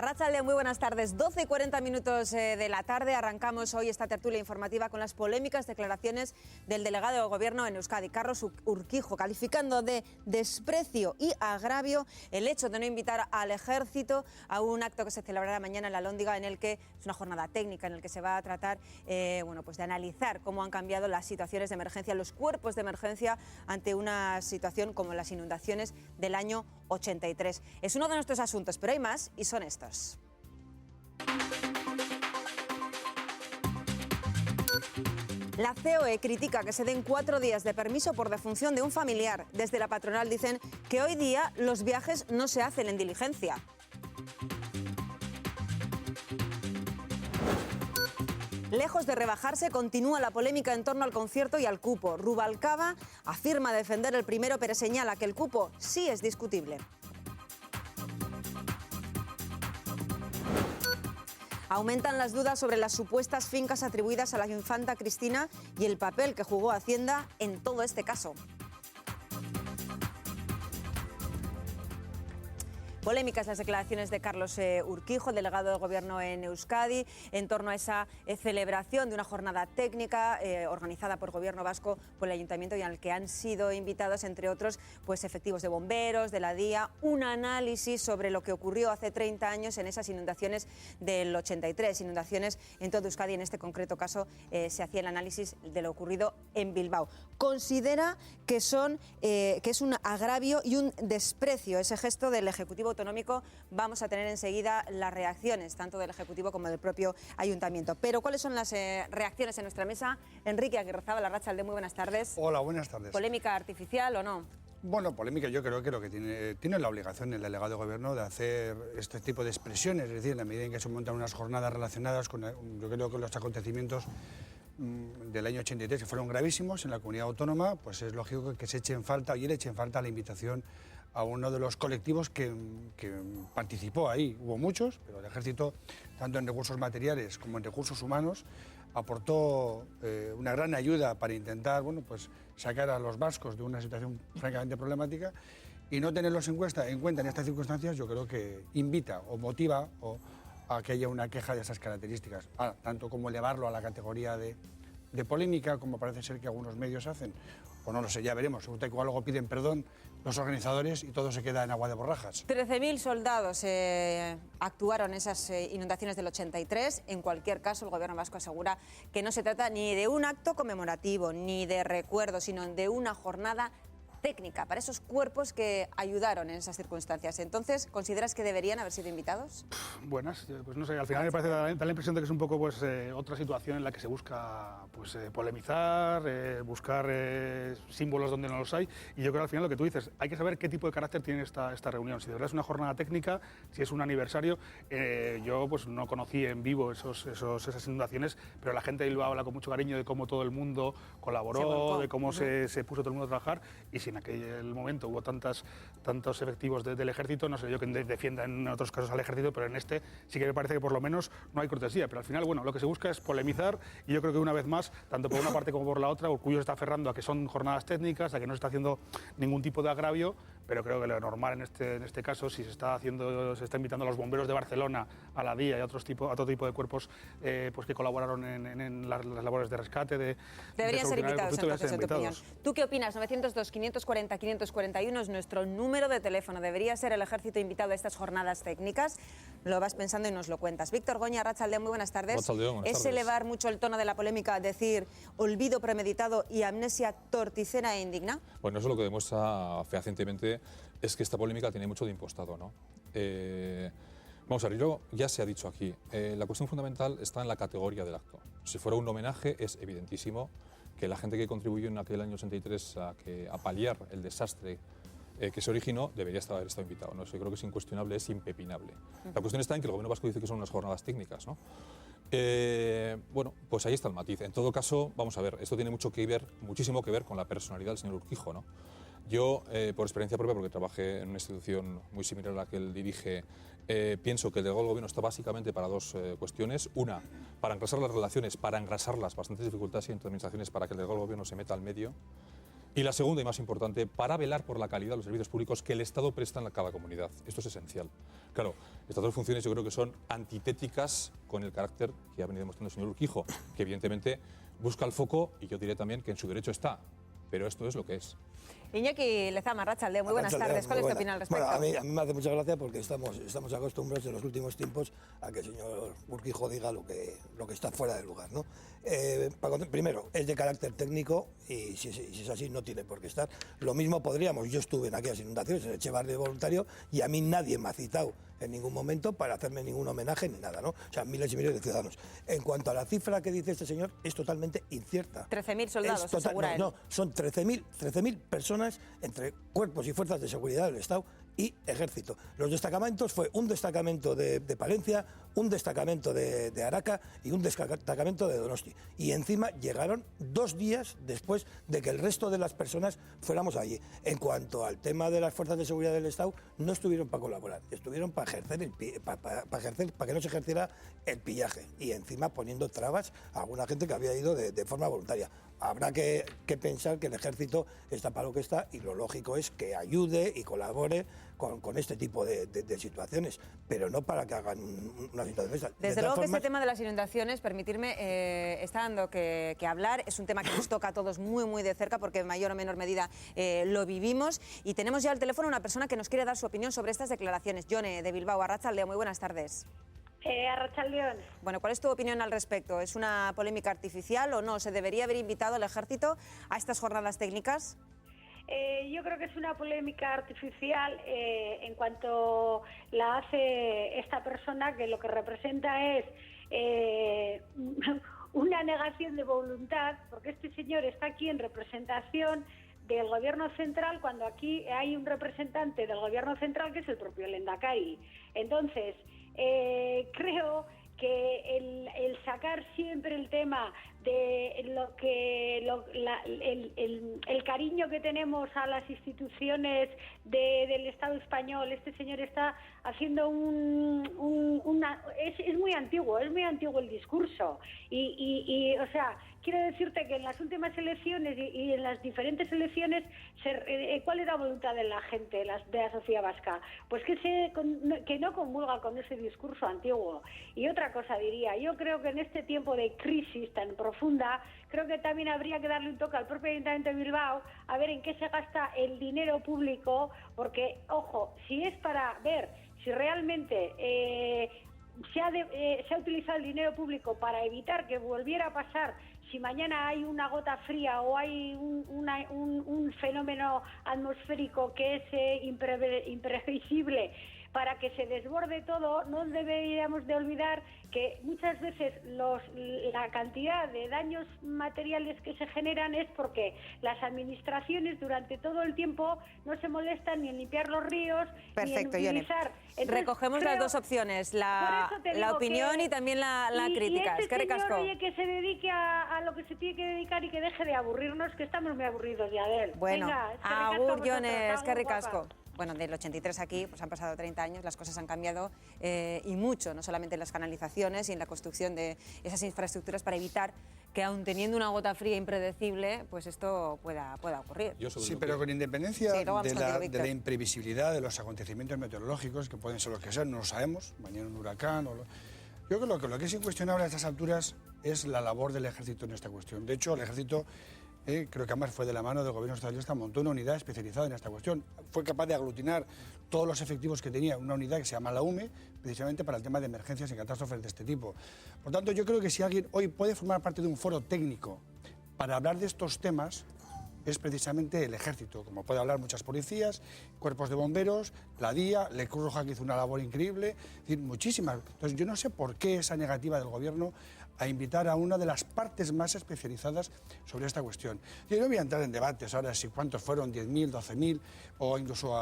Arratsaldeon, muy buenas tardes. 12:40 de la tarde. Arrancamos hoy esta tertulia informativa con las polémicas declaraciones del delegado del Gobierno en Euskadi, Carlos Urquijo, calificando de desprecio y agravio el hecho de no invitar al Ejército a un acto que se celebrará mañana en la Alhóndiga, en el que es una jornada técnica en el que se va a tratar de analizar cómo han cambiado las situaciones de emergencia, los cuerpos de emergencia ante una situación como las inundaciones del año 83. Es uno de nuestros asuntos, pero hay más y son estos. La COE critica que se den 4 días de permiso por defunción de un familiar. Desde la patronal dicen que hoy día los viajes no se hacen en diligencia. Lejos de rebajarse, continúa la polémica en torno al concierto y al cupo. Rubalcaba afirma defender el primero, pero señala que el cupo sí es discutible. Aumentan las dudas sobre las supuestas fincas atribuidas a la infanta Cristina y el papel que jugó Hacienda en todo este caso. Polémicas las declaraciones de Carlos Urquijo, delegado del Gobierno en Euskadi, en torno a esa celebración de una jornada técnica organizada por Gobierno vasco, por el Ayuntamiento, y en el que han sido invitados, entre otros, pues efectivos de bomberos, de la DIA, un análisis sobre lo que ocurrió hace 30 años en esas inundaciones del 83, inundaciones en todo Euskadi. En este concreto caso se hacía el análisis de lo ocurrido en Bilbao. Considera que es un agravio y un desprecio ese gesto del Ejecutivo Autonómico. Vamos a tener enseguida las reacciones tanto del Ejecutivo como del propio Ayuntamiento. Pero ¿cuáles son las reacciones en nuestra mesa? Enrique Aguirrezábal, Arratsaldeon, muy buenas tardes. Hola, buenas tardes. ¿Polémica artificial o no? Bueno, polémica, yo creo que lo que tiene la obligación el delegado de Gobierno de hacer este tipo de expresiones, es decir, en la medida en que se montan unas jornadas relacionadas con, yo creo que los acontecimientos del año 83, que fueron gravísimos en la comunidad autónoma, pues es lógico que se eche en falta, y le eche en falta la invitación a uno de los colectivos que participó ahí. Hubo muchos, pero el Ejército, tanto en recursos materiales como en recursos humanos, aportó una gran ayuda para intentar sacar a los vascos de una situación francamente problemática, y no tenerlos en cuenta en estas circunstancias, yo creo que invita o motiva a que haya una queja de esas características, tanto como elevarlo a la categoría de polémica, como parece ser que algunos medios hacen, o no lo sé, ya veremos. Seguro que luego piden perdón los organizadores y todo se queda en agua de borrajas. 13.000 soldados actuaron en esas inundaciones del 83. En cualquier caso, el Gobierno vasco asegura que no se trata ni de un acto conmemorativo, ni de recuerdo, sino de una jornada técnica para esos cuerpos que ayudaron en esas circunstancias. Entonces, ¿consideras que deberían haber sido invitados? Buenas, pues no sé, al final me parece da la impresión de que es un poco otra situación en la que se busca polemizar, buscar símbolos donde no los hay, y yo creo que al final lo que tú dices, hay que saber qué tipo de carácter tiene esta reunión, si de verdad es una jornada técnica, si es un aniversario. Yo no conocí en vivo esas inundaciones, pero la gente de Bilbao habla con mucho cariño de cómo todo el mundo colaboró, de cómo se puso todo el mundo a trabajar, y si en aquel momento hubo tantos efectivos del Ejército, no sé yo que defienda en otros casos al Ejército, pero en este sí que me parece que por lo menos no hay cortesía. Pero al final, lo que se busca es polemizar, y yo creo que una vez más, tanto por una parte como por la otra, Urkullu se está aferrando a que son jornadas técnicas, a que no se está haciendo ningún tipo de agravio, pero creo que lo normal en este caso, si se está invitando a los bomberos de Barcelona, a la DIA y a otro tipo de cuerpos que colaboraron en las labores de rescate, deberían ser invitados, entonces, en tu opinión. ¿Tú qué opinas? 902-540-541 es nuestro número de teléfono. ¿Debería ser el Ejército invitado a estas jornadas técnicas? Lo vas pensando y nos lo cuentas. Víctor Goña, Arratsaldeon, muy buenas tardes. ¿Es elevar mucho el tono de la polémica decir olvido premeditado y amnesia torticera e indigna? Bueno, eso lo que demuestra fehacientemente es que esta polémica tiene mucho de impostado, ¿no? Vamos a ver, ya se ha dicho aquí, la cuestión fundamental está en la categoría del acto. Si fuera un homenaje, es evidentísimo que la gente que contribuyó en aquel año 83 a paliar el desastre que se originó debería haber estado invitado, ¿no? Eso yo creo que es incuestionable, es impepinable. La cuestión está en que el Gobierno vasco dice que son unas jornadas técnicas, ¿no? Pues ahí está el matiz. En todo caso, vamos a ver, esto tiene muchísimo que ver con la personalidad del señor Urquijo, ¿no? Yo, por experiencia propia, porque trabajé en una institución muy similar a la que él dirige, pienso que el delegado del Gobierno está básicamente para dos cuestiones. Una, para engrasar las relaciones, para engrasarlas, bastantes dificultades entre administraciones para que el delegado del Gobierno se meta al medio. Y la segunda y más importante, para velar por la calidad de los servicios públicos que el Estado presta en cada comunidad. Esto es esencial. Claro, estas dos funciones yo creo que son antitéticas con el carácter que ha venido demostrando el señor Urquijo, que evidentemente busca el foco, y yo diré también que en su derecho está, pero esto es lo que es. Iñaki Lezama, Arratsaldeon, muy buenas tardes. ¿Cuál es tu opinión al respecto? Bueno, a mí me hace mucha gracia porque estamos acostumbrados en los últimos tiempos a que el señor Urquijo diga lo que está fuera de lugar, ¿no? Primero, es de carácter técnico y si es así no tiene por qué estar. Lo mismo podríamos, yo estuve en aquellas inundaciones en Echevarri de voluntario y a mí nadie me ha citado en ningún momento para hacerme ningún homenaje ni nada, ¿no? O sea, miles y miles de ciudadanos. En cuanto a la cifra que dice este señor, es totalmente incierta. 13.000 soldados, asegura él. No, son 13.000 personas entre cuerpos y fuerzas de seguridad del Estado y ejército. Los destacamentos fue un destacamento de Palencia, un destacamento de Araca y un destacamento de Donosti. Y encima llegaron 2 días después de que el resto de las personas fuéramos allí. En cuanto al tema de las fuerzas de seguridad del Estado, no estuvieron para colaborar, estuvieron para ejercer para que no se ejerciera el pillaje y encima poniendo trabas a alguna gente que había ido de forma voluntaria. Habrá que pensar que el ejército está para lo que está y lo lógico es que ayude y colabore con este tipo de situaciones, pero no para que hagan una situación esta. Desde luego que este tema de las inundaciones, permitirme, está dando que hablar. Es un tema que nos toca a todos muy, muy de cerca porque en mayor o menor medida lo vivimos. Y tenemos ya al teléfono una persona que nos quiere dar su opinión sobre estas declaraciones. Yone, de Bilbao. Arratsaldeon, muy buenas tardes. Arratsaldeon. Bueno, ¿cuál es tu opinión al respecto? ¿Es una polémica artificial o no? ¿Se debería haber invitado al ejército a estas jornadas técnicas? Yo creo que es una polémica artificial en cuanto la hace esta persona, que lo que representa es una negación de voluntad, porque este señor está aquí en representación del Gobierno central, cuando aquí hay un representante del Gobierno central que es el propio Lehendakari. Entonces, creo que el sacar siempre el tema de el cariño que tenemos a las instituciones del Estado español, este señor está haciendo es muy antiguo el discurso y o sea, quiero decirte que en las últimas elecciones y en las diferentes elecciones, ¿cuál es la voluntad de la gente, de la sociedad vasca? Pues que no comulga con ese discurso antiguo. Y otra cosa diría, yo creo que en este tiempo de crisis tan profunda, creo que también habría que darle un toque al propio Ayuntamiento de Bilbao a ver en qué se gasta el dinero público, porque, ojo, si es para ver si realmente se ha utilizado el dinero público para evitar que volviera a pasar, si mañana hay una gota fría o hay un fenómeno atmosférico que es imprevisible, para que se desborde todo, no deberíamos de olvidar que muchas veces la cantidad de daños materiales que se generan es porque las administraciones durante todo el tiempo no se molestan ni en limpiar los ríos. Perfecto, ni en utilizar. Entonces, recogemos las dos opciones, la opinión y también la crítica. Y este señor, oye, que se dedique a lo que se tiene que dedicar y que deje de aburrirnos, que estamos muy aburridos ya de él. Bueno, agur, Yone, es que ricasco. guapa. Bueno, del 83 aquí pues han pasado 30 años, las cosas han cambiado y mucho, no solamente en las canalizaciones y en la construcción de esas infraestructuras para evitar que aun teniendo una gota fría impredecible, pues esto pueda ocurrir. Sí, pero con independencia sí, de la imprevisibilidad de los acontecimientos meteorológicos, que pueden ser los que sean, no lo sabemos, mañana un huracán yo creo que lo que es incuestionable a estas alturas es la labor del ejército en esta cuestión. De hecho, el ejército creo que además fue de la mano del gobierno socialista, montó una unidad especializada en esta cuestión. Fue capaz de aglutinar todos los efectivos que tenía una unidad que se llama la UME, precisamente para el tema de emergencias y catástrofes de este tipo. Por tanto, yo creo que si alguien hoy puede formar parte de un foro técnico para hablar de estos temas, es precisamente el ejército, como puede hablar muchas policías, cuerpos de bomberos, la DIA, la Cruz Roja, que hizo una labor increíble, es decir, muchísimas. Entonces, yo no sé por qué esa negativa del gobierno a invitar a una de las partes más especializadas sobre esta cuestión. Yo no voy a entrar en debates ahora si cuántos fueron, 10.000, 12.000, o incluso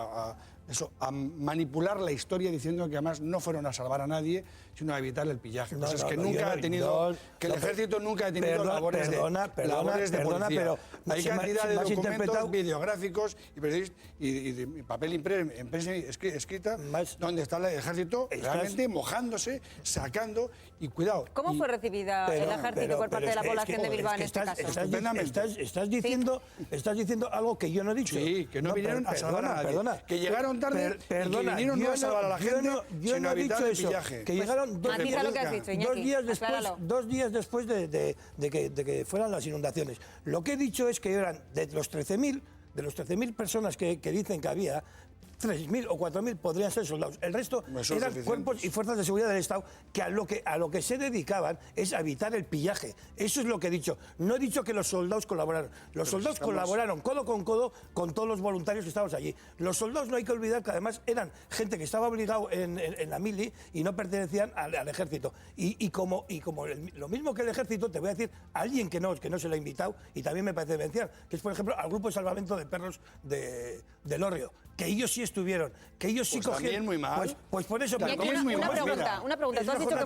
eso, a manipular la historia diciendo que además no fueron a salvar a nadie, sino a evitar el pillaje. No, Pues no, es que no, nunca yo ha no- tenido, no, que el no, ejército nunca ha tenido labores de policía. pero hay se me ha- cantidad se de me has documentos interpretado- videográficos y de papel impreso en prensa escrita donde está el ejército realmente mojándose, sacando y cuidado. ¿Cómo fue recibida el ejército por parte de la población de Bilbao en este caso? Estás diciendo algo que yo no he dicho. Sí, que no vinieron a salvar a nadie. Que llegaron tarde y que vinieron no a salvar a la gente, yo no he dicho eso. Que llegaron matiza lo que has dicho, Iñaki, dos días después de que fueran las inundaciones. Lo que he dicho es que eran de los 13.000 personas que dicen que había, 3.000 o 4.000 podrían ser soldados. El resto eran cuerpos y fuerzas de seguridad del Estado que a lo que se dedicaban es a evitar el pillaje. Eso es lo que he dicho. No he dicho que los soldados colaboraron. Los soldados colaboraron codo con todos los voluntarios que estábamos allí. Los soldados no hay que olvidar que además eran gente que estaba obligado en la mili y no pertenecían al ejército. Y como lo mismo que el ejército, te voy a decir a alguien que no se lo ha invitado y también me parece demencial, que es por ejemplo al grupo de salvamento de perros de Elorrio, que ellos sí estuvieron, que ellos sí cogieron. También muy mal. Pues por eso. Y aquí una pregunta. Tú has dicho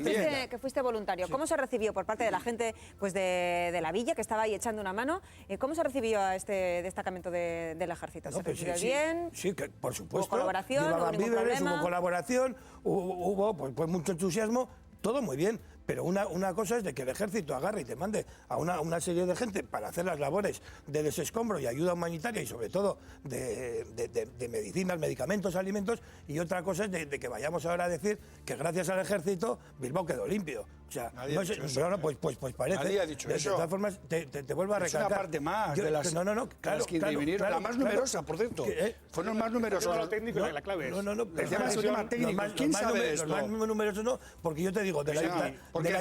que fuiste voluntario. Sí. ¿Cómo se recibió por parte de la gente pues de la villa que estaba ahí echando una mano? ¿Cómo se recibió a este destacamento del ejército? ¿Se recibió bien? Sí, que por supuesto. ¿Hubo colaboración? ¿Hubo ningún problema? Hubo colaboración, hubo pues mucho entusiasmo, todo muy bien. Pero una cosa es de que el ejército agarre y te mande a una serie de gente para hacer las labores de desescombro y ayuda humanitaria y sobre todo de medicinas, medicamentos, alimentos, y otra cosa es de que vayamos ahora a decir que gracias al ejército Bilbao quedó limpio. O sea, pues parece. Nadie ha dicho eso. De todas formas, te vuelvo a recalcar. Es una parte más de las, claro, que intervinieron. La más numerosa, por cierto. Fueron más numerosos. Lo técnico y la clave es. No. El tema es el tema técnico. ¿Quién sabe esto? Los más numerosos no, porque yo te digo, del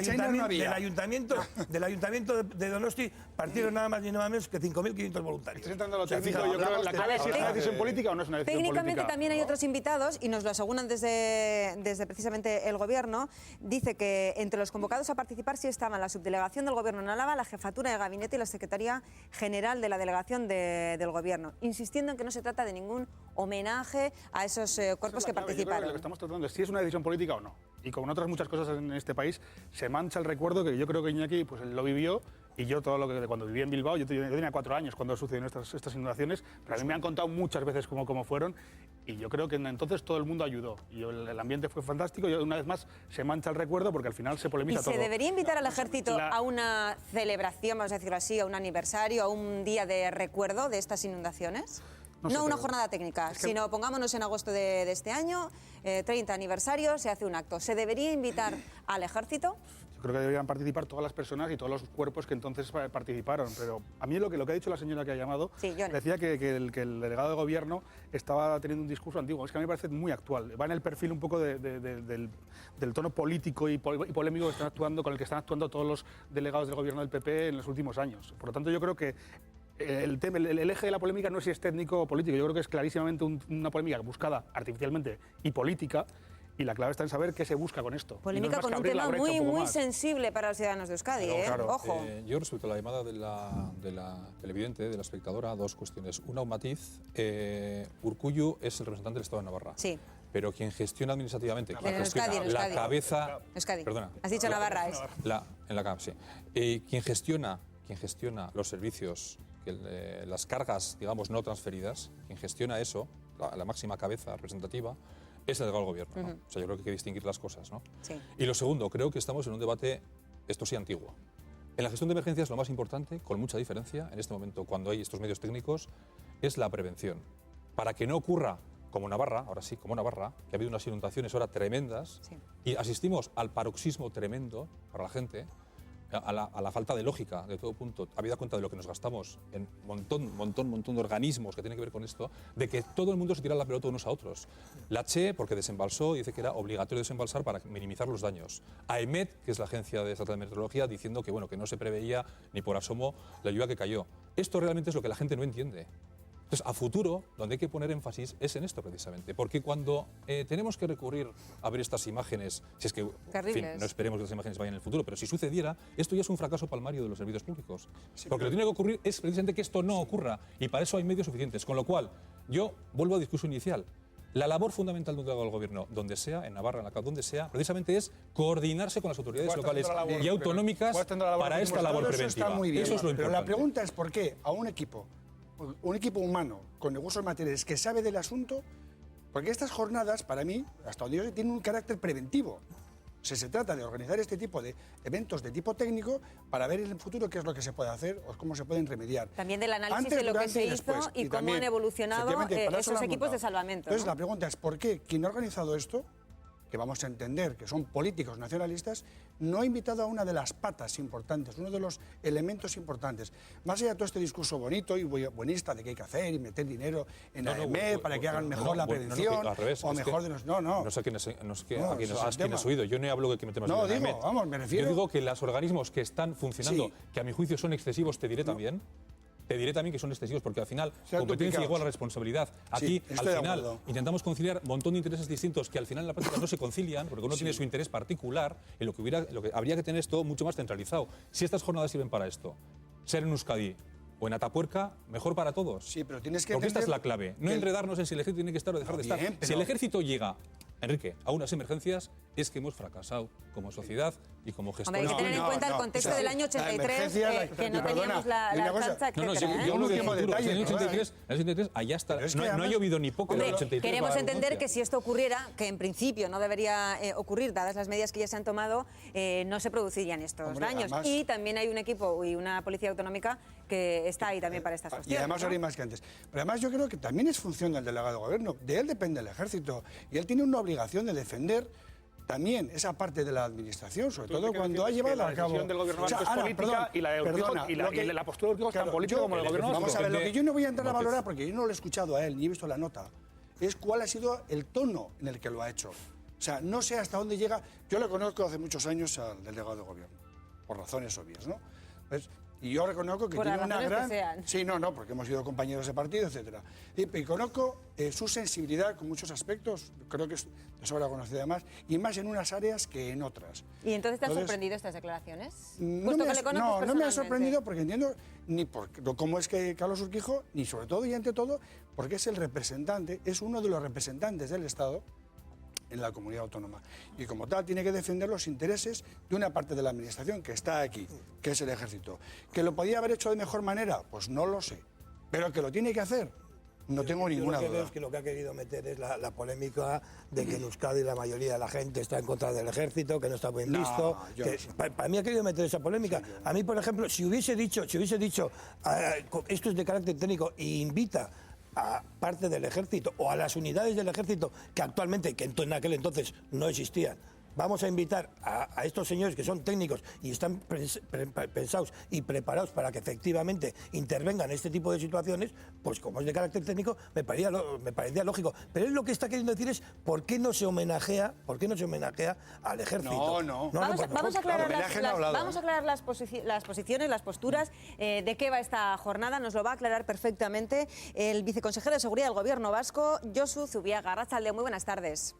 ayuntamiento de Donosti partieron nada más ni nada menos que 5.500 voluntarios. Estás entrando a lo técnico, yo creo que la clave es si es una decisión política o no es una decisión política. Técnicamente también hay otros invitados, y nos lo aseguran desde precisamente el Gobierno. Dice que entre los convocados a participar sí estaban la subdelegación del Gobierno en Álava, la jefatura de gabinete y la Secretaría General de la Delegación del Gobierno, insistiendo en que no se trata de ningún homenaje a esos cuerpos que participaron. Yo creo que lo que estamos tratando es si es una decisión política o no. Y como en otras muchas cosas en este país, se mancha el recuerdo que yo creo que Iñaki pues, lo vivió, y yo todo lo que cuando viví en Bilbao, yo tenía 4 años cuando sucedieron estas inundaciones, pero a mí me han contado muchas veces cómo fueron, y yo creo que entonces todo el mundo ayudó. Y el ambiente fue fantástico, y una vez más se mancha el recuerdo porque al final se polemiza todo. ¿Y se debería invitar al ejército a una celebración, vamos a decirlo así, a un aniversario, a un día de recuerdo de estas inundaciones? No una jornada técnica, sino pongámonos en agosto de este año, 30 aniversario, se hace un acto. ¿Se debería invitar al ejército? Yo creo que deberían participar todas las personas y todos los cuerpos que entonces participaron. Pero a mí lo que ha dicho la señora que ha llamado, decía que el delegado de gobierno estaba teniendo un discurso antiguo. Es que a mí me parece muy actual. Va en el perfil un poco del tono político y polémico con el que están actuando todos los delegados del gobierno del PP en los últimos años. Por lo tanto, yo creo que el eje de la polémica no es si es técnico o político. Yo creo que es clarísimamente una polémica buscada artificialmente y política, y la clave está en saber qué se busca con esto. Polémica con un tema muy sensible para los ciudadanos de Euskadi, claro, ojo. Yo respecto a la llamada de la televidente, de la espectadora, 2 cuestiones. Una, un matiz. Urkullu es el representante del Estado de Navarra. Sí. Pero quien gestiona administrativamente, quien gestiona la cabeza... Euskadi. Perdona. Has dicho Navarra, es. En la CAP, sí. Quien gestiona los servicios, las cargas, digamos, no transferidas, quien gestiona eso, la máxima cabeza representativa, es el delegado del gobierno. ¿no? O sea, yo creo que hay que distinguir las cosas, ¿no? Sí. Y lo segundo, creo que estamos en un debate, esto sí, antiguo. En la gestión de emergencias lo más importante, con mucha diferencia, en este momento, cuando hay estos medios técnicos, es la prevención. Para que no ocurra como Navarra, ahora sí, como Navarra, que ha habido unas inundaciones ahora tremendas, y asistimos al paroxismo tremendo para la gente, a la falta de lógica de todo punto, habida cuenta de lo que nos gastamos en montón de organismos que tienen que ver con esto, de que todo el mundo se tira la pelota unos a otros. La CHE, porque desembalsó, dice que era obligatorio desembalsar para minimizar los daños. AEMET, que es la Agencia Estatal de Meteorología, diciendo que, que no se preveía ni por asomo la lluvia que cayó. Esto realmente es lo que la gente no entiende. Entonces, a futuro, donde hay que poner énfasis es en esto precisamente, porque cuando tenemos que recurrir a ver estas imágenes, si es que, en fin, no esperemos que las imágenes vayan en el futuro, pero si sucediera, esto ya es un fracaso palmario de los servicios públicos. Porque lo que tiene que ocurrir es precisamente que esto no ocurra, y para eso hay medios suficientes. Con lo cual, yo vuelvo al discurso inicial. La labor fundamental de un delegado del gobierno, donde sea, en Navarra, en la CAP, donde sea, precisamente es coordinarse con las autoridades locales y autonómicas para esta labor preventiva. Eso está muy bien, eso es lo pero importante. la pregunta es por qué a un equipo humano con recursos materiales que sabe del asunto, porque estas jornadas, para mí, hasta donde yo sé, tienen un carácter preventivo. O sea, se trata de organizar este tipo de eventos de tipo técnico para ver en el futuro qué es lo que se puede hacer o cómo se pueden remediar. También del análisis Antes, de lo que durante se y hizo después. y cómo también, han evolucionado efectivamente, para eso esos lo han equipos de montado. salvamento. Entonces, ¿no? la pregunta es, ¿por qué quien ha organizado esto, que vamos a entender que son políticos nacionalistas, no ha invitado a una de las patas importantes, uno de los elementos importantes? Más allá de todo este discurso bonito y buenista de que hay que hacer y meter dinero en AEMET para que hagan mejor la prevención al revés, o mejor de los... No sé a quién has oído. Yo no hablo de que metemos No, dinero en digo, AEMET. vamos, me refiero... Yo digo que los organismos que están funcionando, Sí. que a mi juicio son excesivos, te diré también. Te diré también que son excesivos porque al final Se han competencia duplicado. igual a responsabilidad. Sí, Aquí estoy al de final acuerdo. intentamos conciliar un montón de intereses distintos que al final en la práctica no se concilian porque uno tiene su interés particular y lo que habría que tener es todo mucho más centralizado. Si estas jornadas sirven para esto, ser en Euskadi o en Atapuerca, mejor para todos. Sí, pero tienes que Porque esta es entender la clave. No que- enredarnos en si el ejército tiene que estar o dejar de estar. bien, Si pero- el ejército llega, Enrique, a unas emergencias, es que hemos fracasado como sociedad y como Hombre, gestores. hay que tener en cuenta el contexto del año 83, que no teníamos la Archancha, etcétera. No, ¿eh? yo hablo de último futuro. detalle, En el perdona, 83, allá está. Pero es que No ha además- llovido ni poco en el Hombre, 83. queremos para la entender que redundancia. si esto ocurriera, que en principio no debería ocurrir, dadas las medidas que ya se han tomado, no se producirían estos Hombre, daños. además- Y también hay un equipo y una policía autonómica que está ahí también para estas Y cuestiones. además ¿no? ahora hay más que antes. Pero además yo creo que también es función del delegado de gobierno. De él depende el ejército. Y él tiene una obligación de defender también esa parte de la administración, sobre Tú todo lo que cuando ha dices es llevado que la a cabo... decisión del gobierno O sea, vasco es ahora, política perdón, y la de Urquijo- perdona, y la- lo que- y la postura de Urquijo es tan claro, política yo- como la del gobierno Vamos vasco. a ver, lo que yo no voy a entrar a Matiz. valorar, porque yo no lo he escuchado a él, ni he visto la nota, es cuál ha sido el tono en el que lo ha hecho. O sea, no sé hasta dónde llega... Yo le conozco hace muchos años al delegado de gobierno, por razones obvias, ¿no? Pues, y yo reconozco que Por las tiene una razones que gran... sean. Sí, no, porque hemos sido compañeros de partido, etcétera. Y conozco su sensibilidad con muchos aspectos, creo que es de sobra conocida además, y más en unas áreas que en otras. ¿Y entonces te han sorprendido estas declaraciones? No Puesto me, que le conoces no me ha personalmente. sorprendido porque entiendo ni cómo es que Carlos Urquijo, ni sobre todo y ante todo, porque es el representante, es uno de los representantes del Estado en la comunidad autónoma. Y como tal tiene que defender los intereses de una parte de la administración que está aquí, que es el ejército. ¿Que lo podía haber hecho de mejor manera? Pues no lo sé. Pero que lo tiene que hacer, no tengo ninguna Yo lo que duda. veo es que lo que ha querido meter es la polémica de que en Euskadi la mayoría de la gente está en contra del ejército, que no está bien No, visto. yo no sé. Para mí ha querido meter esa polémica. A mí, por ejemplo, si hubiese dicho esto es de carácter técnico e invita a parte del ejército o a las unidades del ejército que actualmente, que en aquel entonces no existían, vamos a invitar a estos señores que son técnicos y están pensados y preparados para que efectivamente intervengan en este tipo de situaciones, pues como es de carácter técnico, me parecía lógico. Pero él lo que está queriendo decir es ¿por qué no se homenajea al ejército? No. Vamos a aclarar, homenaje no ha hablado, vamos a aclarar las posiciones, las posturas, de qué va esta jornada. Nos lo va a aclarar perfectamente el viceconsejero de Seguridad del Gobierno vasco, Josu Zubiaga. Arratsalde, muy buenas tardes.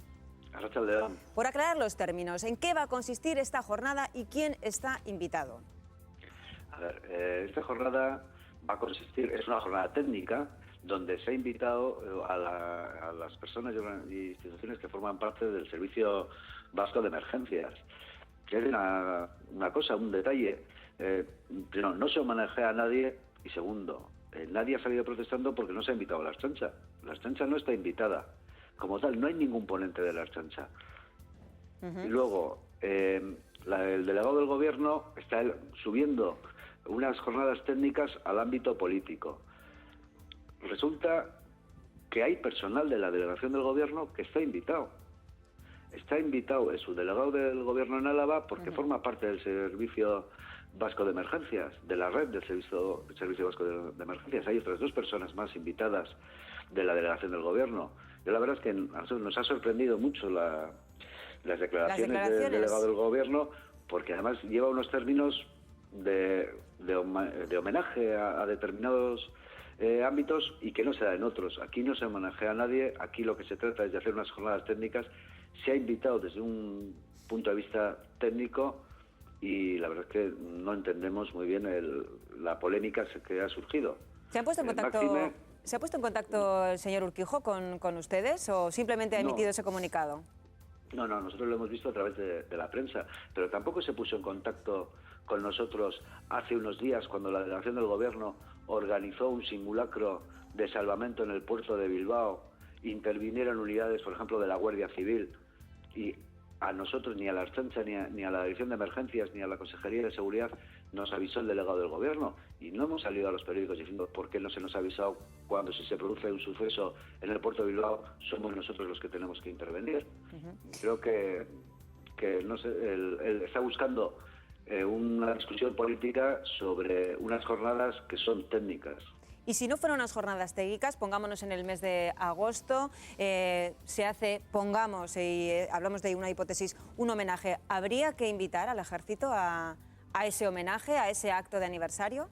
Arratsaldeon. Por aclarar los términos, ¿en qué va a consistir esta jornada y quién está invitado? A ver, esta jornada va a consistir, es una jornada técnica donde se ha invitado a las personas y instituciones que forman parte del Servicio Vasco de Emergencias. Que es una cosa, un detalle. Primero, no se homenajea a nadie y segundo, nadie ha salido protestando porque no se ha invitado a la Archancha. La Archancha no está invitada. Como tal, no hay ningún ponente de la Archancha. Y luego, el delegado del gobierno está subiendo unas jornadas técnicas al ámbito político. Resulta que hay personal de la delegación del gobierno que está invitado. Está invitado, es su delegado del gobierno en Álava porque forma parte del Servicio Vasco de Emergencias, de la red del Servicio Vasco de Emergencias. Hay otras 2 personas más invitadas de la delegación del gobierno. Yo la verdad es que nos ha sorprendido mucho las declaraciones del delegado del gobierno, porque además lleva unos términos de homenaje a determinados ámbitos y que no se da en otros. Aquí no se homenajea a nadie, aquí lo que se trata es de hacer unas jornadas técnicas. Se ha invitado desde un punto de vista técnico y la verdad es que no entendemos muy bien la polémica que ha surgido. ¿Se han puesto en contacto? ¿Se ha puesto en contacto el señor Urquijo con ustedes o simplemente ha emitido ese comunicado? No, nosotros lo hemos visto a través de la prensa, pero tampoco se puso en contacto con nosotros hace unos días cuando la delegación del Gobierno organizó un simulacro de salvamento en el puerto de Bilbao, intervinieron unidades, por ejemplo, de la Guardia Civil, y a nosotros, ni a la Ertzaintza, ni a la Dirección de Emergencias, ni a la Consejería de Seguridad, nos avisó el delegado del Gobierno. Y no hemos salido a los periódicos diciendo por qué no se nos ha avisado cuando, si se produce un suceso en el puerto de Bilbao, somos nosotros los que tenemos que intervenir. Creo que no sé, él está buscando una discusión política sobre unas jornadas que son técnicas. Y si no fueran unas jornadas técnicas, pongámonos en el mes de agosto, se hace, pongamos, y hablamos de una hipótesis, un homenaje. ¿Habría que invitar al ejército a ese homenaje, a ese acto de aniversario?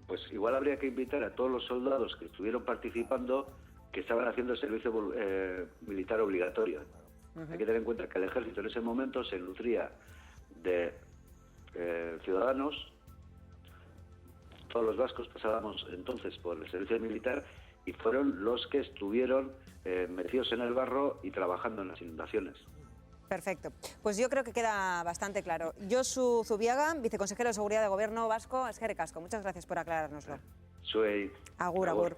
Pues igual habría que invitar a todos los soldados que estuvieron participando, que estaban haciendo el servicio militar obligatorio. Hay que tener en cuenta que el ejército en ese momento se nutría de ciudadanos. Todos los vascos pasábamos entonces por el servicio militar y fueron los que estuvieron metidos en el barro y trabajando en las inundaciones. Perfecto. Pues yo creo que queda bastante claro. Josu Zubiaga, viceconsejero de Seguridad de Gobierno Vasco, eskerrik asko. Muchas gracias por aclarárnoslo. Soy... Agur.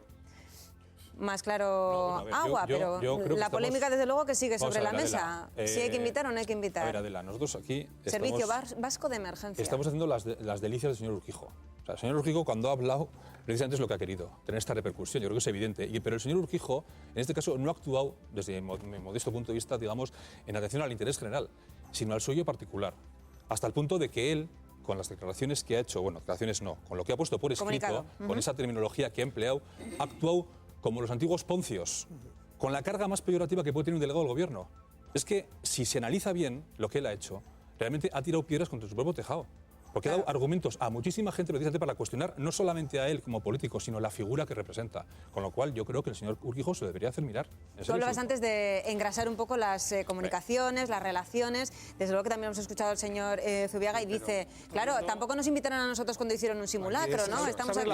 Más claro agua, yo pero la polémica desde luego que sigue sobre la mesa. Adela, Si hay que invitar o no hay que invitar. A ver, Adela, nosotros aquí Servicio Vasco de Emergencia. Estamos haciendo las delicias del señor Urquijo. O sea, el señor Urquijo, cuando ha hablado, precisamente es lo que ha querido, tener esta repercusión. Yo creo que es evidente. Pero el señor Urquijo, en este caso, no ha actuado, desde mi modesto punto de vista, digamos, en atención al interés general, sino al suyo particular. Hasta el punto de que él, con las declaraciones que ha hecho, bueno, declaraciones no, con lo que ha puesto por escrito, con esa terminología que ha empleado, ha actuado como los antiguos poncios, con la carga más peyorativa que puede tener un delegado del Gobierno. Es que, si se analiza bien lo que él ha hecho, realmente ha tirado piedras contra su propio tejado. Porque ha dado argumentos a muchísima gente precisamente para cuestionar no solamente a él como político, sino la figura que representa. Con lo cual yo creo que el señor Urquijo se debería hacer mirar. Tú hablabas antes de engrasar un poco las comunicaciones, las relaciones. Desde luego que también hemos escuchado al señor Zubiaga y dice, claro, tampoco nos invitaron a nosotros cuando hicieron un simulacro, ¿no? Estamos aquí...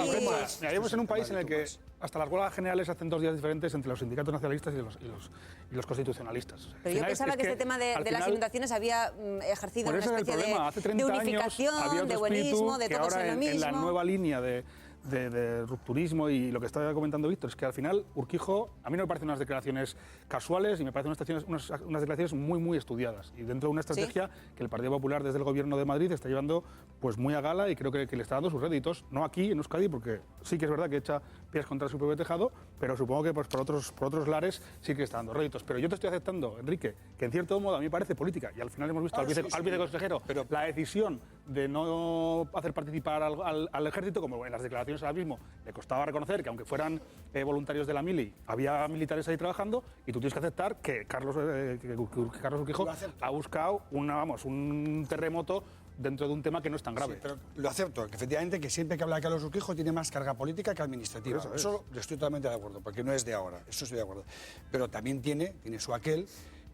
Vivimos en un país en el que hasta las huelgas generales hacen 2 días diferentes entre los sindicatos nacionalistas y los constitucionalistas. O sea, pero yo pensaba que este tema de las inundaciones había ejercido una especie de unificación, de buenismo, de todos en lo mismo. En la nueva línea de rupturismo y lo que estaba comentando Víctor, es que al final Urquijo, a mí no me parecen unas declaraciones casuales y me parecen unas declaraciones muy estudiadas y dentro de una estrategia que el Partido Popular desde el Gobierno de Madrid está llevando pues muy a gala y creo que le está dando sus réditos, no aquí en Euskadi, porque sí que es verdad que echa pies contra su propio tejado, pero supongo que pues, por otros lares sí que está dando réditos. Pero yo te estoy aceptando, Enrique, que en cierto modo a mí me parece política y al final hemos visto al viceconsejero la decisión de no hacer participar al ejército, como en las declaraciones ahora mismo le costaba reconocer que aunque fueran voluntarios de la mili, había militares ahí trabajando y tú tienes que aceptar que Carlos Urquijo ha buscado un terremoto dentro de un tema que no es tan grave. Sí, pero lo acepto, que efectivamente que siempre que habla de Carlos Urquijo tiene más carga política que administrativa. Eso estoy totalmente de acuerdo, porque no es de ahora, eso estoy de acuerdo. Pero también tiene su aquel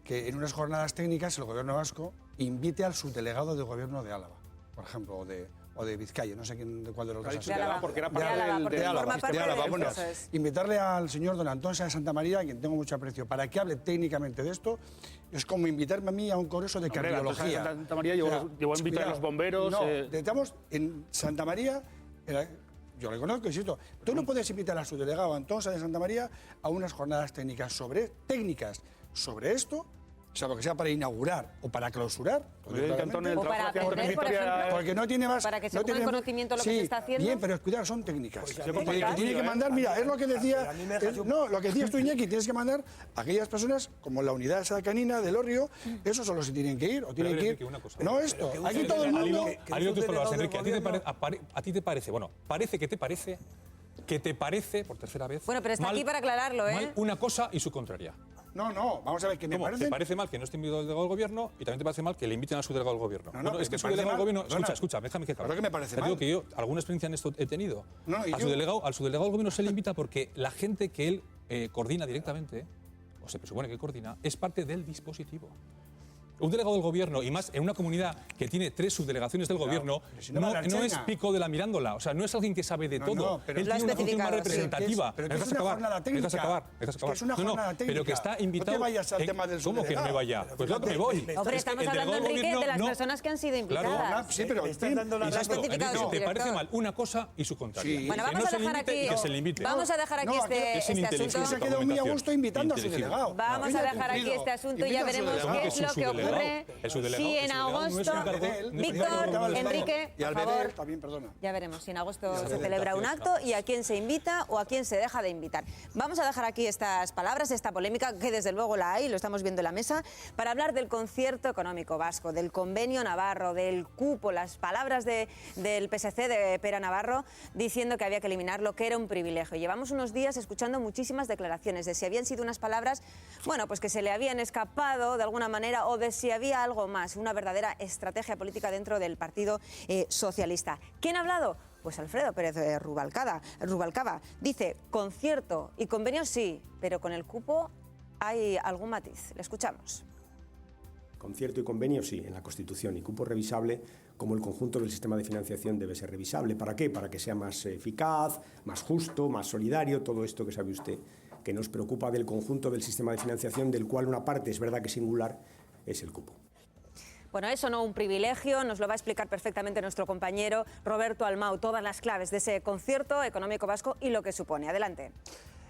que en unas jornadas técnicas el Gobierno vasco invite al subdelegado del Gobierno de Álava, por ejemplo, o de Vizcaya, no sé de cuál de los dos. De Álava, porque era parte de Álava. Bueno, invitarle al señor don Antón Sáenz de Santa María, a quien tengo mucho aprecio, para que hable técnicamente de esto, es como invitarme a mí a un congreso de cardiología. Santa María llevó a invitar a los bomberos. No, estamos en Santa María. Yo le conozco, insisto. Tú no puedes invitar a su delegado Antón Sáenz de Santa María a unas jornadas técnicas sobre esto, sea lo que sea, para inaugurar o para clausurar. O para aprender, por ejemplo, porque no tiene más... para que se ponga en conocimiento lo que se está haciendo. Bien, pero cuidado, son técnicas. Pues tiene que mandar, mira, es lo que decía... lo que decías tú, Iñaki, tienes que mandar a aquellas personas, como la unidad esa canina del Orrio, esos son los que tienen que ir, o tienen que ir... No esto, aquí todo el mundo... Enrique, ¿a ti te parece, bueno, parece que te parece, por tercera vez... Bueno, pero está aquí para aclararlo, ¿eh? Mal una cosa y su contraria. No, vamos a ver, que me parece... Te parece mal que no esté invitado el delegado del Gobierno y también te parece mal que le inviten a su delegado del Gobierno. No, es que su delegado del Gobierno... Escucha, déjame que acabe. Claro que me parece mal. Te digo que yo alguna experiencia en esto he tenido. Al su delegado del Gobierno se le invita porque la gente que él coordina directamente, o se presupone que coordina, es parte del dispositivo. Un delegado del gobierno, y más en una comunidad que tiene 3 subdelegaciones del gobierno, no es Pico de la Mirándola. O sea, no es alguien que sabe de todo. pero él tiene una función más representativa. Pero es una jornada técnica. Es una jornada técnica. Pero que está invitado. No te vayas al tema del ¿Cómo que no me vaya? Pues claro que me voy. Hombre, estamos hablando, Enrique, de las personas que han sido implicadas. Claro, sí, pero están dando la insisto, Enrique, te parece mal una cosa y su contraria. Sí. Bueno, Que vamos no a se dejar limite aquí. y que se le invite. Vamos a dejar aquí este asunto. Se ha quedado muy a gusto invitando a su delegado. Vamos a dejar aquí este asunto y ya veremos qué es lo que ocurre. Si en agosto, Víctor, Enrique, por favor, ya veremos si en agosto se celebra un acto y a quién se invita o a quién se deja de invitar. Vamos a dejar aquí estas palabras, esta polémica, que desde luego la hay, lo estamos viendo en la mesa, para hablar del concierto económico vasco, del convenio navarro, del cupo, las palabras del PSC de Pere Navarro diciendo que había que eliminarlo, que era un privilegio. Llevamos unos días escuchando muchísimas declaraciones de si habían sido unas palabras, bueno, pues que se le habían escapado de alguna manera o de si había algo más, una verdadera estrategia política dentro del Partido Socialista. ¿Quién ha hablado? Pues Alfredo Pérez Rubalcaba. Dice, concierto y convenio sí, pero con el cupo hay algún matiz. Le escuchamos. Concierto y convenio sí, en la Constitución, y cupo revisable, como el conjunto del sistema de financiación debe ser revisable. ¿Para qué? Para que sea más eficaz, más justo, más solidario, todo esto que sabe usted que nos preocupa del conjunto del sistema de financiación, del cual una parte es verdad que singular, es el cupo. Bueno, eso no un privilegio, nos lo va a explicar perfectamente nuestro compañero Roberto Almau, todas las claves de ese concierto económico vasco y lo que supone. Adelante.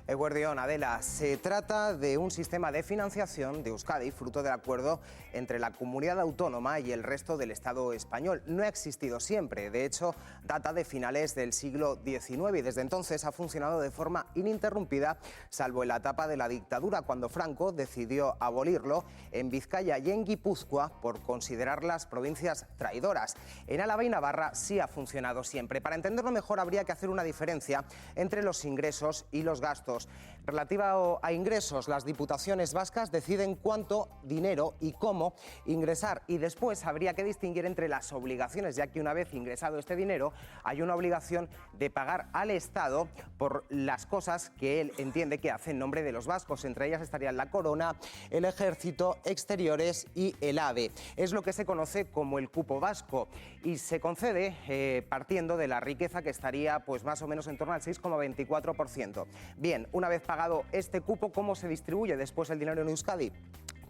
Eguerdión, Adela, se trata de un sistema de financiación de Euskadi, fruto del acuerdo entre la comunidad autónoma y el resto del Estado español. No ha existido siempre, de hecho, data de finales del siglo XIX y desde entonces ha funcionado de forma ininterrumpida, salvo en la etapa de la dictadura, cuando Franco decidió abolirlo en Vizcaya y en Guipúzcoa por considerarlas provincias traidoras. En Álava y Navarra sí ha funcionado siempre. Para entenderlo mejor habría que hacer una diferencia entre los ingresos y los gastos. Relativa a ingresos, las diputaciones vascas deciden cuánto dinero y cómo ingresar, y después habría que distinguir entre las obligaciones, ya que una vez ingresado este dinero hay una obligación de pagar al Estado por las cosas que él entiende que hace en nombre de los vascos. Entre ellas estarían la Corona, el Ejército, Exteriores y el AVE. Es lo que se conoce como el cupo vasco y se concede partiendo de la riqueza, que estaría pues más o menos en torno al 6,24%. Bien, una vez pagado este cupo, ¿cómo se distribuye después el dinero en Euskadi?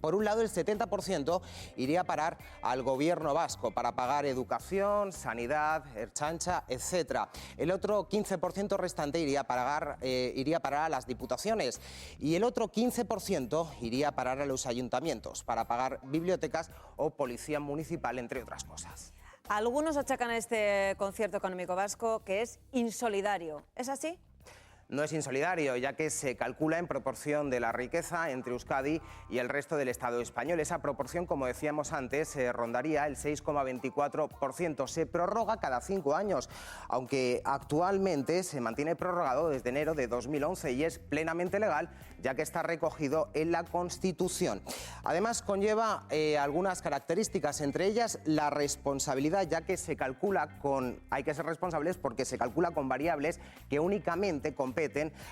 Por un lado, el 70% iría a parar al gobierno vasco para pagar educación, sanidad, Ertzaintza, etc. El otro 15% restante iría a parar a las diputaciones y el otro 15% iría a parar a los ayuntamientos para pagar bibliotecas o policía municipal, entre otras cosas. Algunos achacan a este concierto económico vasco que es insolidario. ¿Es así? No es insolidario, ya que se calcula en proporción de la riqueza entre Euskadi y el resto del Estado español. Esa proporción, como decíamos antes, rondaría el 6,24%. Se prorroga cada 5 años, aunque actualmente se mantiene prorrogado desde enero de 2011 y es plenamente legal, ya que está recogido en la Constitución. Además, conlleva algunas características, entre ellas la responsabilidad, ya que se calcula hay que ser responsables porque se calcula con variables que únicamente competen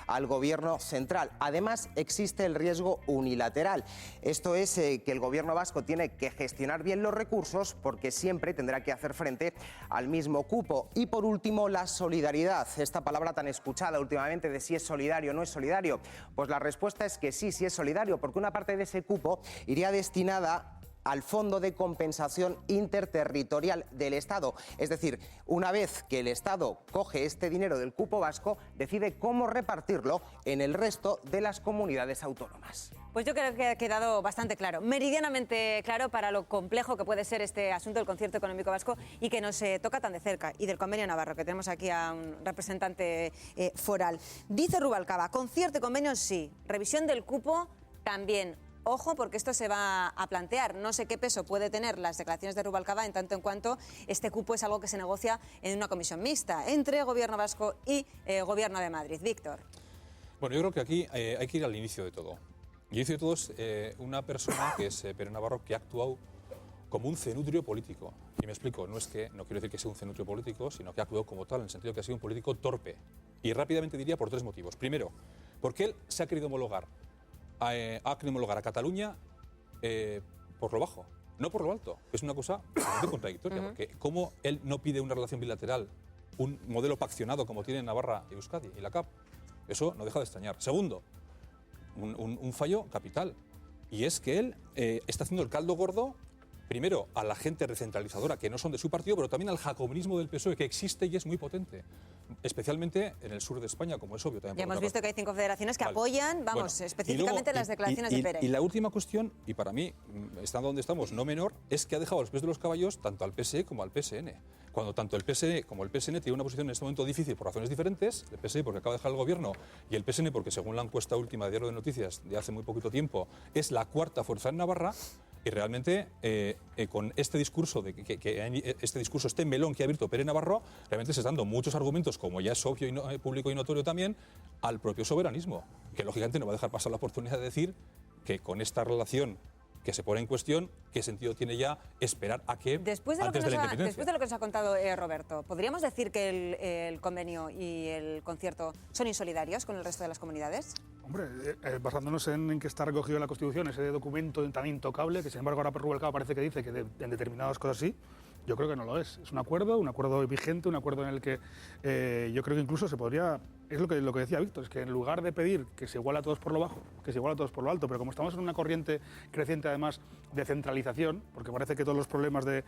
al gobierno central. Además, existe el riesgo unilateral. Esto es que el gobierno vasco tiene que gestionar bien los recursos porque siempre tendrá que hacer frente al mismo cupo. Y por último, la solidaridad. Esta palabra tan escuchada últimamente de si es solidario o no es solidario. Pues la respuesta es que sí es solidario, porque una parte de ese cupo iría destinada al Fondo de Compensación Interterritorial del Estado. Es decir, una vez que el Estado coge este dinero del cupo vasco, decide cómo repartirlo en el resto de las comunidades autónomas. Pues yo creo que ha quedado bastante claro, meridianamente claro para lo complejo que puede ser este asunto del concierto económico vasco y que nos toca tan de cerca, y del convenio navarro, que tenemos aquí a un representante foral. Dice Rubalcaba, concierto y convenio sí, revisión del cupo también. Ojo, porque esto se va a plantear. No sé qué peso puede tener las declaraciones de Rubalcaba en tanto en cuanto este cupo es algo que se negocia en una comisión mixta entre Gobierno vasco y Gobierno de Madrid. Víctor. Bueno, yo creo que aquí hay que ir al inicio de todo. El inicio de todo es una persona que es Pere Navarro, que ha actuado como un cenutrio político. Y me explico, no quiero decir que sea un cenutrio político, sino que ha actuado como tal, en el sentido que ha sido un político torpe. Y rápidamente diría por 3 motivos. Primero, porque él se ha querido homologar a Cataluña por lo bajo. no por lo alto. Es una cosa bastante contradictoria, porque ¿cómo él no pide una relación bilateral, un modelo paccionado como tienen Navarra y Euskadi y la CAP? Eso no deja de extrañar. Segundo, un fallo capital, y es que él está haciendo el caldo gordo, primero a la gente recentralizadora que no son de su partido, pero también al jacobinismo del PSOE, que existe y es muy potente, especialmente en el sur de España, como es obvio. También ya hemos visto que hay 5 federaciones que apoyan, vamos, específicamente las declaraciones de Pérez. Y la última cuestión, y para mí, estando donde estamos, no menor, es que ha dejado a los pies de los caballos tanto al PSE como al PSN. Cuando tanto el PSE como el PSN tienen una posición en este momento difícil por razones diferentes, el PSE porque acaba de dejar el gobierno y el PSN porque, según la encuesta última de Diario de Noticias de hace muy poquito tiempo, es la cuarta fuerza en Navarra. Y realmente, con este discurso, este melón que ha abierto Pérez Navarro, realmente se están dando muchos argumentos, como ya es obvio y público y notorio también, al propio soberanismo, que lógicamente no va a dejar pasar la oportunidad de decir que con esta relación que se pone en cuestión, ¿qué sentido tiene ya esperar a que después de antes de la independencia? Después de lo que nos ha contado Roberto, ¿podríamos decir que el convenio y el concierto son insolidarios con el resto de las comunidades? Hombre, basándonos en que está recogido en la Constitución ese documento tan intocable, que sin embargo ahora Rubalcaba parece que dice que en determinadas cosas sí, yo creo que no lo es. Es un acuerdo vigente, un acuerdo en el que yo creo que incluso se podría, es lo que decía Víctor, es que en lugar de pedir que se iguale a todos por lo bajo, que se iguale a todos por lo alto, pero como estamos en una corriente creciente además de centralización, porque parece que todos los problemas de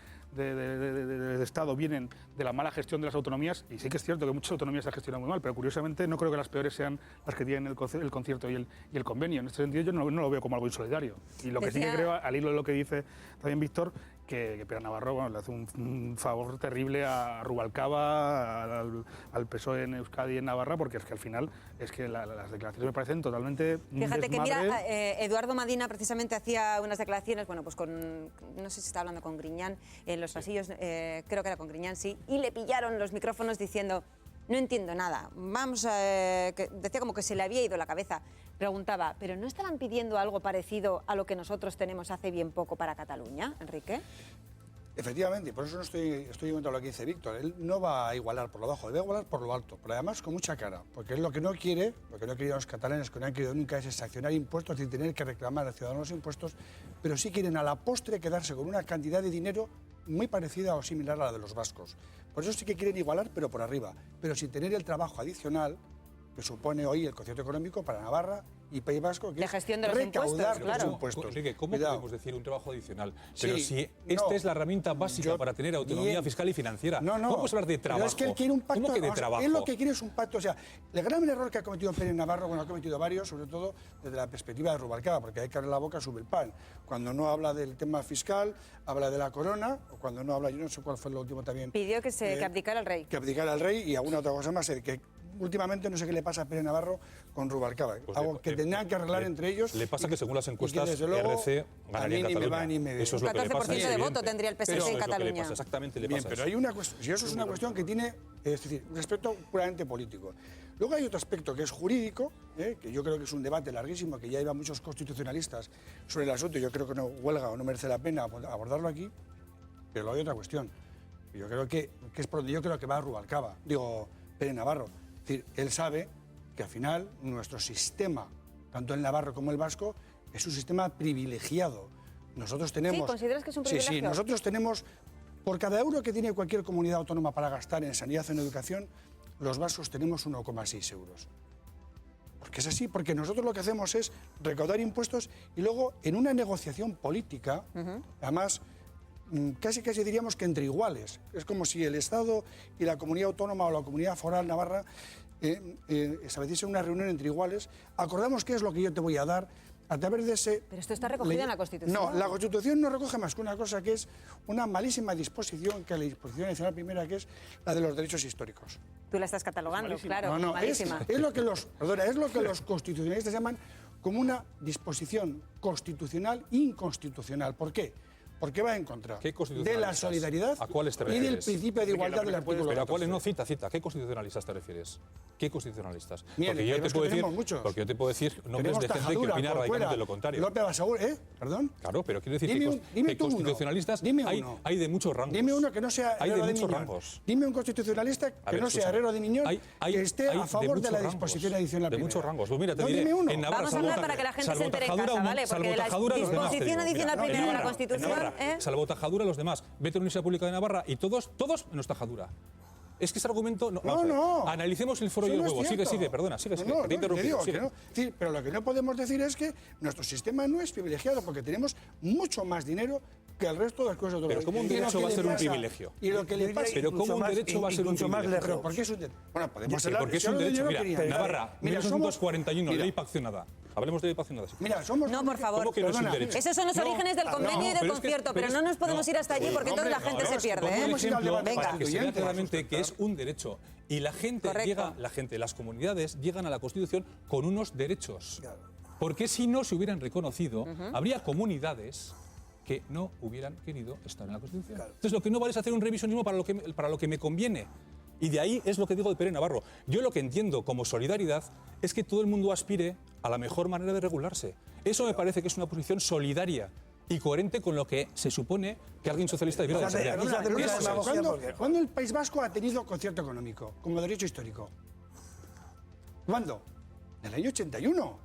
Estado vienen de la mala gestión de las autonomías, y sí que es cierto que muchas autonomías se gestionan muy mal, pero curiosamente no creo que las peores sean las que tienen el concierto y el convenio. En este sentido yo no lo veo como algo insolidario. Y lo que sí que creo, al hilo de lo que dice también Víctor, que Pérez Navarro, bueno, le hace un favor terrible a Rubalcaba, al PSOE en Euskadi y en Navarra, porque es que al final es que las declaraciones me parecen totalmente Fíjate que mira, Eduardo Madina precisamente hacía unas declaraciones, bueno, pues no sé si está hablando con Griñán en los pasillos, creo que era con Griñán, sí, y le pillaron los micrófonos diciendo: no entiendo nada. Decía como que se le había ido la cabeza. Preguntaba, ¿pero no estaban pidiendo algo parecido a lo que nosotros tenemos hace bien poco para Cataluña, Enrique? Efectivamente, por eso no estoy comentando lo que dice Víctor. Él no va a igualar por lo bajo, debe igualar por lo alto, pero además con mucha cara, porque es lo que no quiere, lo que no querían los catalanes, que no han querido nunca es exaccionar impuestos y tener que reclamar al ciudadano los impuestos, pero sí quieren a la postre quedarse con una cantidad de dinero muy parecida o similar a la de los vascos. Por eso sí que quieren igualar, pero por arriba, pero sin tener el trabajo adicional que supone hoy el concierto económico para Navarra y País Vasco, que de gestión de los impuestos, claro. Enrique, ¿cómo podemos decir un trabajo adicional? Pero si esta es la herramienta básica para tener autonomía fiscal y financiera, ¿cómo podemos hablar de trabajo? Pero es que él quiere un pacto. ¿Cómo que de trabajo? Él lo que quiere es un pacto. O sea, el gran error que ha cometido Pérez Navarro, bueno, ha cometido varios, sobre todo desde la perspectiva de Rubalcaba, porque hay que abrir la boca, sube el pan. Cuando no habla del tema fiscal, habla de la corona, o cuando no habla, yo no sé cuál fue lo último también. Pidió que abdicara el rey. Que abdicara el rey y alguna otra cosa más, que últimamente no sé qué le pasa a Pérez Navarro con Rubalcaba. Pues algo que tendrán que arreglar entre ellos. Le pasa que según las encuestas, RC ganaría en Cataluña. Eso es lo que le pasa. 14% de voto tendría el PSC en Cataluña. Exactamente le Bien, pasa pero eso. hay una cuestión, si eso es una cuestión que tiene, es decir, un aspecto puramente político. Luego hay otro aspecto que es jurídico, que yo creo que es un debate larguísimo, que ya iban muchos constitucionalistas sobre el asunto, y yo creo que no huelga o no merece la pena abordarlo aquí, pero luego hay otra cuestión. Yo creo que es por donde yo creo que va Rubalcaba, Pérez Navarro. Es decir, él sabe que al final nuestro sistema, tanto el navarro como el vasco, es un sistema privilegiado. Nosotros tenemos... ¿Sí? ¿Consideras que es un privilegio? Sí, nosotros tenemos, por cada euro que tiene cualquier comunidad autónoma para gastar en sanidad o en educación, los vascos tenemos 1,6 euros. Porque es así, porque nosotros lo que hacemos es recaudar impuestos y luego en una negociación política, además... Casi diríamos que entre iguales. Es como si el Estado y la comunidad autónoma o la comunidad foral navarra estableciesen una reunión entre iguales. Acordamos qué es lo que yo te voy a dar a través de ese... Pero esto está recogido en la Constitución. No, la Constitución no recoge más que una cosa, que es una malísima disposición, que es la disposición adicional primera, que es la de los derechos históricos. Tú la estás catalogando, claro, malísima. Es lo que los constitucionalistas llaman como una disposición constitucional inconstitucional. ¿Por qué? Porque va en contra de la solidaridad y del principio de igualdad del artículo 14. Pero a cuáles no, cita. ¿Qué constitucionalistas te refieres? ¿Qué constitucionalistas? Bien, porque yo te puedo decir nombres de gente que opina radicalmente lo contrario. López Basaur, ¿Perdón? Claro, pero quiero decir que constitucionalistas hay de muchos rangos. Dime uno que no sea Herrero de Miñón. Dime un constitucionalista que no sea Herrero de Miñón que esté a favor de la disposición adicional primera. De muchos rangos. Pues mira, te diré, en Navarra, vamos a hablar para que la gente se entere en casa, ¿vale? Porque la disposición adicional primera de la Constitución Navarra. Salvo Tajadura, los demás. Vete a la Universidad Pública de Navarra y todos menos Tajadura. Es que ese argumento... No. Analicemos el foro y el huevo. Sigue, perdona. Sigue. Sí, pero lo que no podemos decir es que nuestro sistema no es privilegiado porque tenemos mucho más dinero que el resto de las cosas. Pero ¿cómo un derecho va a ser un privilegio? Y lo que le pasa... Pero ¿cómo un derecho va a ser un privilegio? Pero ¿por qué es un derecho? Bueno, podemos hablar... Porque es un derecho. Mira, Navarra, 1941, ley paccionada. Hablemos de ley paccionada. Mira, somos... No, por favor. ¿Cómo que no es un derecho? Esos son los orígenes del convenio y del concierto, pero no nos podemos ir hasta allí porque entonces la gente se pierde. Para que se vea claramente que es un derecho. Y la gente las comunidades llegan a la Constitución con unos derechos. Porque si no se hubieran reconocido, habría comunidades que no hubieran querido estar en la Constitución. Entonces lo que no vale es hacer un revisionismo para lo que me conviene. Y de ahí es lo que digo de Pere Navarro. Yo lo que entiendo como solidaridad es que todo el mundo aspire a la mejor manera de regularse. Eso me parece que es una posición solidaria y coherente con lo que se supone que alguien socialista debiera desarrollar. ¿Cuándo el País Vasco ha tenido concierto económico como derecho histórico? ¿Cuándo? En el año 81.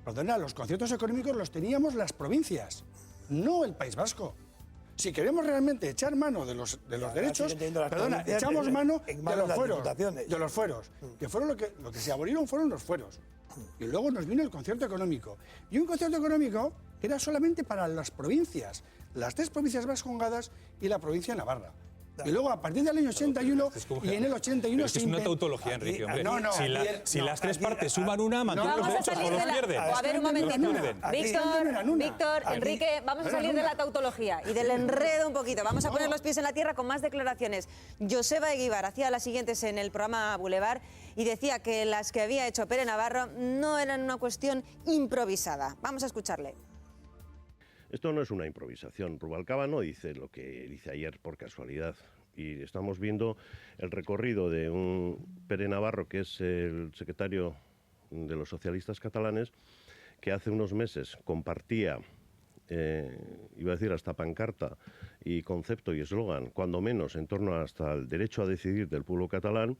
Perdona, los conciertos económicos los teníamos las provincias, no el País Vasco. Si queremos realmente echar mano de los derechos, perdona, echamos mano de los fueros, que fueron lo que se abolieron fueron los fueros. Y luego nos vino el concierto económico. Y un concierto económico era solamente para las provincias, las 3 provincias vascongadas y la provincia de Navarra. Y luego, a partir del año 81, y en el 81... Es una tautología, Enrique, hombre. Si las 3 partes suman una, mantienen los derechos o los pierden. A ver, un momentito. Víctor, Enrique, vamos a salir de la tautología y del enredo un poquito. Vamos a poner los pies en la tierra con más declaraciones. Joseba Eguíbar hacía las siguientes en el programa Boulevard y decía que las que había hecho Pere Navarro no eran una cuestión improvisada. Vamos a escucharle. Esto no es una improvisación. Rubalcaba no dice lo que dice ayer por casualidad. Y estamos viendo el recorrido de un Pere Navarro, que es el secretario de los socialistas catalanes, que hace unos meses compartía, iba a decir hasta pancarta y concepto y eslogan, cuando menos en torno hasta el derecho a decidir del pueblo catalán,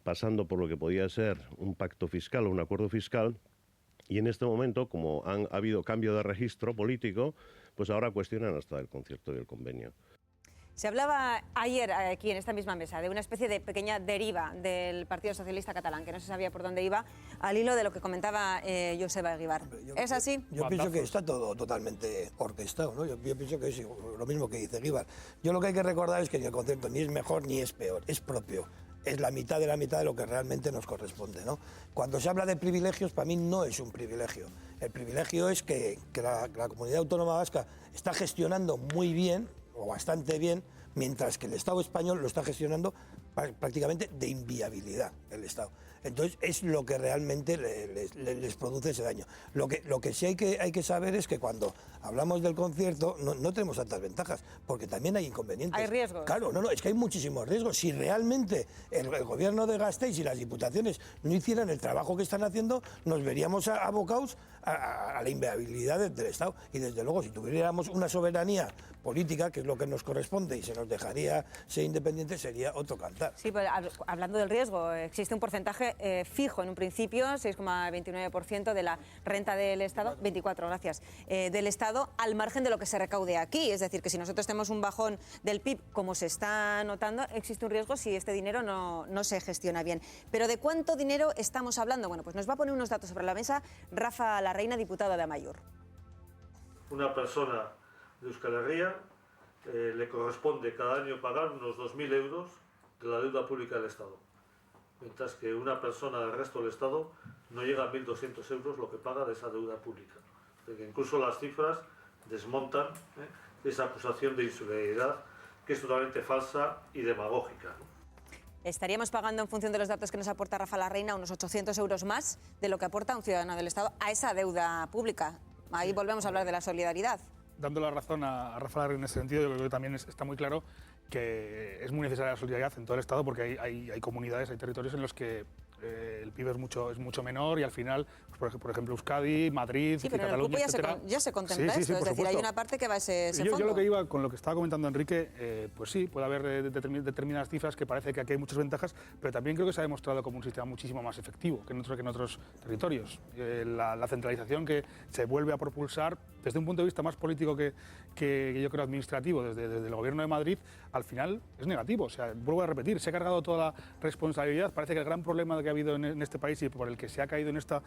pasando por lo que podía ser un pacto fiscal o un acuerdo fiscal. Y en este momento, como ha habido cambio de registro político, pues ahora cuestionan hasta el concierto y el convenio. Se hablaba ayer aquí en esta misma mesa de una especie de pequeña deriva del Partido Socialista Catalán, que no se sabía por dónde iba, al hilo de lo que comentaba Joseba Eguíbar. ¿Es así? Yo pienso que está todo totalmente orquestado, ¿no? Yo pienso que es lo mismo que dice Eguíbar. Yo lo que hay que recordar es que el concierto ni es mejor ni es peor, es propio. Es la mitad de lo que realmente nos corresponde, ¿no? Cuando se habla de privilegios, para mí no es un privilegio. El privilegio es que la comunidad autónoma vasca está gestionando muy bien, o bastante bien, mientras que el Estado español lo está gestionando prácticamente de inviabilidad, el Estado. Entonces, es lo que realmente les produce ese daño. Lo que sí hay que saber es que cuando hablamos del concierto no tenemos tantas ventajas, porque también hay inconvenientes. Hay riesgos. Claro, es que hay muchísimos riesgos. Si realmente el gobierno de Gasteiz y las diputaciones no hicieran el trabajo que están haciendo, nos veríamos abocados a la inviabilidad del Estado. Y desde luego, si tuviéramos una soberanía política, que es lo que nos corresponde, y se nos dejaría ser independientes, sería otro cantar. Sí, pues hablando del riesgo, existe un porcentaje fijo en un principio, 6,29% de la renta del Estado, 24, gracias, del Estado, al margen de lo que se recaude aquí. Es decir, que si nosotros tenemos un bajón del PIB, como se está notando, existe un riesgo si este dinero no se gestiona bien. Pero ¿de cuánto dinero estamos hablando? Bueno, pues nos va a poner unos datos sobre la mesa Rafa Larreina, diputado de Amaiur. Una persona de Euskal Herria le corresponde cada año pagar unos 2.000 euros de la deuda pública del Estado, mientras que una persona del resto del Estado no llega a 1.200 euros lo que paga de esa deuda pública. Que incluso las cifras desmontan esa acusación de insolidaridad, que es totalmente falsa y demagógica. Estaríamos pagando, en función de los datos que nos aporta Rafa Larreina, unos 800 euros más de lo que aporta un ciudadano del Estado a esa deuda pública. Ahí volvemos a hablar de la solidaridad. Dando la razón a Rafa Larreina en ese sentido, yo creo que también está muy claro que es muy necesaria la solidaridad en todo el Estado, porque hay comunidades, hay territorios en los que El PIB es mucho menor y al final, pues, por ejemplo, Euskadi, Madrid, sí, pero Cataluña, etcétera. Ya se contempla sí, esto, es decir, supuesto. hay una parte que va a ese fondo. Yo lo que iba con lo que estaba comentando Enrique, pues sí, puede haber determinadas cifras que parece que aquí hay muchas ventajas, pero también creo que se ha demostrado como un sistema muchísimo más efectivo que en otros territorios. La centralización que se vuelve a propulsar desde un punto de vista más político que yo creo administrativo, desde el Gobierno de Madrid, al final es negativo. O sea, vuelvo a repetir, se ha cargado toda la responsabilidad. Parece que el gran problema que ha habido en este país y por el que se ha caído en esta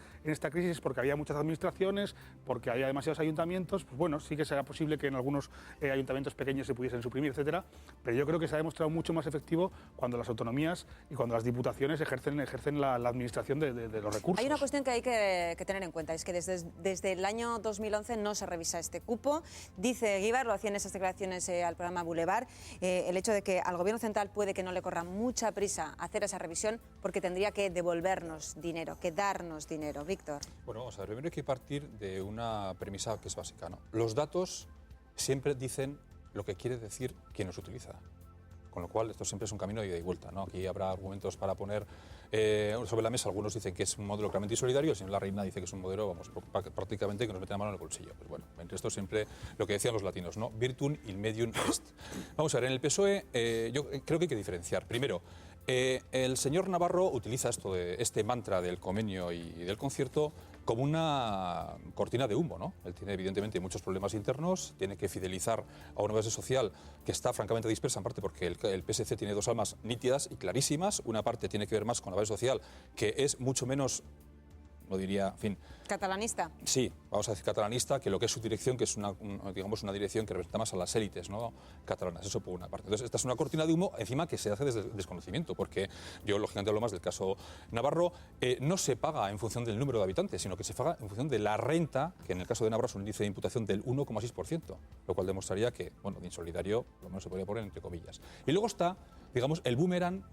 crisis es porque había muchas administraciones, porque había demasiados ayuntamientos. Pues bueno, sí que será posible que en algunos ayuntamientos pequeños se pudiesen suprimir, etcétera, pero yo creo que se ha demostrado mucho más efectivo cuando las autonomías y cuando las diputaciones ejercen la administración de los recursos. Hay una cuestión que hay que tener en cuenta, es que desde el año 2011 no se revisa este cupo. Dice Eguíbar, lo hacía en esas declaraciones al programa Boulevard, el hecho de que al Gobierno central puede que no le corra mucha prisa hacer esa revisión porque tendría que devolvernos dinero, que darnos dinero. Víctor. Bueno, vamos a ver, primero hay que partir de una premisa que es básica, ¿no? Los datos siempre dicen lo que quiere decir quien los utiliza. Con lo cual, esto siempre es un camino de ida y vuelta, ¿no? Aquí habrá argumentos para poner sobre la mesa. Algunos dicen que es un modelo claramente insolidario, el señor Larreina dice que es un modelo, vamos, prácticamente que nos mete la mano en el bolsillo. Pues bueno, entre esto siempre lo que decían los latinos, ¿no? Virtum in medium est. Vamos a ver, en el PSOE yo creo que hay que diferenciar. Primero, el señor Navarro utiliza este mantra del convenio y del concierto como una cortina de humo, ¿no? Él tiene evidentemente muchos problemas internos, tiene que fidelizar a una base social que está francamente dispersa, en parte porque el PSC tiene dos almas nítidas y clarísimas. Una parte tiene que ver más con la base social, que es mucho menos, no diría, en fin... ¿Catalanista? Sí, vamos a decir catalanista, que lo que es su dirección, que es una dirección que representa más a las élites, ¿no?, catalanas, eso por una parte. Entonces, esta es una cortina de humo, encima que se hace desde el desconocimiento, porque yo, lógicamente, hablo más del caso Navarro, no se paga en función del número de habitantes, sino que se paga en función de la renta, que en el caso de Navarro es un índice de imputación del 1,6%, lo cual demostraría que, bueno, de insolidario, por lo menos se podría poner entre comillas. Y luego está, digamos, el boomerang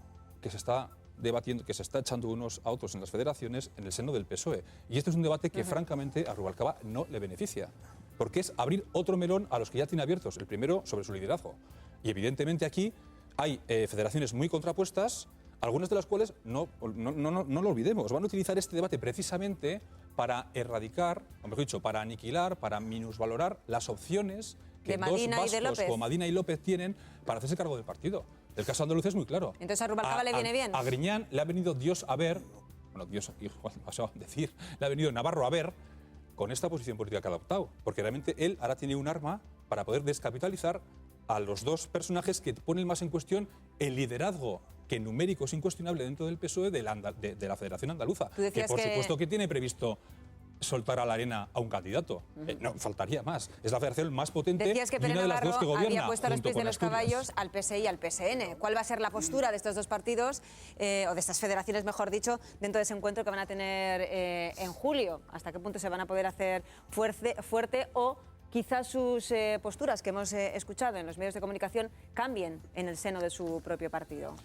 que se está debatiendo, que se está echando unos a otros en las federaciones en el seno del PSOE. Y este es un debate que, francamente, a Rubalcaba no le beneficia, porque es abrir otro melón a los que ya tiene abiertos, el primero sobre su liderazgo. Y, evidentemente, aquí hay federaciones muy contrapuestas, algunas de las cuales, no lo olvidemos, van a utilizar este debate precisamente para erradicar, o mejor dicho, para aniquilar, para minusvalorar las opciones que dos vascos como Madina y López tienen para hacerse cargo del partido. El caso andaluz es muy claro. Entonces a Rubalcaba le viene bien. A Griñán le ha venido Dios a ver, bueno, Dios, vas a decir, le ha venido Navarro a ver con esta posición política que ha adoptado, porque realmente él ahora tiene un arma para poder descapitalizar a los dos personajes que ponen más en cuestión el liderazgo, que numérico es incuestionable dentro del PSOE de la Federación Andaluza, que por supuesto que tiene previsto soltar a la arena a un candidato. No, faltaría más. Es la federación más potente. Decías que y una Pere de las dos que Navarro gobierna, había puesto a los pies de los Asturias. caballos al PSI y al PSN. ¿Cuál va a ser la postura de estos dos partidos, o de estas federaciones, mejor dicho, dentro de ese encuentro que van a tener en julio? ¿Hasta qué punto se van a poder hacer fuerte o quizás sus posturas que hemos escuchado en los medios de comunicación cambien en el seno de su propio partido?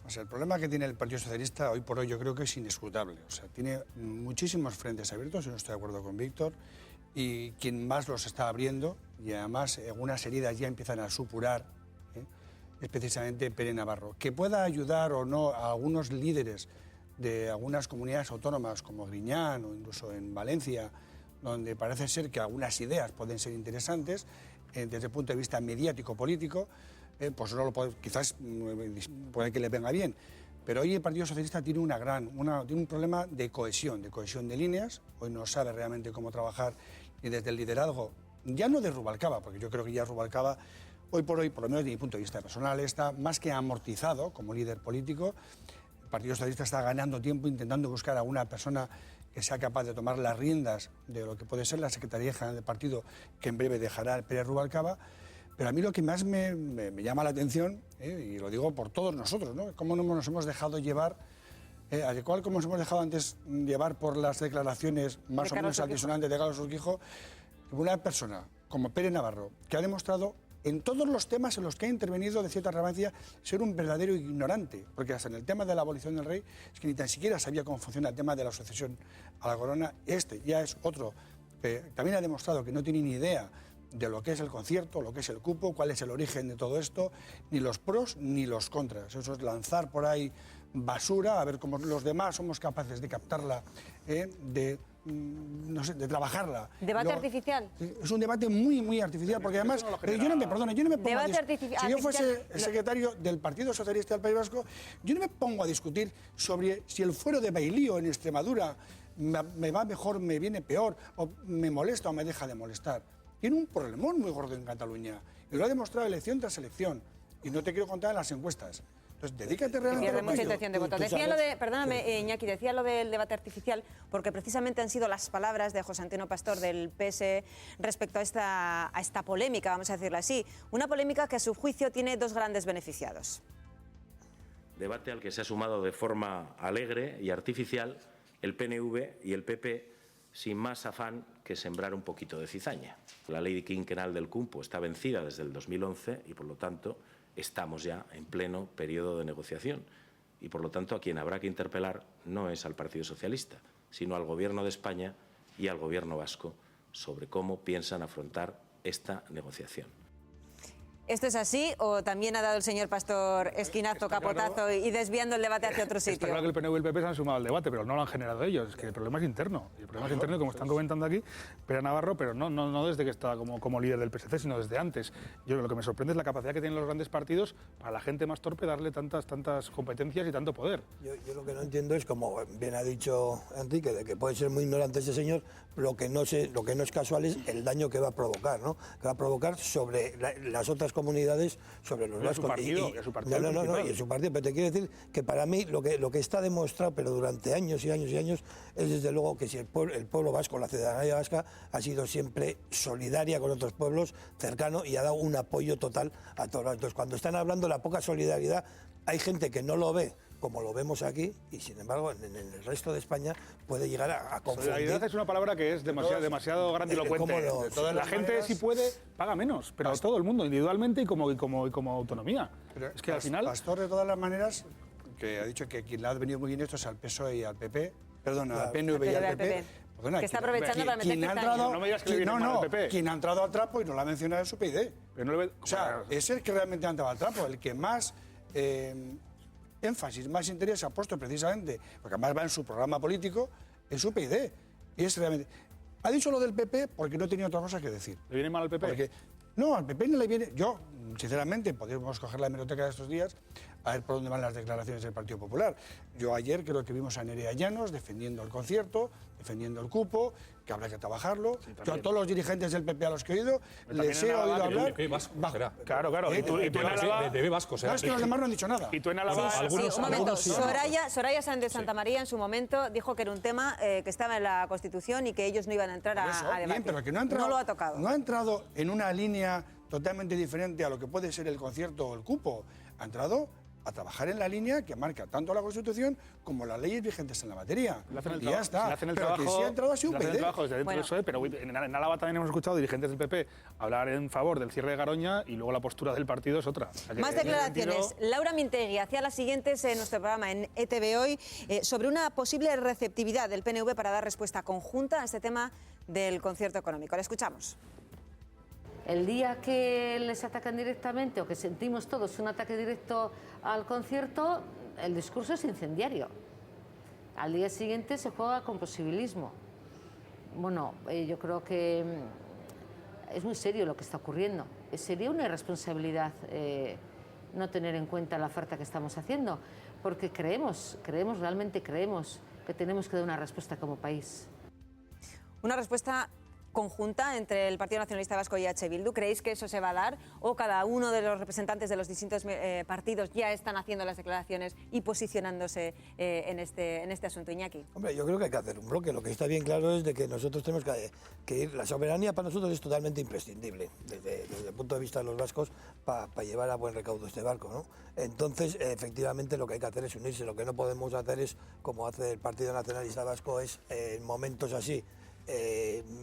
O sea, el problema que tiene el Partido Socialista hoy por hoy yo creo que es inescrutable. O sea, tiene muchísimos frentes abiertos, yo no estoy de acuerdo con Víctor, y quien más los está abriendo, y además algunas heridas ya empiezan a supurar, es precisamente Pere Navarro. Que pueda ayudar o no a algunos líderes de algunas comunidades autónomas como Griñán o incluso en Valencia, donde parece ser que algunas ideas pueden ser interesantes desde el punto de vista mediático-político, pues no lo puede, quizás puede que le venga bien. Pero hoy el Partido Socialista tiene tiene un problema de cohesión de líneas. Hoy no sabe realmente cómo trabajar y desde el liderazgo, ya no de Rubalcaba, porque yo creo que ya Rubalcaba, hoy por hoy, por lo menos desde mi punto de vista personal, está más que amortizado como líder político. El Partido Socialista está ganando tiempo intentando buscar a una persona que sea capaz de tomar las riendas de lo que puede ser la Secretaría General del Partido, que en breve dejará el Pere Rubalcaba. Pero a mí lo que más me llama la atención, y lo digo por todos nosotros, ¿no?, cómo nos hemos dejado llevar, cómo nos hemos dejado antes llevar por las declaraciones más o menos altisonantes de Carlos Urquijo, una persona como Pere Navarro, que ha demostrado en todos los temas en los que ha intervenido de cierta relevancia ser un verdadero ignorante, porque hasta en el tema de la abolición del rey es que ni tan siquiera sabía cómo funciona el tema de la sucesión a la corona. Este ya es otro, también ha demostrado que no tiene ni idea de lo que es el concierto, lo que es el cupo, cuál es el origen de todo esto, ni los pros ni los contras. Eso es lanzar por ahí basura, a ver cómo los demás somos capaces de captarla, no sé, de trabajarla. ¿Debate artificial? Es un debate muy, muy artificial, porque además, yo no me pongo si yo fuese el secretario del Partido Socialista del País Vasco, yo no me pongo a discutir sobre si el fuero de Bailío en Extremadura me va mejor, me viene peor, o me molesta o me deja de molestar. Tiene un problemón muy gordo en Cataluña, y lo ha demostrado elección tras elección, y no te quiero contar en las encuestas. Entonces, dedícate realmente pierde mucha intención de voto. Decía lo de, perdóname, Iñaki, decía lo del debate artificial, porque precisamente han sido las palabras de José Antonio Pastor del PS respecto a esta polémica, vamos a decirlo así. Una polémica que a su juicio tiene dos grandes beneficiados. Debate al que se ha sumado de forma alegre y artificial el PNV y el PP, sin más afán que sembrar un poquito de cizaña. La ley quinquenal del CUMPO está vencida desde el 2011 y, por lo tanto, estamos ya en pleno periodo de negociación y, por lo tanto, a quien habrá que interpelar no es al Partido Socialista, sino al Gobierno de España y al Gobierno vasco sobre cómo piensan afrontar esta negociación. ¿Esto es así o también ha dado el señor Pastor esquinazo, capotazo y desviando el debate hacia otro sitio? Está claro que el PNV y el PP se han sumado al debate, pero no lo han generado ellos. Es que el problema es interno. Y el problema es interno, como están comentando aquí, Pere Navarro, pero no desde que está como líder del PSC, sino desde antes. Yo lo que me sorprende es la capacidad que tienen los grandes partidos para la gente más torpe darle tantas competencias y tanto poder. Yo lo que no entiendo es, como bien ha dicho Enrique, de que puede ser muy ignorante ese señor, lo que no es casual es el daño que va a provocar, ¿no? Que va a provocar sobre las otras comunidades, sobre los vascos. Y su partido. Y su partido. Pero te quiero decir que para mí lo que está demostrado, pero durante años y años y años, es desde luego que si el pueblo vasco, la ciudadanía vasca, ha sido siempre solidaria con otros pueblos, cercano, y ha dado un apoyo total a todos. Entonces, cuando están hablando de la poca solidaridad, hay gente que no lo ve como lo vemos aquí, y sin embargo en el resto de España puede llegar a confundir. Solidaridad es una palabra que es demasiado grandilocuente. La gente, si puede, paga menos, pero todo el mundo, individualmente y como autonomía. Pero es que al final... Pastor, de todas las maneras, que ha dicho que quien le ha venido muy bien esto es al PSOE y al PP, perdón, al PNV y al PP. Perdona, que está aprovechando para meter cizaña. No me digas que le viene mal al PP. Quien ha entrado al trapo y no lo ha mencionado es su PID. O sea, es el que realmente ha entrado al trapo, el que más énfasis, más interés ha puesto precisamente, porque además va en su programa político, es su PID. Y es realmente... Ha dicho lo del PP porque no tenía otra cosa que decir. ¿Le viene mal al PP? Porque, no, al PP no le viene... Yo, sinceramente, podríamos coger la hemeroteca de estos días a ver por dónde van las declaraciones del Partido Popular. Yo ayer creo que vimos a Nerea Llanos defendiendo el concierto, defendiendo el cupo, que habrá que trabajar. Sí, yo a todos los dirigentes del PP a los que he oído, les he oído hablar... Claro. Y tú en Álava... De vasco, será. Es que los demás no han dicho nada. Y tú en Álava... Un momento, Soraya Sáenz de Santa María en su momento dijo que era un tema que estaba en la Constitución y que ellos no iban a entrar a debatir. Bien, pero que no ha entrado, no lo ha tocado. No ha entrado en una línea totalmente diferente a lo que puede ser el concierto o el cupo. Ha entrado a trabajar en la línea que marca tanto la Constitución como las leyes vigentes en la materia. Y ya está. Hacen el pero trabajo, que sí ha entrado así un hacen el trabajo desde dentro del PSOE, pero en Álava también hemos escuchado dirigentes del PP hablar en favor del cierre de Garoña y luego la postura del partido es otra. O sea, más declaraciones. Laura Mintegui hacía las siguientes en nuestro programa en ETV Hoy sobre una posible receptividad del PNV para dar respuesta conjunta a este tema del concierto económico. La escuchamos. El día que les atacan directamente o que sentimos todos un ataque directo al concierto, el discurso es incendiario. Al día siguiente se juega con posibilismo. Bueno, yo creo que es muy serio lo que está ocurriendo. Sería una irresponsabilidad no tener en cuenta la oferta que estamos haciendo, porque realmente creemos que tenemos que dar una respuesta como país. Una respuesta conjunta entre el Partido Nacionalista Vasco y H. Bildu. ¿Creéis que eso se va a dar? ¿O cada uno de los representantes de los distintos partidos ya están haciendo las declaraciones y posicionándose en este asunto? Iñaki. Hombre, yo creo que hay que hacer un bloque. Lo que está bien claro es de que nosotros tenemos que ir... La soberanía para nosotros es totalmente imprescindible, desde el punto de vista de los vascos, para llevar a buen recaudo este barco, ¿no? Entonces, efectivamente, lo que hay que hacer es unirse. Lo que no podemos hacer es, como hace el Partido Nacionalista Vasco, es en momentos así,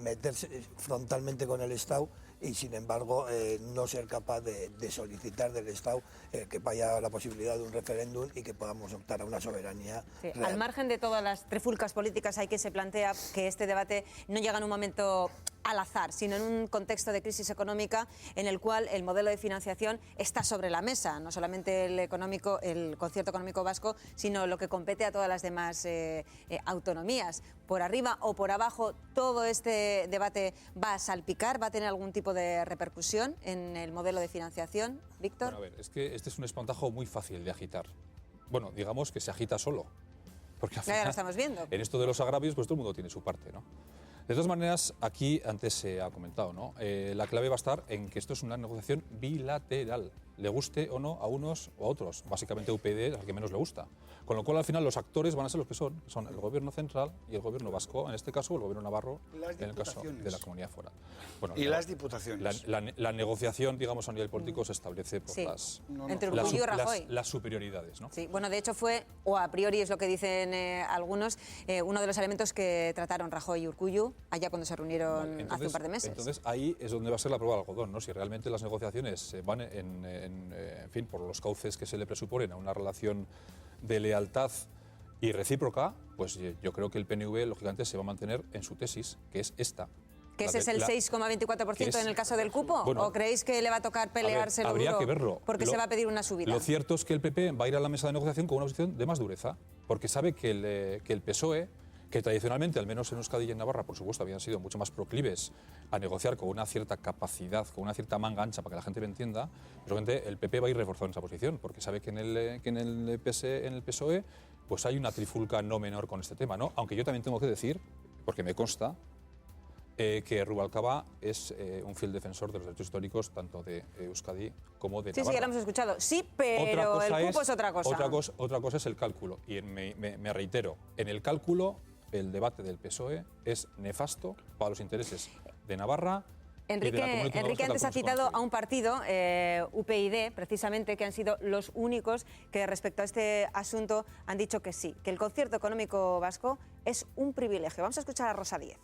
meterse frontalmente con el Estado y, sin embargo, no ser capaz de solicitar del Estado que vaya la posibilidad de un referéndum y que podamos optar a una soberanía real. Al margen de todas las trifulcas políticas, hay que se plantea que este debate no llega en un momento al azar, sino en un contexto de crisis económica en el cual el modelo de financiación está sobre la mesa, no solamente el concierto económico vasco, sino lo que compete a todas las demás autonomías. Por arriba o por abajo, todo este debate va a salpicar, va a tener algún tipo de repercusión en el modelo de financiación. Víctor. Bueno, a ver, es que este es un espantajo muy fácil de agitar. Bueno, digamos que se agita solo. Porque al final, ya lo estamos viendo. En esto de los agravios, pues todo el mundo tiene su parte, ¿no? De todas maneras, aquí antes se ha comentado, ¿no? La clave va a estar en que esto es una negociación bilateral, le guste o no a unos o a otros. Básicamente UPyD es al que menos le gusta. Con lo cual, al final, los actores van a ser los que son el gobierno central y el gobierno vasco, en este caso el gobierno navarro, en el caso de la comunidad foral. Bueno, y las diputaciones. La negociación, digamos, a nivel político se establece por entre Urkullu y Rajoy. Las superioridades, ¿no? Sí, bueno, de hecho fue, o a priori es lo que dicen algunos, uno de los elementos que trataron Rajoy y Urkullu allá cuando se reunieron hace un par de meses. Entonces ahí es donde va a ser la prueba del algodón, ¿no? Si realmente las negociaciones van en fin, por los cauces que se le presuponen a una relación de lealtad y recíproca, pues yo creo que el PNV, lógicamente, se va a mantener en su tesis, que es esta. ¿Que ese es el 6,24% en el caso del cupo? Bueno, ¿O creéis que le va a tocar peleárselo habría que verlo. Porque se va a pedir una subida? Lo cierto es que el PP va a ir a la mesa de negociación con una posición de más dureza, porque sabe que el PSOE, que tradicionalmente, al menos en Euskadi y en Navarra, por supuesto, habían sido mucho más proclives a negociar con una cierta capacidad, con una cierta manga ancha, para que la gente me entienda, pues el PP va a ir reforzando esa posición, porque sabe que en el PSOE pues hay una trifulca no menor con este tema, ¿no? Aunque yo también tengo que decir, porque me consta, que Rubalcaba es un fiel defensor de los derechos históricos tanto de Euskadi como de Navarra. Sí, ya lo hemos escuchado. Sí, pero el cupo es otra cosa. Otra cosa es el cálculo. Y me reitero, en el cálculo el debate del PSOE es nefasto para los intereses de Navarra. Enrique antes ha citado a un partido, UPyD, precisamente, que han sido los únicos que respecto a este asunto han dicho que sí, que el concierto económico vasco es un privilegio. Vamos a escuchar a Rosa Díez.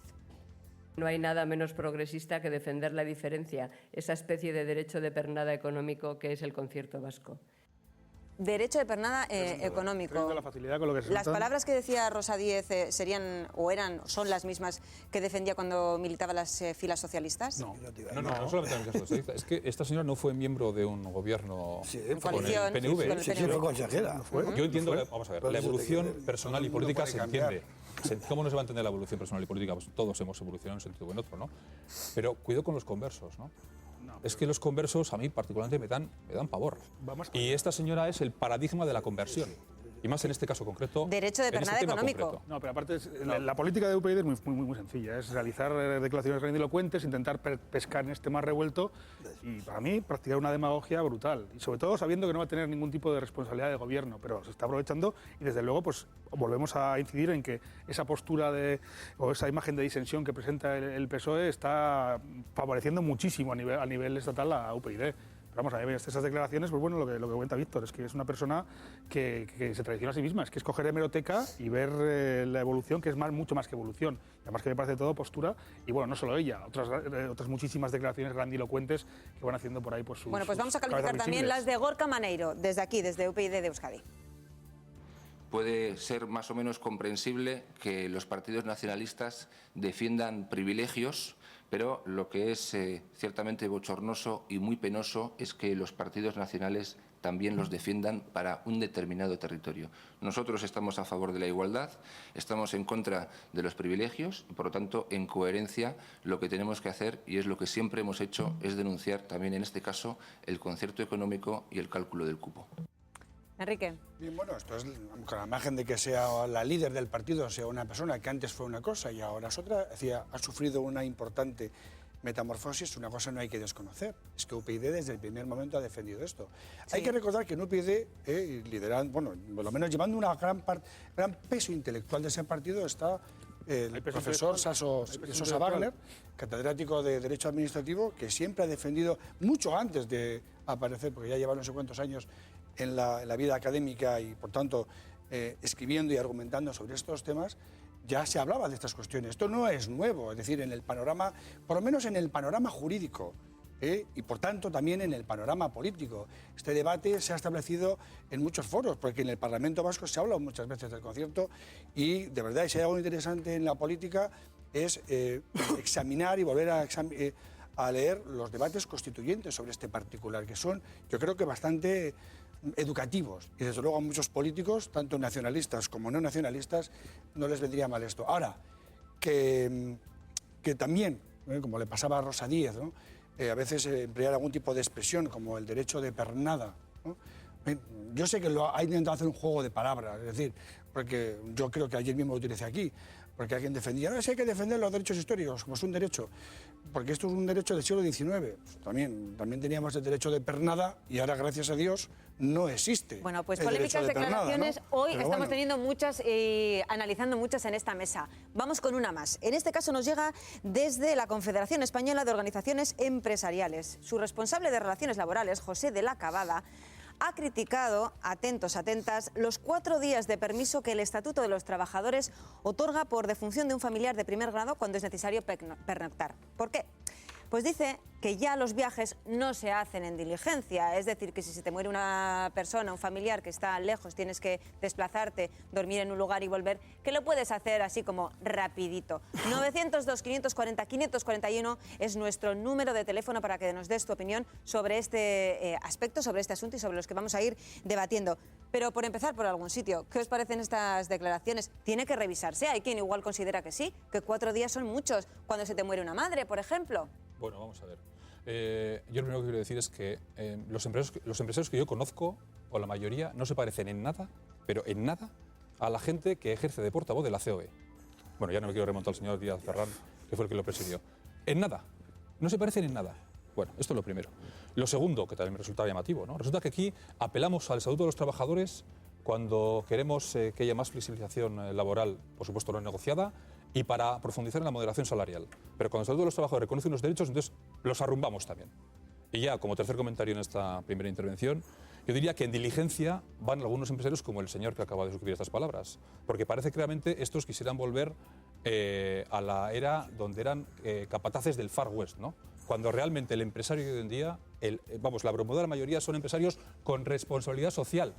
No hay nada menos progresista que defender la diferencia, esa especie de derecho de pernada económico que es el concierto vasco. Derecho de pernada económico. La facilidad con lo que se Las palabras que decía Rosa Díez serían o son las mismas que defendía cuando militaba en las filas socialistas. No solamente en las filas socialistas. Es que esta señora no fue miembro de un gobierno con el PNV. Sí, fue consejera. Yo entiendo que, vamos a ver, la evolución personal y política se entiende. ¿Cómo no se va a entender la evolución personal y política? Pues todos hemos evolucionado en un sentido o en otro, ¿no? Pero cuidado con los conversos, ¿no? Es que los conversos a mí particularmente me dan pavor. Y esta señora es el paradigma de la conversión. Y más en este caso concreto. Derecho de pernada económico. Concreto. No, pero aparte la política de UPyD es muy sencilla. Es realizar declaraciones grandilocuentes, intentar pescar en este mar revuelto y para mí practicar una demagogia brutal. Y sobre todo sabiendo que no va a tener ningún tipo de responsabilidad de gobierno, pero se está aprovechando y desde luego pues volvemos a incidir en que esa postura o esa imagen de disensión que presenta el PSOE está favoreciendo muchísimo a nivel estatal a UPyD. Pero vamos a ver, esas declaraciones, pues bueno, lo que cuenta Víctor, es que es una persona que se traiciona a sí misma, es que es coger hemeroteca y ver la evolución, que es mucho más que evolución. Y además que me parece todo postura, y bueno, no solo ella, otras muchísimas declaraciones grandilocuentes que van haciendo por ahí pues sus. Bueno, pues vamos a calificar también las de Gorka Maneiro, desde aquí, desde UPyD de Euskadi. Puede ser más o menos comprensible que los partidos nacionalistas defiendan privilegios, pero lo que es ciertamente bochornoso y muy penoso es que los partidos nacionales también los defiendan para un determinado territorio. Nosotros estamos a favor de la igualdad, estamos en contra de los privilegios y, por lo tanto, en coherencia, lo que tenemos que hacer, y es lo que siempre hemos hecho, es denunciar también en este caso el concierto económico y el cálculo del cupo. Enrique. Bien, bueno, esto es con la imagen de que sea la líder del partido, sea una persona que antes fue una cosa y ahora es otra, ha sufrido una importante metamorfosis, una cosa no hay que desconocer. Es que UPyD desde el primer momento ha defendido esto. Sí. Hay que recordar que en UPyD, liderando, bueno, por lo menos llevando una gran peso intelectual de ese partido está el profesor Sosa Wagner, catedrático de Derecho Administrativo, que siempre ha defendido, mucho antes de aparecer, porque ya lleva no sé cuántos años en la vida académica y, por tanto, escribiendo y argumentando sobre estos temas, ya se hablaba de estas cuestiones. Esto no es nuevo, es decir, en el panorama, por lo menos en el panorama jurídico, y, por tanto, también en el panorama político. Este debate se ha establecido en muchos foros, porque en el Parlamento Vasco se ha hablado muchas veces del concierto y, de verdad, si hay algo interesante en la política, es examinar y volver a leer los debates constituyentes sobre este particular, que son, yo creo que bastante educativos. Y desde luego a muchos políticos, tanto nacionalistas como no nacionalistas, no les vendría mal esto. Ahora, que también, como le pasaba a Rosa Díez, ¿no? A veces emplear algún tipo de expresión como el derecho de pernada, ¿no? Yo sé que ha intentado hacer un juego de palabras, es decir, porque yo creo que ayer mismo lo utilicé aquí, porque alguien defendía, no, si hay que defender los derechos históricos, como es un derecho, porque esto es un derecho del siglo XIX. Pues también teníamos el derecho de pernada y ahora, gracias a Dios, no existe. Bueno, pues el polémicas derecho de declaraciones, pernada, ¿no? hoy Pero estamos bueno. teniendo muchas y analizando muchas en esta mesa. Vamos con una más. En este caso nos llega desde la Confederación Española de Organizaciones Empresariales. Su responsable de Relaciones Laborales, José de la Cabada, ha criticado, atentos, atentas, los 4 días de permiso que el Estatuto de los Trabajadores otorga por defunción de un familiar de primer grado cuando es necesario pernoctar. ¿Por qué? Pues dice que ya los viajes no se hacen en diligencia, es decir, que si se te muere una persona, un familiar que está lejos, tienes que desplazarte, dormir en un lugar y volver, que lo puedes hacer así como rapidito. 902-540-541 es nuestro número de teléfono para que nos des tu opinión sobre este aspecto, sobre este asunto y sobre los que vamos a ir debatiendo. Pero por empezar por algún sitio, ¿qué os parecen estas declaraciones? Tiene que revisarse, hay quien igual considera que sí, que 4 días son muchos, cuando se te muere una madre, por ejemplo. Bueno, vamos a ver. Yo lo primero que quiero decir es que los empresarios que yo conozco, o la mayoría, no se parecen en nada, pero en nada, a la gente que ejerce de portavoz de la COE. Bueno, ya no me quiero remontar al señor Díaz Ferrán, que fue el que lo presidió. En nada. No se parecen en nada. Bueno, esto es lo primero. Lo segundo, que también me resulta llamativo, ¿no? Resulta que aquí apelamos al Estatuto de los Trabajadores cuando queremos que haya más flexibilización laboral, por supuesto no negociada, y para profundizar en la moderación salarial. Pero cuando el Estatuto de los Trabajadores reconoce unos derechos, entonces los arrumbamos también. Y ya, como tercer comentario en esta primera intervención, yo diría que en diligencia van algunos empresarios como el señor que acaba de suscribir estas palabras, porque parece que realmente estos quisieran volver a la era donde eran capataces del Far West, ¿no? Cuando realmente el empresario de hoy en día, la abrumadora mayoría son empresarios con responsabilidad social,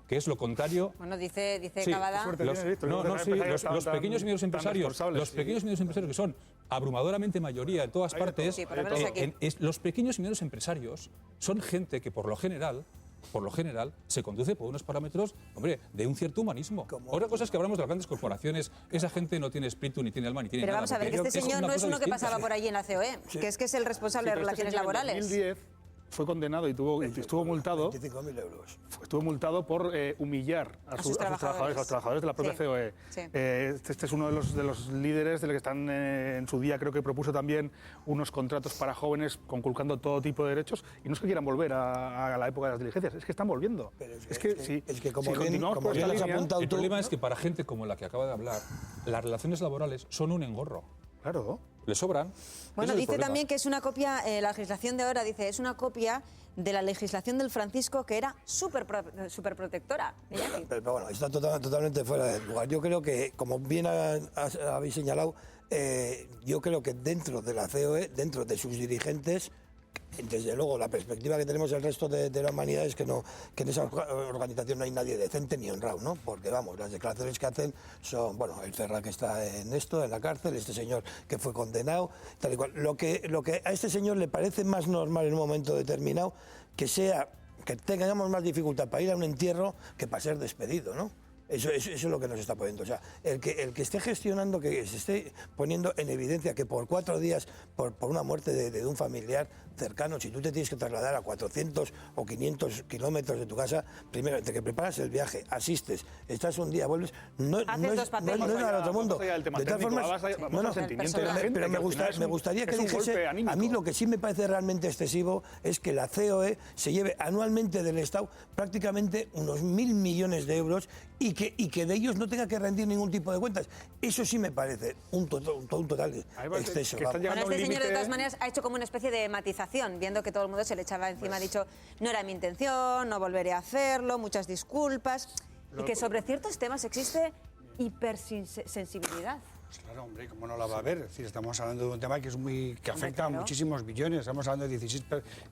que es lo contrario. Bueno, dice Sí, Cabada. los pequeños y medios empresarios, que son abrumadoramente mayoría en todas partes, Sí, por lo menos aquí. los pequeños y medios empresarios son gente que por lo general se conduce por unos parámetros, hombre, de un cierto humanismo. Otra cosa es que hablamos de las grandes corporaciones, esa gente no tiene espíritu, ni tiene alma, ni tiene Pero nada. vamos a ver, que este señor no es uno que pasaba por allí en la COE, que es el responsable de Relaciones Laborales. En 2010 fue condenado y estuvo multado. 25.000 euros. Estuvo multado por humillar a sus trabajadores, a los trabajadores de la propia COE. Sí. Este es uno de los líderes de los que están en su día, creo que propuso también unos contratos para jóvenes conculcando todo tipo de derechos. Y no es que quieran volver a la época de las diligencias, es que están volviendo. Es que como si bien, continuamos como por bien esta has línea, apuntado El tú, problema es que para gente como la que acaba de hablar, las relaciones laborales son un engorro. Claro. Le sobran. Bueno, Ese es el dice problema. también que es una copia, la legislación de ahora dice, es una copia de la legislación del Francisco que era súper protectora. pero bueno, está totalmente fuera de lugar. Yo creo que, como bien habéis señalado, yo creo que dentro de la COE, dentro de sus dirigentes, desde luego la perspectiva que tenemos el resto de la humanidad es que en esa organización no hay nadie decente ni honrado, ¿no? Porque vamos, las declaraciones que hacen son, bueno, el Ferra que está en la cárcel, este señor que fue condenado, tal y cual. Lo que a este señor le parece más normal en un momento determinado que tengamos más dificultad para ir a un entierro que para ser despedido, ¿no? Eso es lo que nos está poniendo. O sea, el que esté gestionando, que se esté poniendo en evidencia que por 4 días, por una muerte de un familiar cercano, si tú te tienes que trasladar a 400 o 500 kilómetros de tu casa, primero, de que preparas el viaje, asistes, estás un día, vuelves, no es nada del otro mundo. De todas formas, pero me gustaría que dijese, a mí lo que sí me parece realmente excesivo es que la COE se lleve anualmente del Estado prácticamente unos 1.000 millones de euros y que de ellos no tenga que rendir ningún tipo de cuentas. Eso sí me parece un total exceso. Bueno, este señor de todas maneras ha hecho como una especie de matización, viendo que todo el mundo se le echaba encima, ha dicho, no era mi intención, no volveré a hacerlo, muchas disculpas, y que sobre ciertos temas existe hipersensibilidad. Pues claro, hombre, ¿cómo no la va a haber? Es decir, estamos hablando de un tema que afecta a muchísimos millones. Estamos hablando de 16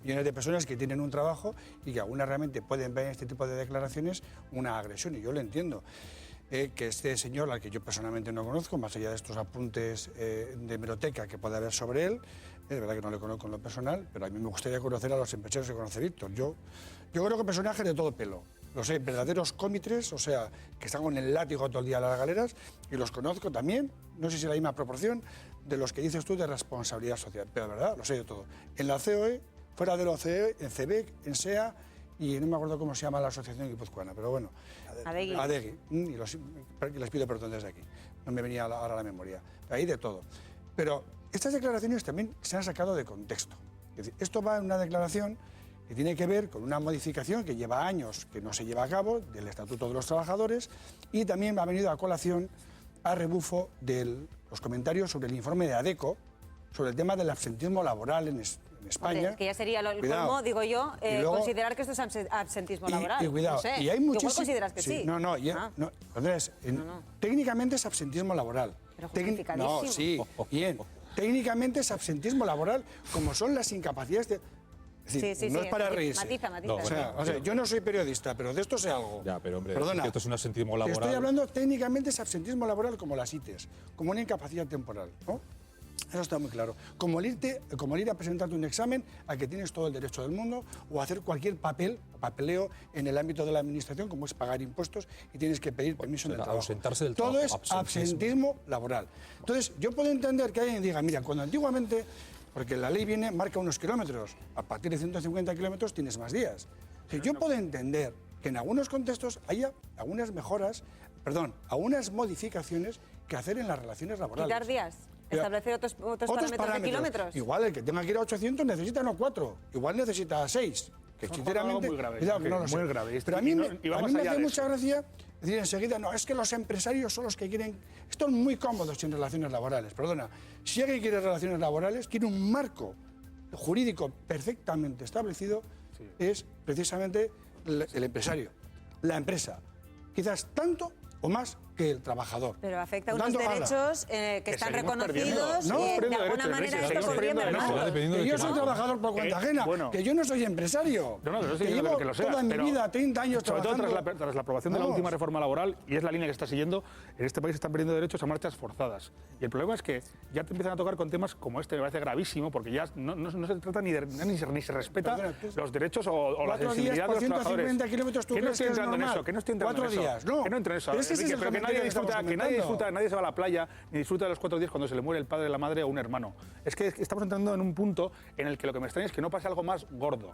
millones de personas que tienen un trabajo y que algunas realmente pueden ver en este tipo de declaraciones una agresión, y yo lo entiendo. que este señor, al que yo personalmente no conozco, más allá de estos apuntes de hemeroteca que puede haber sobre él, de verdad que no le conozco en lo personal, pero a mí me gustaría conocer a los empresarios que conoce Víctor. Yo creo que personajes de todo pelo. Los sé, verdaderos cómitres, o sea, que están con el látigo todo el día a las galeras, y los conozco también, no sé si la misma proporción, de los que dices tú de responsabilidad social, pero de verdad, lo sé de todo. En la COE, fuera de la COE, en CEBEC, en SEA, y no me acuerdo cómo se llama la asociación guipuzcoana, pero bueno. Adegui. Y les pido perdón desde aquí. No me venía ahora a la memoria. Ahí de todo. Pero estas declaraciones también se han sacado de contexto. Es decir, esto va en una declaración que tiene que ver con una modificación que lleva años que no se lleva a cabo del Estatuto de los Trabajadores, y también ha venido a colación a rebufo de los comentarios sobre el informe de ADECO sobre el tema del absentismo laboral en España. Hombre, que ya sería el colmo, digo yo, luego, considerar que esto es absentismo laboral. Y cuidado, no sé. y hay muchísimos. Igual consideras que sí. No, Andrés, técnicamente es absentismo laboral. Pero justificadísimo. No, sí, bien. Técnicamente es absentismo laboral, como son las incapacidades de... Es decir, no es para reírse. Matiza. No, o sea, yo no soy periodista, pero de esto sé algo. Ya, pero hombre, perdona, esto es un absentismo laboral. Estoy hablando técnicamente es absentismo laboral como las ITES, como una incapacidad temporal, ¿no? Eso está muy claro. Como el ir a presentarte un examen al que tienes todo el derecho del mundo, o hacer cualquier papeleo en el ámbito de la administración, como es pagar impuestos y tienes que pedir permiso en el trabajo. Ausentarse del todo trabajo. Es absentismo laboral. Entonces, yo puedo entender que alguien diga, mira, cuando antiguamente, porque la ley marca unos kilómetros, a partir de 150 kilómetros tienes más días. O sea, yo puedo entender que en algunos contextos haya algunas modificaciones que hacer en las relaciones laborales. ¿Quitar días? ¿Establecer otros parámetros de kilómetros? Igual el que tenga que ir a 800 necesita no 4, igual necesita 6. Que sinceramente, muy grave, cuidado, que no lo sé. muy grave. Pero a mí me hace mucha gracia decir enseguida, no, es que los empresarios son los que quieren... Están muy cómodos sin relaciones laborales, perdona. Si alguien quiere relaciones laborales, quiere un marco jurídico perfectamente establecido, es precisamente el empresario, la empresa. Quizás tanto o más que el trabajador. Pero afecta a unos derechos que están reconocidos y de alguna manera esto podría mermar. Que yo soy trabajador por cuenta ajena, que yo no soy empresario. Que llevo toda mi vida, 30 años trabajando. Sobre todo tras la aprobación de la última reforma laboral, y es la línea que está siguiendo, en este país se están perdiendo derechos a marchas forzadas. Y el problema es que ya te empiezan a tocar con temas como este, me parece gravísimo, porque ya no se trata ni se respeta los derechos o la sensibilidad de los trabajadores. 150 kilómetros, ¿tú crees que es normal? Que no estoy entrando en eso. 4 días, no. Que no entre en eso. Pero que nadie disfruta, nadie se va a la playa ni disfruta de los 4 días cuando se le muere el padre, la madre o un hermano. Es que estamos entrando en un punto en el que lo que me extraña es que no pase algo más gordo.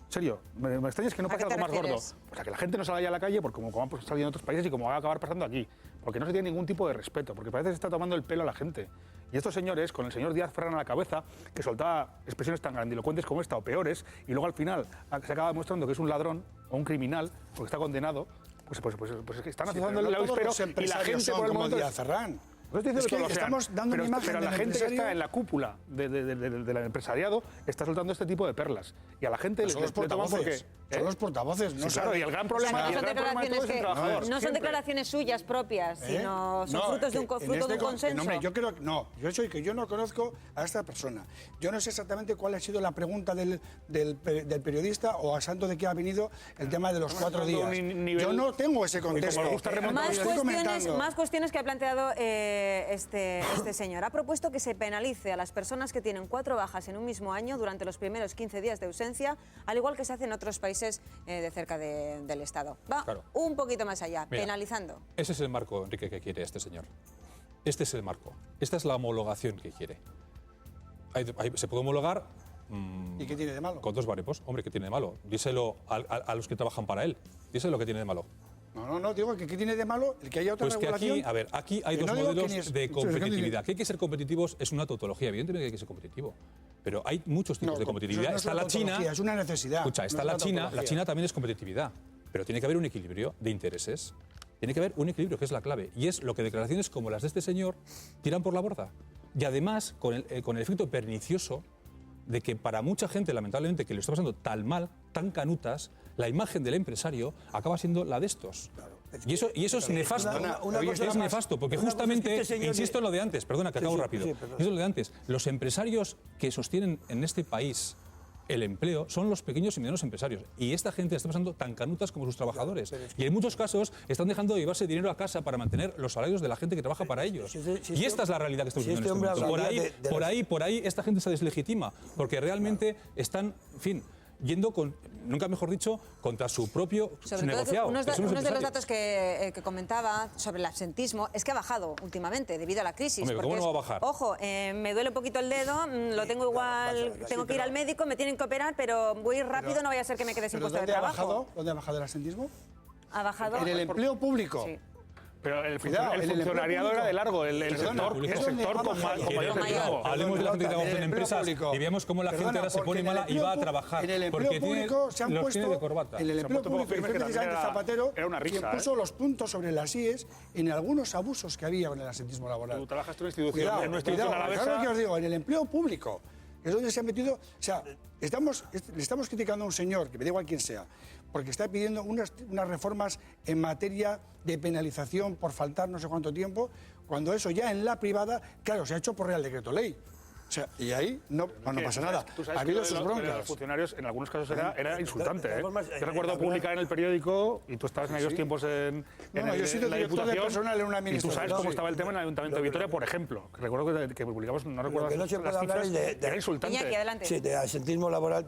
En serio, me extraña es que no pase algo más gordo. Pues a que la gente no salga a la calle, porque como ha salido en otros países y como va a acabar pasando aquí. Porque no se tiene ningún tipo de respeto, porque parece que se está tomando el pelo a la gente. Y estos señores, con el señor Díaz Ferran a la cabeza, que soltaba expresiones tan grandilocuentes como esta o peores, y luego al final se acaba demostrando que es un ladrón o un criminal, porque está condenado, pues es que están haciendo el avispero y la gente por el momento... Díaz Ferran. Es que estamos dando una imagen pero la gente que está en la cúpula del empresariado está soltando este tipo de perlas. Y a la gente le toman porque... Son los portavoces, ¿no? Sí, claro, y el gran problema, no son declaraciones suyas propias, sino son frutos de un consenso. Hombre, yo creo que no. Yo no conozco a esta persona. Yo no sé exactamente cuál ha sido la pregunta del periodista o a santo de qué ha venido el tema de los 4 días. Yo no tengo ese contexto. Más cuestiones que ha planteado este señor. Ha propuesto que se penalice a las personas que tienen 4 bajas en un mismo año durante los primeros 15 días de ausencia, al igual que se hace en otros países de cerca del Estado. Va un poquito más allá, penalizando. Ese es el marco, Enrique, que quiere este señor. Este es el marco. Esta es la homologación que quiere. Se puede homologar... ¿Y qué tiene de malo? Con 2 baremos. Hombre, ¿qué tiene de malo? Díselo a los que trabajan para él. Díselo lo que tiene de malo. No, digo que ¿qué tiene de malo el que haya otra regulación? Aquí hay 2 modelos de competitividad. Que hay que ser competitivos es una tautología, evidentemente que hay que ser competitivo. Pero hay muchos tipos de competitividad. Está la China. Es una necesidad. Escucha, está la China. La China también es competitividad. Pero tiene que haber un equilibrio de intereses. Tiene que haber un equilibrio, que es la clave. Y es lo que declaraciones como las de este señor tiran por la borda. Y además, con el efecto pernicioso de que para mucha gente, lamentablemente, que lo está pasando tan mal, tan canutas, la imagen del empresario acaba siendo la de estos. Y eso es nefasto. Es nefasto, porque justamente, insisto en lo de antes, perdona que acabo rápido, eso es lo de antes. Los empresarios que sostienen en este país el empleo son los pequeños y medianos empresarios. Y esta gente está pasando tan canutas como sus trabajadores. Y en muchos casos están dejando de llevarse dinero a casa para mantener los salarios de la gente que trabaja para ellos. Y esta es la realidad que estamos viviendo en este momento. Por ahí esta gente se deslegitima, porque realmente están, en fin, yendo con, nunca mejor dicho, contra su propio negociado. Uno de los datos que comentaba sobre el absentismo es que ha bajado últimamente debido a la crisis. Hombre, ¿cómo no va a bajar? Ojo, me duele un poquito el dedo, lo tengo igual, tengo que ir al médico, me tienen que operar, pero voy rápido, no vaya a ser que me quede sin puesto de trabajo. ¿Dónde ha bajado el absentismo? Ha bajado. En el empleo público. Sí. Pero el funcionariado era de largo, el sector con mayor trabajo. Hablemos de la gente que trabaja en empresas y vemos cómo la gente ahora se pone mala y va a trabajar. En el empleo público se han puesto, de corbata. En el empleo público, precisamente Zapatero, quien puso los puntos sobre las IES en algunos abusos que había con el absentismo laboral. Tú trabajas en una institución, en una institución alavesa. Claro que os digo, en el empleo público, es donde se han metido, o sea, le estamos criticando a un señor, que me da igual quién sea, porque está pidiendo unas reformas en materia de penalización por faltar no sé cuánto tiempo, cuando eso ya en la privada, claro, se ha hecho por Real Decreto Ley. O sea, y ahí no pasa nada. Ha habido sus broncas. Los funcionarios, en algunos casos, era insultante. Yo recuerdo publicar en el periódico, y tú estabas en aquellos tiempos en yo he sido director de personal en una administración. Y tú sabes cómo estaba el tema en el Ayuntamiento de Vitoria, por ejemplo. Recuerdo que publicamos, no recuerdo no se puede hablar era insultante. Sí, de asentismo laboral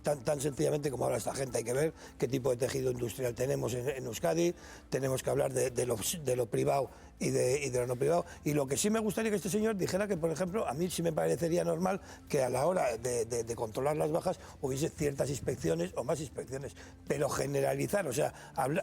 tan sencillamente como habla esta gente. Hay que ver qué tipo de tejido industrial tenemos en Euskadi, tenemos que hablar de lo privado y de lo no privado. Y lo que sí me gustaría que este señor dijera que, por ejemplo, a mí sí me parecería normal que a la hora de controlar las bajas hubiese ciertas inspecciones o más inspecciones, pero generalizar, o sea,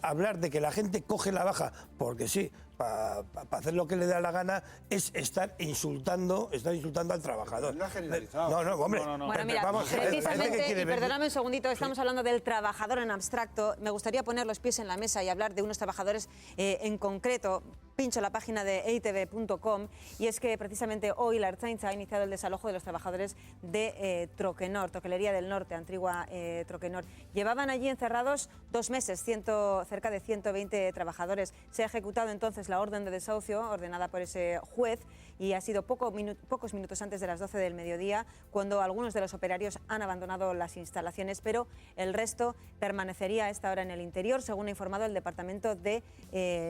hablar de que la gente coge la baja porque sí, para hacer lo que le da la gana, es estar insultando al trabajador. No ha generalizado. No, hombre. Bueno, mira, precisamente, y perdóname un segundito, estamos hablando del trabajador en abstracto. Me gustaría poner los pies en la mesa y hablar de unos trabajadores en concreto. Pincho la página de eitv.com y es que precisamente hoy la Ertzaintza ha iniciado el desalojo de los trabajadores de Troquenor, Troquelería del Norte, antigua Troquenor. Llevaban allí encerrados 2 meses, cerca de 120 trabajadores. Se ha ejecutado entonces la orden de desahucio ordenada por ese juez y ha sido pocos minutos antes de las 12 del mediodía cuando algunos de los operarios han abandonado las instalaciones, pero el resto permanecería a esta hora en el interior, según ha informado el Departamento de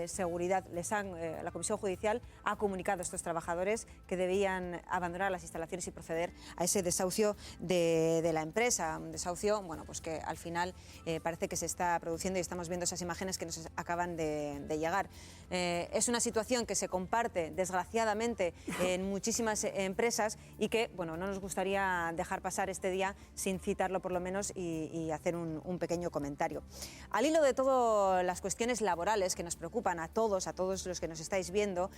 Seguridad. La Comisión Judicial ha comunicado a estos trabajadores que debían abandonar las instalaciones y proceder a ese desahucio de la empresa. Un desahucio, bueno, pues que al final parece que se está produciendo y estamos viendo esas imágenes que nos acaban de llegar. Es una situación que se comparte, desgraciadamente, en muchísimas empresas y que, bueno, no nos gustaría dejar pasar este día sin citarlo por lo menos y hacer un pequeño comentario. Al hilo de todas las cuestiones laborales que nos preocupan a todos los que nos estáis viendo,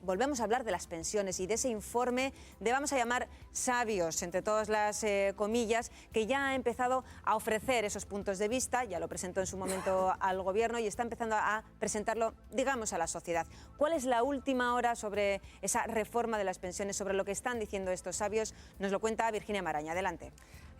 volvemos a hablar de las pensiones y de ese informe de, vamos a llamar, sabios, entre todas las comillas, que ya ha empezado a ofrecer esos puntos de vista, ya lo presentó en su momento al Gobierno y está empezando a presentarlo, digamos, a la sociedad. ¿Cuál es la última hora sobre esa reforma de las pensiones, sobre lo que están diciendo estos sabios? Nos lo cuenta Virginia Maraña. Adelante.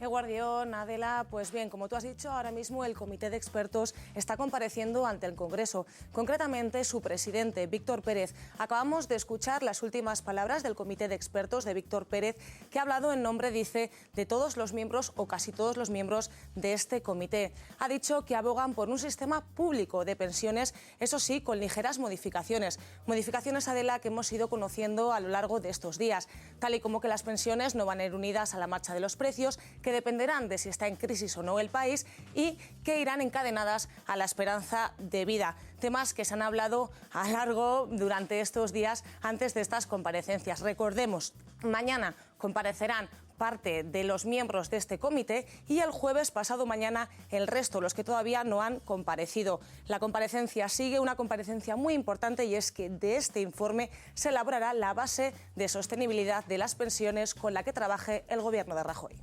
Guardión, Adela, pues bien, como tú has dicho, ahora mismo el Comité de Expertos está compareciendo ante el Congreso, concretamente su presidente, Víctor Pérez. Acabamos de escuchar las últimas palabras del Comité de Expertos de Víctor Pérez, que ha hablado en nombre, dice, de todos los miembros o casi todos los miembros de este comité. Ha dicho que abogan por un sistema público de pensiones, eso sí, con ligeras modificaciones. Modificaciones, Adela, que hemos ido conociendo a lo largo de estos días, tal y como que las pensiones no van a ir unidas a la marcha de los precios, que dependerán de si está en crisis o no el país y que irán encadenadas a la esperanza de vida. Temas que se han hablado a largo durante estos días antes de estas comparecencias. Recordemos, mañana comparecerán parte de los miembros de este comité y el jueves pasado mañana el resto, los que todavía no han comparecido. La comparecencia sigue, una comparecencia muy importante, y es que de este informe se elaborará la base de sostenibilidad de las pensiones con la que trabaje el Gobierno de Rajoy.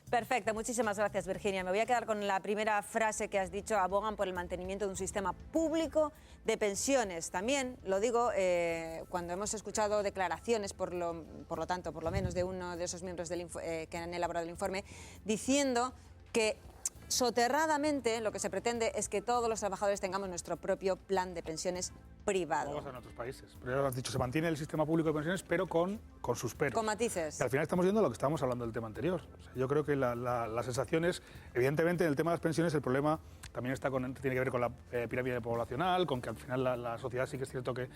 Perfecto, muchísimas gracias, Virginia. Me voy a quedar con la primera frase que has dicho: abogan por el mantenimiento de un sistema público de pensiones. También lo digo cuando hemos escuchado declaraciones, por lo menos de uno de esos miembros que han elaborado el informe, diciendo que soterradamente lo que se pretende es que todos los trabajadores tengamos nuestro propio plan de pensiones privado. Como pasa en otros países. Pero ya has dicho, se mantiene el sistema público de pensiones, pero con sus peros. Con matices. Y al final estamos viendo lo que estábamos hablando del tema anterior. O sea, yo creo que la sensación es, evidentemente, en el tema de las pensiones, el problema también tiene que ver con la pirámide poblacional, con que al final la sociedad sí que es cierto que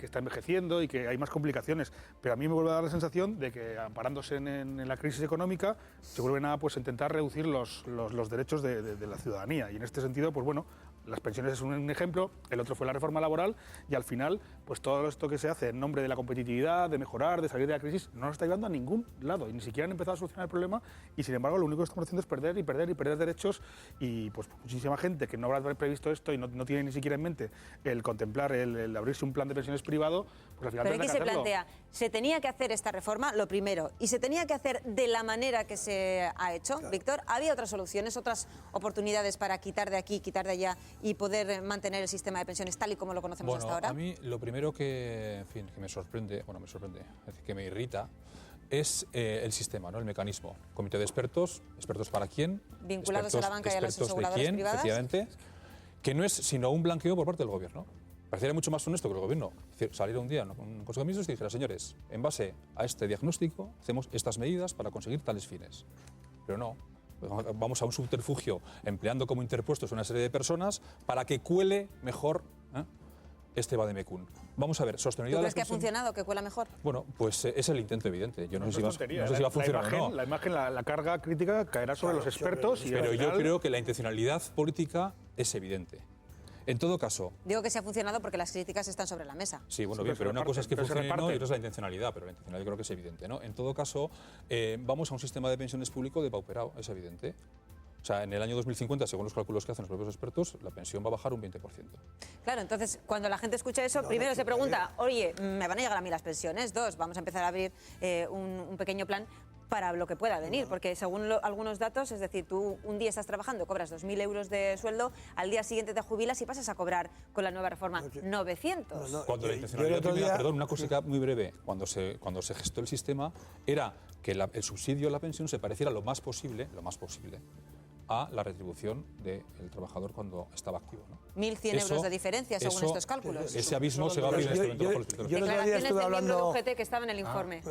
está envejeciendo y que hay más complicaciones. Pero a mí me vuelve a dar la sensación de que, amparándose en la crisis económica, se vuelven a intentar reducir los derechos de la ciudadanía. Y en este sentido, pues bueno, las pensiones es un ejemplo, el otro fue la reforma laboral, y al final, pues todo esto que se hace en nombre de la competitividad, de mejorar, de salir de la crisis, no nos está llevando a ningún lado, y ni siquiera han empezado a solucionar el problema, y sin embargo lo único que estamos haciendo es perder y perder y perder derechos, y pues muchísima gente que no habrá previsto esto y no tiene ni siquiera en mente el contemplar, el abrirse un plan de pensiones privado, pues al final Pero tendrá aquí que se hacerlo. plantea, se tenía que hacer esta reforma, lo primero, y se tenía que hacer de la manera que se ha hecho, claro. Víctor, ¿había otras soluciones, otras oportunidades para quitar de aquí, quitar de allá y poder mantener el sistema de pensiones tal y como lo conocemos hasta ahora? A mí lo primero que me sorprende, es decir, que me irrita, es el sistema, ¿no? El mecanismo. Comité de expertos, ¿expertos para quién? Vinculados a la banca y a las aseguradoras privadas. Efectivamente, que no es sino un blanqueo por parte del gobierno. Parecería mucho más honesto que el gobierno saliera un día, ¿no?, con un consejo de ministros y dijera, señores, en base a este diagnóstico hacemos estas medidas para conseguir tales fines. Pero no. Vamos a un subterfugio empleando como interpuestos una serie de personas para que cuele mejor este vademecum. Vamos a ver, sostenibilidad. ¿Tú crees que ha funcionado, que cuela mejor? Bueno, pues es el intento evidente. Yo no sé si va a funcionar o no. La imagen, la carga crítica caerá sobre los expertos. Pero yo creo que la intencionalidad política es evidente. En todo caso... Digo que se ha funcionado porque las críticas están sobre la mesa. Sí, bueno, bien, pero una cosa es que funcione y otra es la intencionalidad, pero la intencionalidad yo creo que es evidente, ¿no? En todo caso, vamos a un sistema de pensiones público depauperado, es evidente. O sea, en el año 2050, según los cálculos que hacen los propios expertos, la pensión va a bajar un 20%. Claro, entonces, cuando la gente escucha eso, primero se pregunta, oye, ¿me van a llegar a mí las pensiones? Dos, vamos a empezar a abrir un pequeño plan para lo que pueda venir, porque según algunos datos, es decir, tú un día estás trabajando, cobras 2.000 euros de sueldo, al día siguiente te jubilas y pasas a cobrar con la nueva reforma 900. Cuando la intencionalidad primera, perdón, una cosa muy breve, cuando se gestó el sistema, era que el subsidio a la pensión se pareciera lo más posible a la retribución del trabajador cuando estaba activo, ¿no? 1.100 euros de diferencia, según estos cálculos. Ese abismo se va a abrir en este momento. Yo declaraciones del miembro de UGT que estaba en el informe.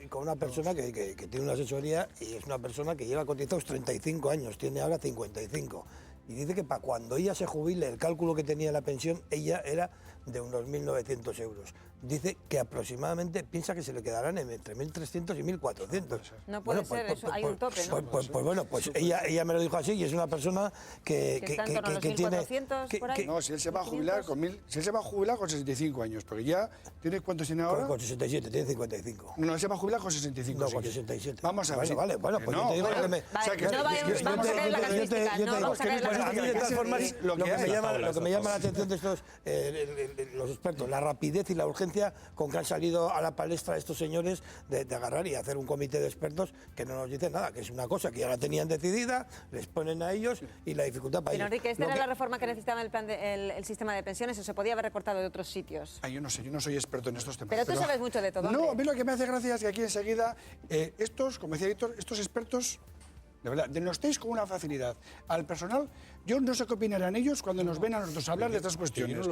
Con una persona que tiene una asesoría y es una persona que lleva cotizados 35 años, tiene ahora 55. Y dice que para cuando ella se jubile, el cálculo que tenía la pensión, ella era de unos 1.900 euros. Dice que aproximadamente piensa que se le quedarán entre 1.300 y 1.400. No puede ser, eso, hay un tope, ¿no? Pues bueno, ella me lo dijo así y es una persona que está en torno a los 1.400 por ahí. No, si él se va a jubilar con 65 años, porque ya ¿tiene cuántos tiene ahora? Con 67, tiene 55. No, él se va a jubilar con 65. No, con 67. Vamos a ver. Vale, bueno, pues yo te digo que me... No vamos a ver la casuística, no vamos a ver la a mí, de todas formas, lo que me llama la atención de estos los expertos, la rapidez y la urgencia con que han salido a la palestra estos señores de agarrar y hacer un comité de expertos que no nos dicen nada, que es una cosa que ya la tenían decidida, les ponen a ellos y la dificultad para ellos. Pero Enrique, ¿esta era la reforma que necesitaba el sistema de pensiones o se podía haber recortado de otros sitios? Yo no sé, yo no soy experto en estos temas. Pero tú sabes mucho de todo. No, a mí lo que me hace gracia es que aquí enseguida estos, como decía Víctor, estos expertos, de verdad, denostéis con una facilidad al personal. Yo no sé qué opinarán ellos cuando nos ven a nosotros hablar de estas cuestiones.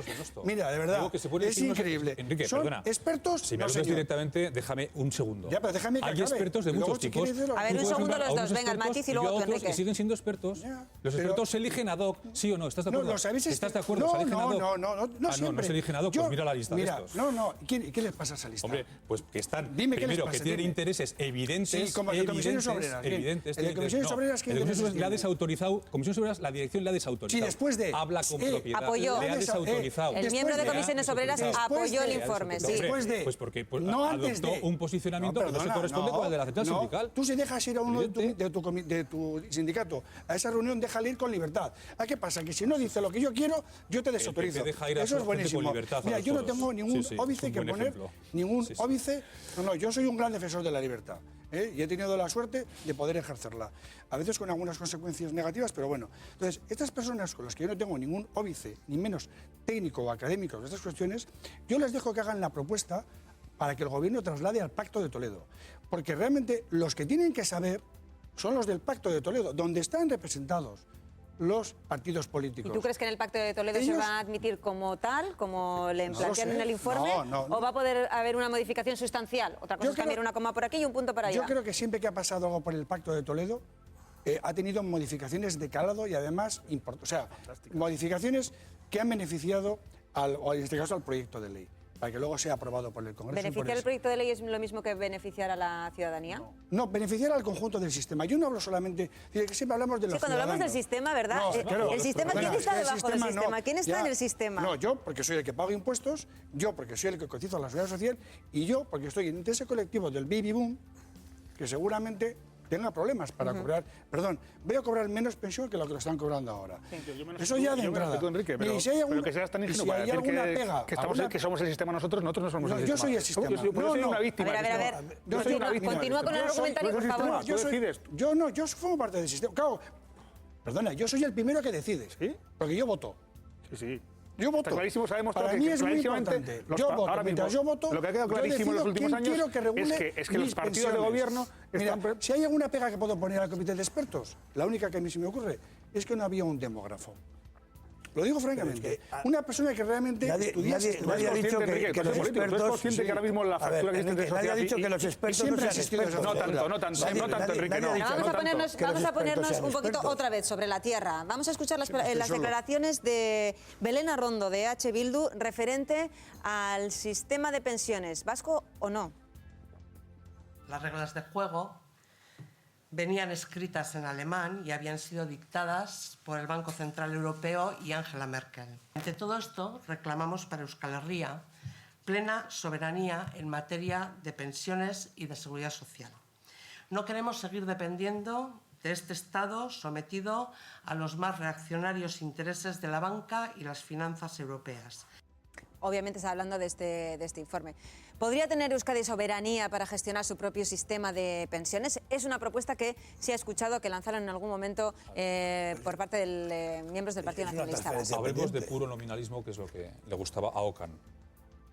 Mira, de verdad, es increíble. Enrique, son perdona. expertos. Si me hablas directamente, déjame un segundo. Ya, pero déjame que hay expertos de muchos tipos. A ver, un segundo los dos, venga, el matiz y luego tú, Enrique. Que siguen siendo expertos. Los expertos se eligen ad hoc, ¿sí o no? ¿Estás de acuerdo? ¿Estás de acuerdo? ¿Se eligen ad hoc? No siempre. No se eligen ad hoc, pues mira la lista de estos. ¿Qué les pasa a esa lista? Hombre, pues que están, primero, que tienen intereses evidentes. Sí, como el de Comisiones Obreras. El de Comisiones Obreras, ¿qué intereses la ha desautorizado. Comisiones Obreras, la dirección la ha desautorizado. Sí, después de... Habla con propiedad. Apoyó. Le ha desautorizado. El miembro de Comisiones Obreras apoyó el informe, sí. Pues porque adoptó un posicionamiento que no se corresponde con el de la central sindical. Tú si dejas ir a uno de tu sindicato a esa reunión, déjale ir con libertad. ¿A qué pasa? Que si no dice lo que yo quiero, yo te desautorizo. Eso es buenísimo. Mira, yo no tengo ningún óbice que poner, ningún óbice. No, yo soy un gran defensor de la libertad. Y he tenido la suerte de poder ejercerla. A veces con algunas consecuencias negativas, pero bueno. Entonces, estas personas con las que yo no tengo ningún óbice, ni menos técnico o académico de estas cuestiones, yo les dejo que hagan la propuesta para que el gobierno traslade al Pacto de Toledo. Porque realmente los que tienen que saber son los del Pacto de Toledo, donde están representados los partidos políticos. ¿Y tú crees que en el Pacto de Toledo se va a admitir como tal, como le plantean en el informe? ¿O va a poder haber una modificación sustancial? Otra cosa es cambiar una coma por aquí y un punto para allá. Yo creo que siempre que ha pasado algo por el Pacto de Toledo, ha tenido modificaciones de calado y además, modificaciones que han beneficiado, o en este caso, al proyecto de ley, para que luego sea aprobado por el Congreso. ¿Beneficiar el proyecto de ley es lo mismo que beneficiar a la ciudadanía? No, beneficiar al conjunto del sistema. Yo no hablo solamente, que siempre hablamos de los cuando hablamos del sistema, ¿verdad? El sistema, ¿quién está debajo del sistema? ¿Quién está en el sistema? No, yo porque soy el que pago impuestos, yo porque soy el que cotizo a la seguridad social y yo porque estoy en ese colectivo del baby boom que seguramente tenga problemas para cobrar. Perdón, voy a cobrar menos pensión que lo que lo están cobrando ahora. Eso ya de entrada. Enrique, pero que seas tan ingenuo para decir que somos el sistema nosotros no somos el sistema. Yo soy el sistema. Yo soy una víctima. A ver. Continúa con el argumentario, por favor. Yo formo parte del sistema. Claro, perdona, yo soy el primero que decide. ¿Sí? Porque yo voto. Sí. Yo voto. Está clarísimo, sabemos para todo mí que es muy importante. Yo voto. Ahora mientras mismo, yo voto, lo que ha quedado clarísimo en los últimos años es que los partidos de gobierno están... Mira, si hay alguna pega que puedo poner al comité de expertos, la única que a mí se me ocurre es que no había un demógrafo. Lo digo francamente. Una persona que realmente estudiase... Nadie ha dicho que los expertos... ¿Es consciente que ahora mismo la factura que existe de Nadie ha dicho que los expertos siempre no sean expertos. No tanto, Enrique, no. Vamos a ponernos un poquito otra vez sobre la tierra. Vamos a escuchar las declaraciones de Belén Arrondo, de EH Bildu, referente al sistema de pensiones. ¿Vasco o no? Las reglas de juego venían escritas en alemán y habían sido dictadas por el Banco Central Europeo y Angela Merkel. Ante todo esto, reclamamos para Euskal Herria plena soberanía en materia de pensiones y de seguridad social. No queremos seguir dependiendo de este Estado sometido a los más reaccionarios intereses de la banca y las finanzas europeas. Obviamente está hablando de este informe. ¿Podría tener Euskadi soberanía para gestionar su propio sistema de pensiones? Es una propuesta que se ha escuchado que lanzaron en algún momento por parte de miembros del Partido Nacionalista Vasco. Hablemos de puro nominalismo, que es lo que le gustaba a Ocan.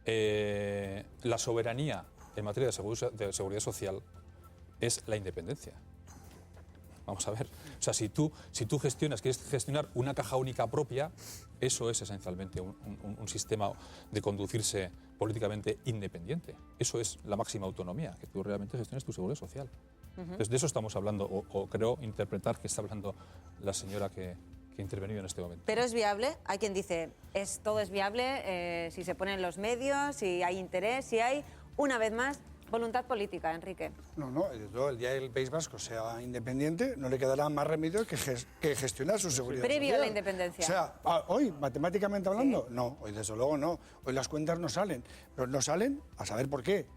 La soberanía en materia de seguridad social es la independencia. Vamos a ver. O sea, si tú quieres gestionar una caja única propia, eso es esencialmente un sistema de conducirse políticamente independiente. Eso es la máxima autonomía, que tú realmente gestiones tu seguridad social. Entonces, de eso estamos hablando, o creo interpretar que está hablando la señora que ha intervenido en este momento. ¿Pero es viable? Hay quien dice, todo es viable si se ponen los medios, si hay interés, si hay, una vez más, voluntad política, Enrique. No, el día que el País Vasco sea independiente, no le quedará más remedio que gestionar su seguridad previo social. a la independencia. O sea, hoy, matemáticamente hablando, no, hoy desde luego no. Hoy las cuentas no salen, pero no salen a saber por qué.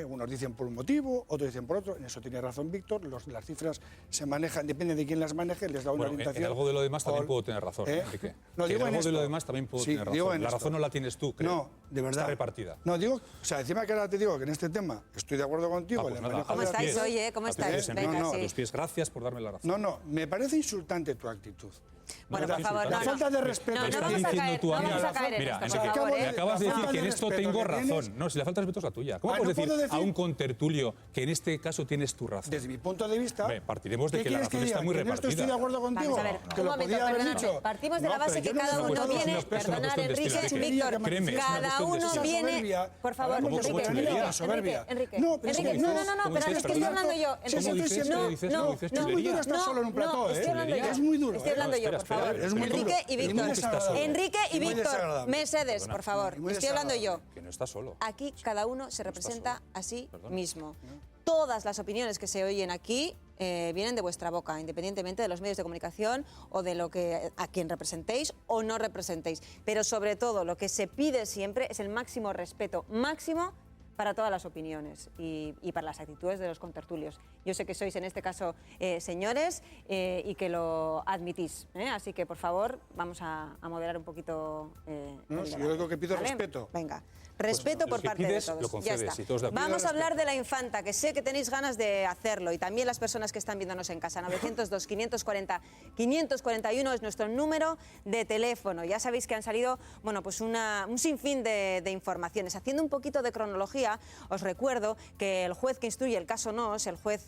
Unos dicen por un motivo, otros dicen por otro. En eso tiene razón Víctor. Las cifras se manejan, depende de quién las maneje, les da una orientación. En algo de lo demás también puedo tener razón, Enrique. No, digo en algo de lo demás también puedo tener razón. La razón no la tienes tú, creo. No, de verdad. Está repartida. No, digo, o sea, encima que ahora te digo que en este tema estoy de acuerdo contigo. Pues nada, ¿Cómo estáis hoy? ¿Cómo estáis? Venga, a tus pies, gracias por darme la razón. No, me parece insultante tu actitud. Bueno, por favor, la falta de respeto. No vamos a caer en esto, por favor. Me acabas de decir que en esto tengo razón. No, si la falta de respeto es la tuya. ¿Cómo puedes decir a un contertulio que en este caso tienes tu razón? Desde mi punto de vista... Partiremos de que la razón está muy repartida. ¿Que estoy de acuerdo contigo? Vamos a ver, un momento, perdóname. Partimos de la base que cada uno viene... Perdonad, Enrique, Víctor, cada uno viene... Por favor, Enrique. No, pero es que estoy hablando yo. Es muy duro. Estoy hablando yo, por favor. Enrique y Víctor, Mercedes, por favor. Estoy hablando yo. Que no está solo. Aquí cada uno se representa a sí mismo. Todas las opiniones que se oyen aquí vienen de vuestra boca, independientemente de los medios de comunicación o de lo que a quien representéis o no representéis. Pero sobre todo lo que se pide siempre es el máximo respeto, máximo para todas las opiniones y para las actitudes de los contertulios. Yo sé que sois en este caso señores y que lo admitís, así que por favor vamos a moderar un poquito yo lo que pido es respeto. Venga, respeto por parte de todos. Ya está. Vamos a hablar de la infanta, que sé que tenéis ganas de hacerlo, y también las personas que están viéndonos en casa. 902 540 541 es nuestro número de teléfono. Ya sabéis que han salido un sinfín de informaciones. Haciendo un poquito de cronología, día os recuerdo que el juez que instruye el caso NOS, el juez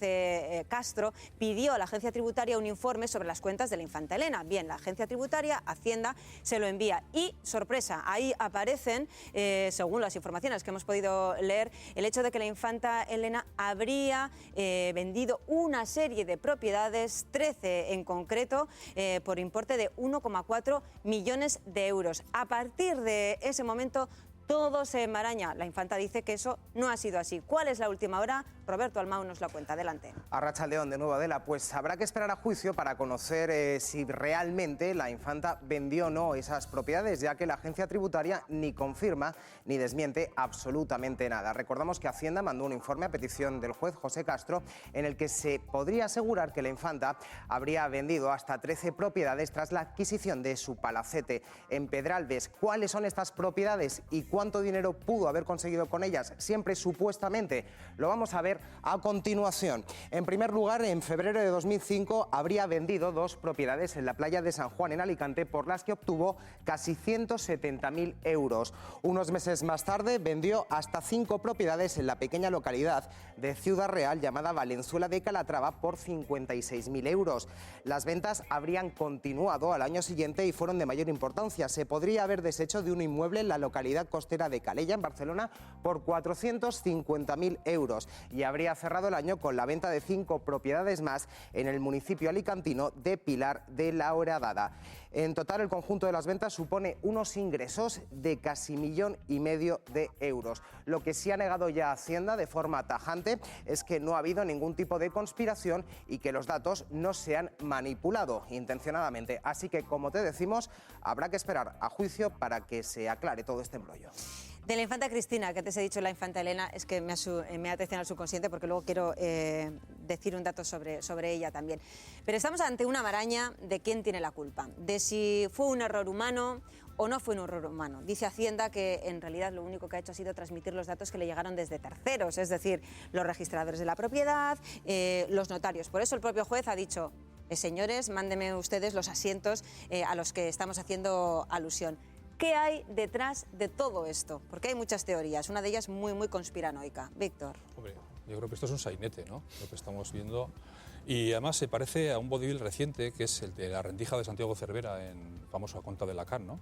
Castro, pidió a la agencia tributaria un informe sobre las cuentas de la infanta Elena. Bien, la agencia tributaria, Hacienda, se lo envía y, sorpresa, ahí aparecen, según las informaciones que hemos podido leer, el hecho de que la infanta Elena habría vendido una serie de propiedades, 13 en concreto, por importe de 1,4 millones de euros. A partir de ese momento todo se enmaraña. La infanta dice que eso no ha sido así. ¿Cuál es la última hora? Roberto Almau nos la cuenta. Adelante. Arratsaldeón, de nuevo, Adela. Pues habrá que esperar a juicio para conocer si realmente la infanta vendió o no esas propiedades, ya que la agencia tributaria ni confirma ni desmiente absolutamente nada. Recordamos que Hacienda mandó un informe a petición del juez José Castro en el que se podría asegurar que la infanta habría vendido hasta 13 propiedades tras la adquisición de su palacete en Pedralbes. ¿Cuáles son estas propiedades y cuánto dinero pudo haber conseguido con ellas? Siempre supuestamente. Lo vamos a ver a continuación. En primer lugar, en febrero de 2005 habría vendido 2 propiedades en la playa de San Juan, en Alicante, por las que obtuvo casi 170.000 euros. Unos meses más tarde vendió hasta 5 propiedades en la pequeña localidad de Ciudad Real llamada Valenzuela de Calatrava por 56.000 euros. Las ventas habrían continuado al año siguiente y fueron de mayor importancia. Se podría haber deshecho de un inmueble en la localidad costera de Calella, en Barcelona, por 450.000 euros y habría cerrado el año con la venta de 5 propiedades más en el municipio alicantino de Pilar de la Horadada. En total, el conjunto de las ventas supone unos ingresos de casi 1,5 millones de euros. Lo que sí ha negado ya Hacienda de forma tajante es que no ha habido ningún tipo de conspiración y que los datos no se han manipulado intencionadamente. Así que, como te decimos, habrá que esperar a juicio para que se aclare todo este embrollo. De la infanta Cristina, que antes he dicho la infanta Elena, es que me ha atención al subconsciente porque luego quiero decir un dato sobre ella también. Pero estamos ante una maraña de quién tiene la culpa, de si fue un error humano o no fue un error humano. Dice Hacienda que en realidad lo único que ha hecho ha sido transmitir los datos que le llegaron desde terceros, es decir, los registradores de la propiedad, los notarios. Por eso el propio juez ha dicho, señores, mándenme ustedes los asientos a los que estamos haciendo alusión. ¿Qué hay detrás de todo esto? Porque hay muchas teorías, una de ellas muy, muy conspiranoica. Víctor. Hombre, yo creo que esto es un sainete, ¿no? Lo que estamos viendo. Y además se parece a un vodevil reciente, que es el de la rendija de Santiago Cervera, en famosa Conta de Lacan, ¿no?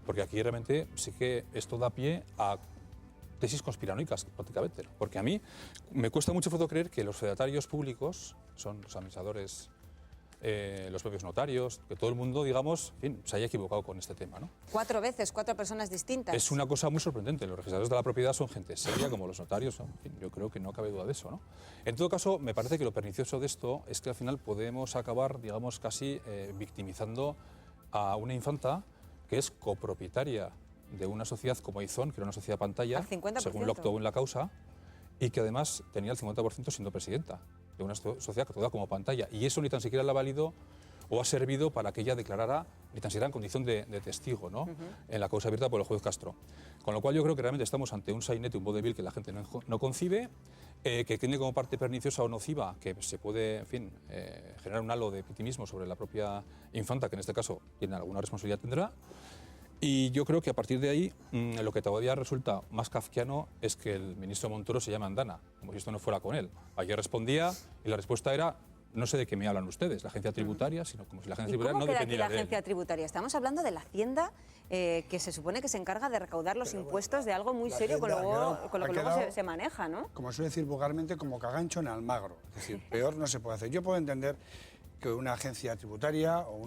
Porque aquí realmente sí que esto da pie a tesis conspiranoicas, prácticamente, ¿no? Porque a mí me cuesta mucho creer que los fedatarios públicos son los administradores, los propios notarios, que todo el mundo, digamos, en fin, se haya equivocado con este tema, ¿no? 4 veces, 4 personas distintas. Es una cosa muy sorprendente. Los registradores de la propiedad son gente seria, como los notarios. En fin, yo creo que no cabe duda de eso, ¿no? En todo caso, me parece que lo pernicioso de esto es que al final podemos acabar, digamos, casi victimizando a una infanta que es copropietaria de una sociedad como Aizón, que era una sociedad pantalla, según lo actuó en la causa, y que además tenía el 50% siendo presidenta de una sociedad actuada como pantalla. Y eso ni tan siquiera le ha valido o ha servido para que ella declarara, ni tan siquiera en condición de testigo, ¿no? En la causa abierta por el juez Castro. Con lo cual yo creo que realmente estamos ante un sainete, un vodevil que la gente no concibe, que tiene como parte perniciosa o nociva que se puede, en fin, generar un halo de victimismo sobre la propia infanta, que en este caso tiene alguna responsabilidad tendrá. Y yo creo que a partir de ahí lo que todavía resulta más kafkiano es que el ministro Montoro se llama Andana, como si esto no fuera con él. Ayer respondía y la respuesta era: no sé de qué me hablan ustedes, la agencia tributaria, sino como si la agencia tributaria no dependiera de él. ¿Cómo queda aquí la agencia tributaria? Estamos hablando de la Hacienda, que se supone que se encarga de recaudar los impuestos de algo muy serio con lo que luego se maneja, ¿no? Como suele decir vulgarmente, como cagancho en Almagro. Es decir, peor no se puede hacer. Yo puedo entender que una agencia tributaria o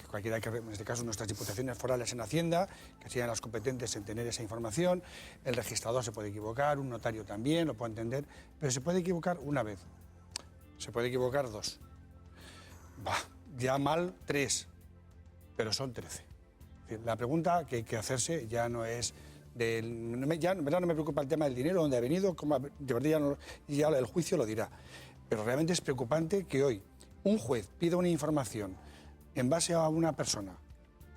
cualquiera que, en este caso nuestras diputaciones forales en Hacienda, que sean las competentes en tener esa información, el registrador se puede equivocar, un notario también, lo puedo entender, pero se puede equivocar una vez, se puede equivocar 2, ya mal 3, pero son 13. Es decir, la pregunta que hay que hacerse ya no es ya en verdad no me preocupa el tema del dinero, dónde ha venido, de verdad ya el juicio lo dirá, pero realmente es preocupante que hoy un juez pide una información en base a una persona.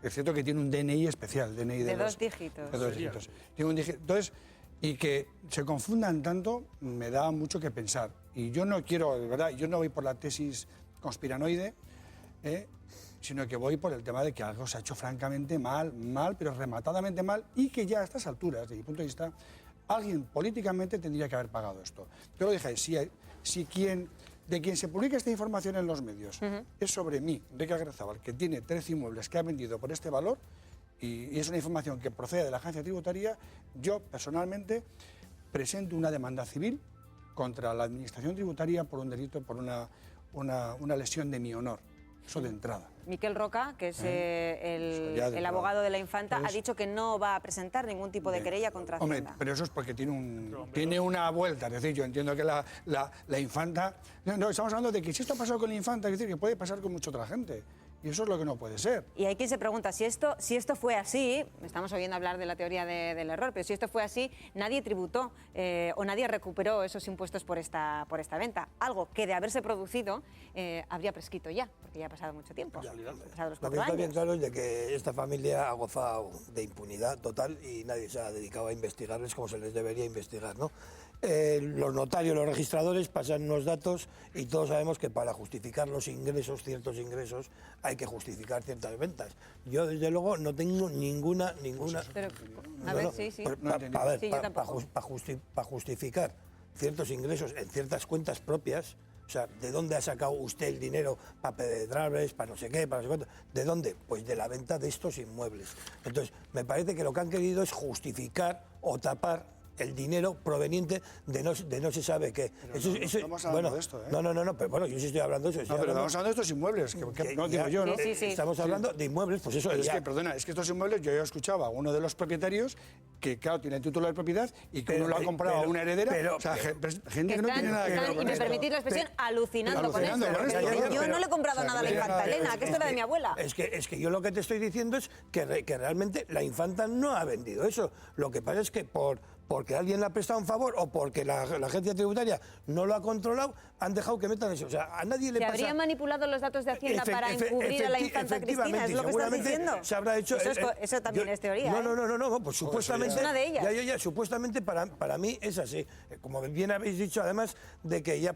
Es cierto que tiene un DNI especial, DNI de 2 dígitos. De 2 dígitos. Tiene un dígito. Entonces, y que se confundan tanto, me da mucho que pensar. Y yo no quiero, de verdad, yo no voy por la tesis conspiranoide, sino que voy por el tema de que algo se ha hecho francamente mal, pero rematadamente mal, y que ya a estas alturas, desde mi punto de vista, Alguien políticamente tendría que haber pagado esto. Yo lo dije, de quien se publica esta información en los medios es sobre mí, Enrique Agrazabal, que tiene 13 inmuebles que ha vendido por este valor, y es una información que procede de la agencia tributaria, yo personalmente presento una demanda civil contra la administración tributaria por un delito, por una lesión de mi honor. Eso de entrada. Miquel Roca, que es el abogado de la infanta, ha dicho que no va a presentar ningún tipo de querella contra Hacienda. Hombre, pero eso es porque tiene una vuelta. Es decir, yo entiendo que la infanta... No, estamos hablando de que si esto ha pasado con la infanta, es decir, que puede pasar con mucha otra gente. Y eso es lo que no puede ser. Y hay quien se pregunta, si esto fue así, estamos oyendo hablar de la teoría del error, pero si esto fue así, nadie tributó o nadie recuperó esos impuestos por esta venta. Algo que de haberse producido habría prescrito ya, porque ya ha pasado mucho tiempo. Lo que está bien claro es de que esta familia ha gozado de impunidad total y nadie se ha dedicado a investigarles como se les debería investigar, ¿no? Los notarios, los registradores pasan unos datos y todos sabemos que para justificar los ingresos, ciertos ingresos, hay que justificar ciertas ventas. Yo, desde luego, no tengo ninguna... Pero, a ver, sí. Para justificar ciertos ingresos en ciertas cuentas propias, o sea, ¿de dónde ha sacado usted el dinero para pedrables, para no sé qué, para no sé cuánto? ¿De dónde? Pues de la venta de estos inmuebles. Entonces, me parece que lo que han querido es justificar o tapar el dinero proveniente de no se sabe qué. Eso, estamos hablando de esto, ¿eh? No, pero bueno, yo sí estoy hablando de eso. Pero estamos hablando de estos inmuebles, que no digo yo, ¿no? Sí. Estamos hablando de inmuebles, pues eso es que, perdona, es que estos inmuebles, yo escuchaba a uno de los propietarios que, claro, tiene el título de propiedad y que uno lo ha comprado a una heredera, o sea, gente que no tiene nada que ver con y me permitís la expresión, alucinando con esto. Yo no le he comprado nada a la infanta Elena, que esto era de mi abuela. Es que yo lo que te estoy diciendo es que realmente la infanta no ha vendido eso. Lo que pasa es que porque alguien le ha prestado un favor o porque la agencia tributaria no lo ha controlado, han dejado que metan eso. O sea, a nadie le pasa... ¿Se habrían manipulado los datos de Hacienda para encubrir a la infanta Cristina? ¿Es lo que estás diciendo? Se habrá hecho... Eso también es teoría. No, pues supuestamente... Es una de ellas. Ya, supuestamente para mí es así. Como bien habéis dicho, además, de que ya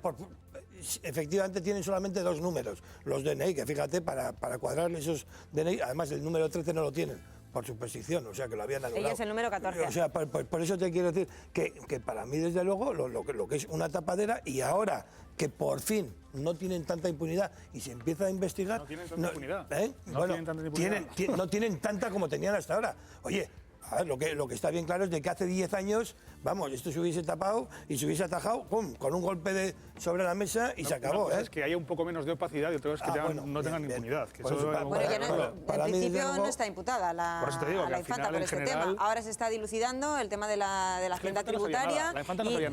efectivamente tienen solamente 2 números, los DNI, que fíjate, para cuadrar esos DNI, además el número 13 no lo tienen. Por superstición, o sea, que lo habían anulado. Ella es el número 14. O sea, por eso te quiero decir que para mí, desde luego, lo que es una tapadera, y ahora que por fin no tienen tanta impunidad y se empieza a investigar... No tienen tanta impunidad. No tienen tanta como tenían hasta ahora. Oye, a ver, lo que está bien claro es de que hace 10 años, vamos, esto se hubiese tapado y se hubiese atajado, pum, con un golpe sobre la mesa y se acabó. Es que haya un poco menos de opacidad y otra es que no tengan impunidad. Que en principio no está imputada la infanta por este tema. Ahora se está dilucidando el tema de la Hacienda tributaria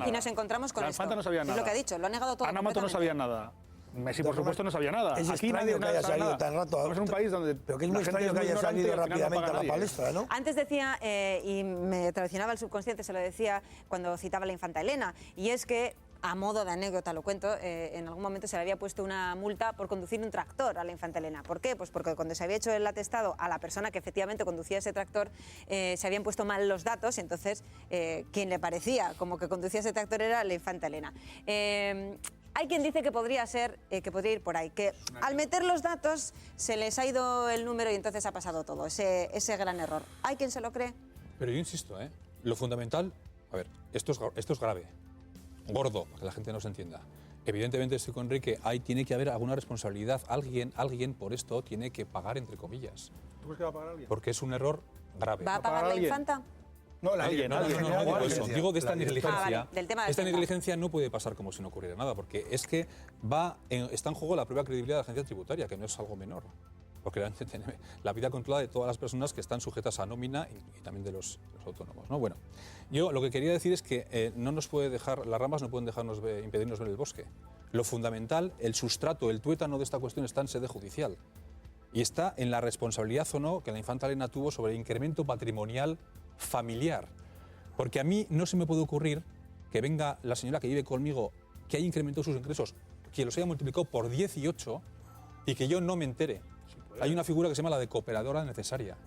y nos encontramos con esto. Es lo que ha dicho, lo ha negado todo. Ana Mato no sabía nada. Messi, por supuesto, no sabía nada. Es extraño que haya salido tan rato. Es un país donde... Pero que es muy extraño que haya salido rápidamente a la palestra, ¿no? Antes decía, y me traicionaba el subconsciente, se lo decía cuando citaba a la infanta Elena, y es que, a modo de anécdota lo cuento, en algún momento se le había puesto una multa por conducir un tractor a la infanta Elena. ¿Por qué? Pues porque cuando se había hecho el atestado a la persona que efectivamente conducía ese tractor, se habían puesto mal los datos, y entonces quien le parecía como que conducía ese tractor era la infanta Elena. Hay quien dice que podría ir por ahí, que al meter los datos se les ha ido el número y entonces ha pasado todo, ese gran error. ¿Hay quien se lo cree? Pero yo insisto, lo fundamental, a ver, esto es grave, gordo, para que la gente no se entienda. Evidentemente estoy con Enrique, tiene que haber alguna responsabilidad, alguien por esto tiene que pagar, entre comillas. ¿Tú crees que va a pagar alguien? Porque es un error grave. ¿Va a pagar la infanta? No, no digo eso. Digo de esta negligencia. Del tema de esta negligencia no puede pasar como si no ocurriera nada, porque es que está en juego la propia credibilidad de la agencia tributaria, que no es algo menor. Porque la vida controlada de todas las personas que están sujetas a nómina y también de los autónomos, ¿no? Bueno, yo lo que quería decir es que no nos puede dejar, las ramas no pueden impedirnos ver el bosque. Lo fundamental, el sustrato, el tuétano de esta cuestión está en sede judicial. Y está en la responsabilidad o no que la infanta Elena tuvo sobre el incremento patrimonial familiar. Porque a mí no se me puede ocurrir que venga la señora que vive conmigo, que haya incrementado sus ingresos, que los haya multiplicado por 18 y que yo no me entere. Hay una figura que se llama la de cooperadora necesaria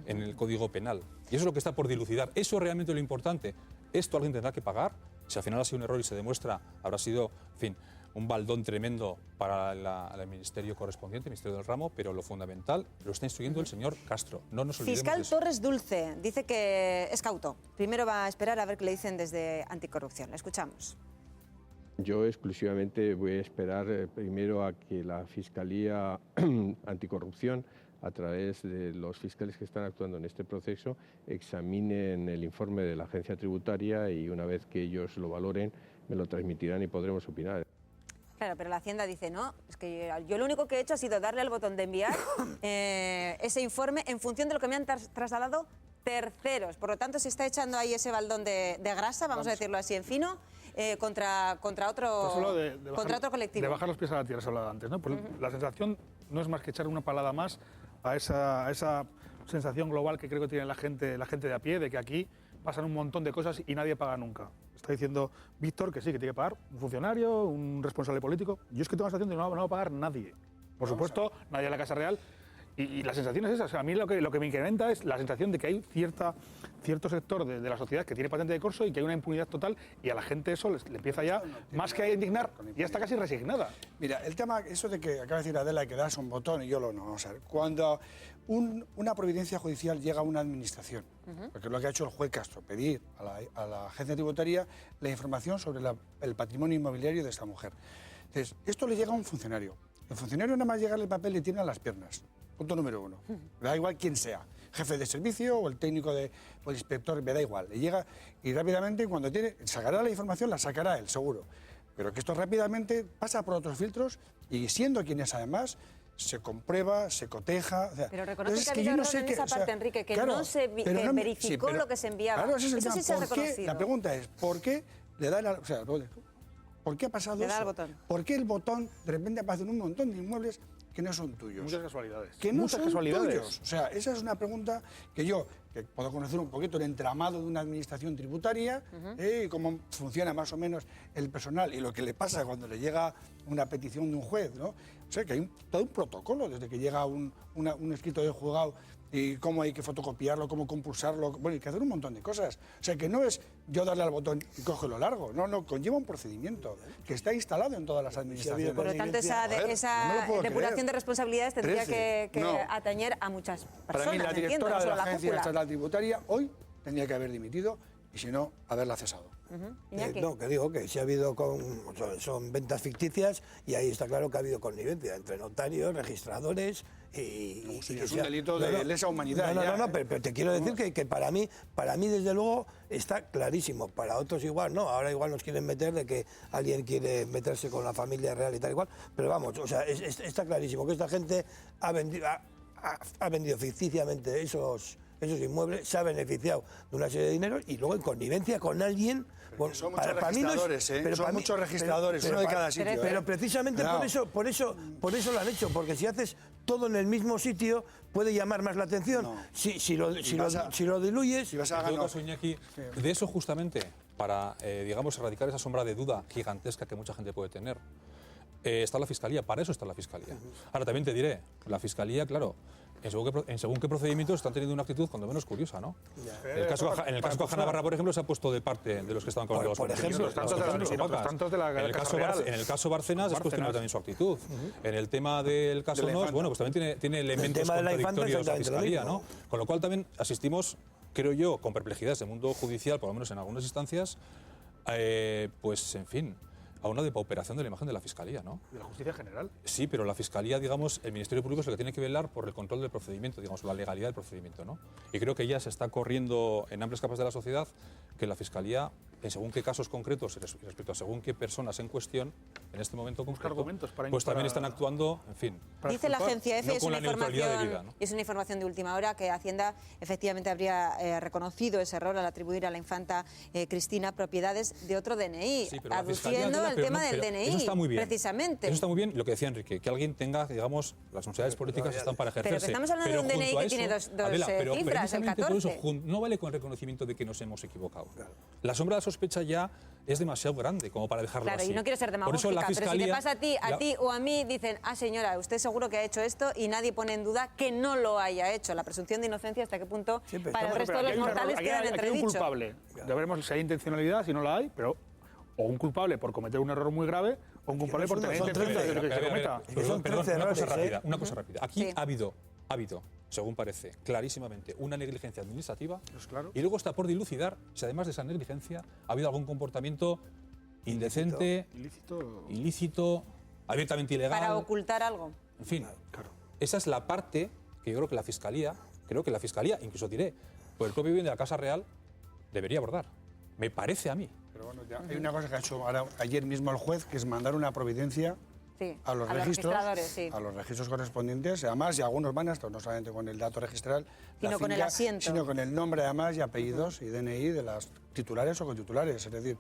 en el Código Penal. Y eso es lo que está por dilucidar. Eso es realmente lo importante. Esto alguien tendrá que pagar. Si al final ha sido un error y se demuestra, habrá sido, en fin, un baldón tremendo para el ministerio correspondiente, el Ministerio del Ramo, pero lo fundamental lo está instruyendo el señor Castro. No nos olvidemos Fiscal de eso. Torres Dulce dice que es cauto. Primero va a esperar a ver qué le dicen desde Anticorrupción. Le escuchamos. Yo exclusivamente voy a esperar primero a que la Fiscalía Anticorrupción, a través de los fiscales que están actuando en este proceso, examinen el informe de la agencia tributaria y una vez que ellos lo valoren me lo transmitirán y podremos opinar. Claro, pero la Hacienda dice, no, es que yo lo único que he hecho ha sido darle al botón de enviar ese informe en función de lo que me han trasladado terceros. Por lo tanto, se está echando ahí ese baldón de grasa, vamos a decirlo así en fino, contra otro colectivo. De bajar los pies a la tierra, se hablaba antes, ¿no? Pues la sensación no es más que echar una palada más a esa sensación global que creo que tiene la gente de a pie, de que aquí pasan un montón de cosas y nadie paga nunca. Está diciendo Víctor que sí, que tiene que pagar un funcionario, un responsable político. Yo es que tengo la sensación de que no va a pagar nadie. Por supuesto, nadie en la Casa Real. Y la sensación es esa. O sea, a mí lo que me incrementa es la sensación de que hay cierto sector de la sociedad que tiene patente de corso y que hay una impunidad total y a la gente eso le empieza ya, más que a indignar, ya está casi resignada. Mira, el tema, eso de que acaba de decir Adela, que das un botón y yo lo no. Vamos a ver, cuando una providencia judicial llega a una administración, porque lo que ha hecho el juez Castro, pedir a la agencia tributaria la información sobre el patrimonio inmobiliario de esta mujer. Entonces, esto le llega a un funcionario. El funcionario nada más llegarle el papel le tiene a las piernas. Punto número uno. Me da igual quién sea, jefe de servicio o el técnico o el inspector, me da igual. Le llega y rápidamente cuando sacará la información, la sacará él, seguro. Pero que esto rápidamente pasa por otros filtros y siendo quien es además, se comprueba, se coteja. O sea, pero reconoce que ha habido error en esa parte, Enrique, que claro, no se verificó lo que se enviaba. Claro, ese es el eso tema. Sí se ha reconocido. La pregunta es, ¿por qué le da ¿por qué ha pasado eso? El botón. ¿Por qué el botón de repente aparece en un montón de inmuebles que no son tuyos? Muchas casualidades. Que no son tuyos. O sea, esa es una pregunta que puedo conocer un poquito el entramado de una administración tributaria, y cómo funciona más o menos el personal y lo que le pasa cuando le llega una petición de un juez, ¿no? O sea, que hay todo un protocolo desde que llega un escrito del juzgado y cómo hay que fotocopiarlo, cómo compulsarlo, bueno, hay que hacer un montón de cosas. O sea, que no es yo darle al botón y cógelo largo, no, conlleva un procedimiento que está instalado en todas las administraciones. Por lo tanto, esa depuración de responsabilidades tendría que atañer a muchas personas. Para mí, la directora de la Agencia Estatal Tributaria hoy tendría que haber dimitido y, si no, haberla cesado. No, que digo que sí ha habido son ventas ficticias y ahí está claro que ha habido connivencia entre notarios, registradores y es un delito de lesa humanidad. No, pero te quiero decir que para mí desde luego está clarísimo. Para otros igual, no. Ahora igual nos quieren meter de que alguien quiere meterse con la familia real y tal igual. Pero vamos, o sea, está clarísimo que esta gente ha vendido ficticiamente esos inmuebles, se ha beneficiado de una serie de dinero y luego en connivencia con alguien. Bueno, son muchos registradores, son muchos registradores, uno de cada sitio. Pero precisamente por eso lo han hecho, porque si haces todo en el mismo sitio puede llamar más la atención. No. Si lo diluyes... De eso justamente, para erradicar esa sombra de duda gigantesca que mucha gente puede tener, está la Fiscalía, para eso está la Fiscalía. Ahora también te diré, la Fiscalía, claro, en según qué procedimientos están teniendo una actitud cuando menos curiosa, ¿no? En el caso de Hanna Barra, por ejemplo, se ha puesto de parte de los que estaban con los por ejemplo, tantos de la en el caso Bárcenas es cuestionable también su actitud. En el tema del caso Nos, bueno, pues también tiene elementos contradictorios la Fiscalía, ¿no? Con lo cual también asistimos, creo yo, con perplejidades del mundo judicial, por lo menos en algunas instancias, pues, en fin, a una depauperación de la imagen de la Fiscalía, ¿no? ¿De la justicia general? Sí, pero la Fiscalía, digamos, el Ministerio Público es el que tiene que velar por el control del procedimiento, digamos, la legalidad del procedimiento, ¿no? Y creo que ya se está corriendo en amplias capas de la sociedad que la Fiscalía, en según qué casos concretos y respecto a según qué personas en cuestión, en este momento concreto, pues también están actuando, en fin. Dice la agencia EFE, es una información de última hora, que Hacienda efectivamente habría reconocido ese error al atribuir a la infanta Cristina propiedades de otro DNI, aduciendo el tema del DNI, eso está muy bien, precisamente. Eso está muy bien, lo que decía Enrique, que alguien tenga, digamos, las responsabilidades políticas están para ejercerse. Pero que estamos hablando de un DNI que tiene dos cifras, el 14. Por eso, no vale con el reconocimiento de que nos hemos equivocado. La sombra de la sospecha ya es demasiado grande como para dejarlo así. Claro, y no quiero ser demagógica, pero si te pasa a ti o a mí, dicen, señora, usted seguro que ha hecho esto, y nadie pone en duda que no lo haya hecho. La presunción de inocencia, ¿hasta qué punto para el resto de los mortales queda en entredicho? Hay un culpable. Ya veremos si hay intencionalidad, si no la hay, pero o un culpable por cometer un error muy grave O un culpable por tener intención de lo que se cometa. Perdón, una cosa rápida. Aquí ha habido, según parece, clarísimamente una negligencia administrativa, y luego está por dilucidar si además de esa negligencia ha habido algún comportamiento indecente, ilícito, abiertamente ilegal. Para ocultar algo. En fin, esa es la parte que yo creo que la Fiscalía, incluso diré, por el propio bien de la Casa Real, debería abordar. Me parece a mí. Pero bueno, ya hay una cosa que ha hecho ayer mismo el juez, que es mandar una providencia a los registros, a los registros correspondientes, además, y algunos van hasta no solamente con el dato registral, sino con el asiento, sino con el nombre además y apellidos y DNI de las titulares o cotitulares. Es decir,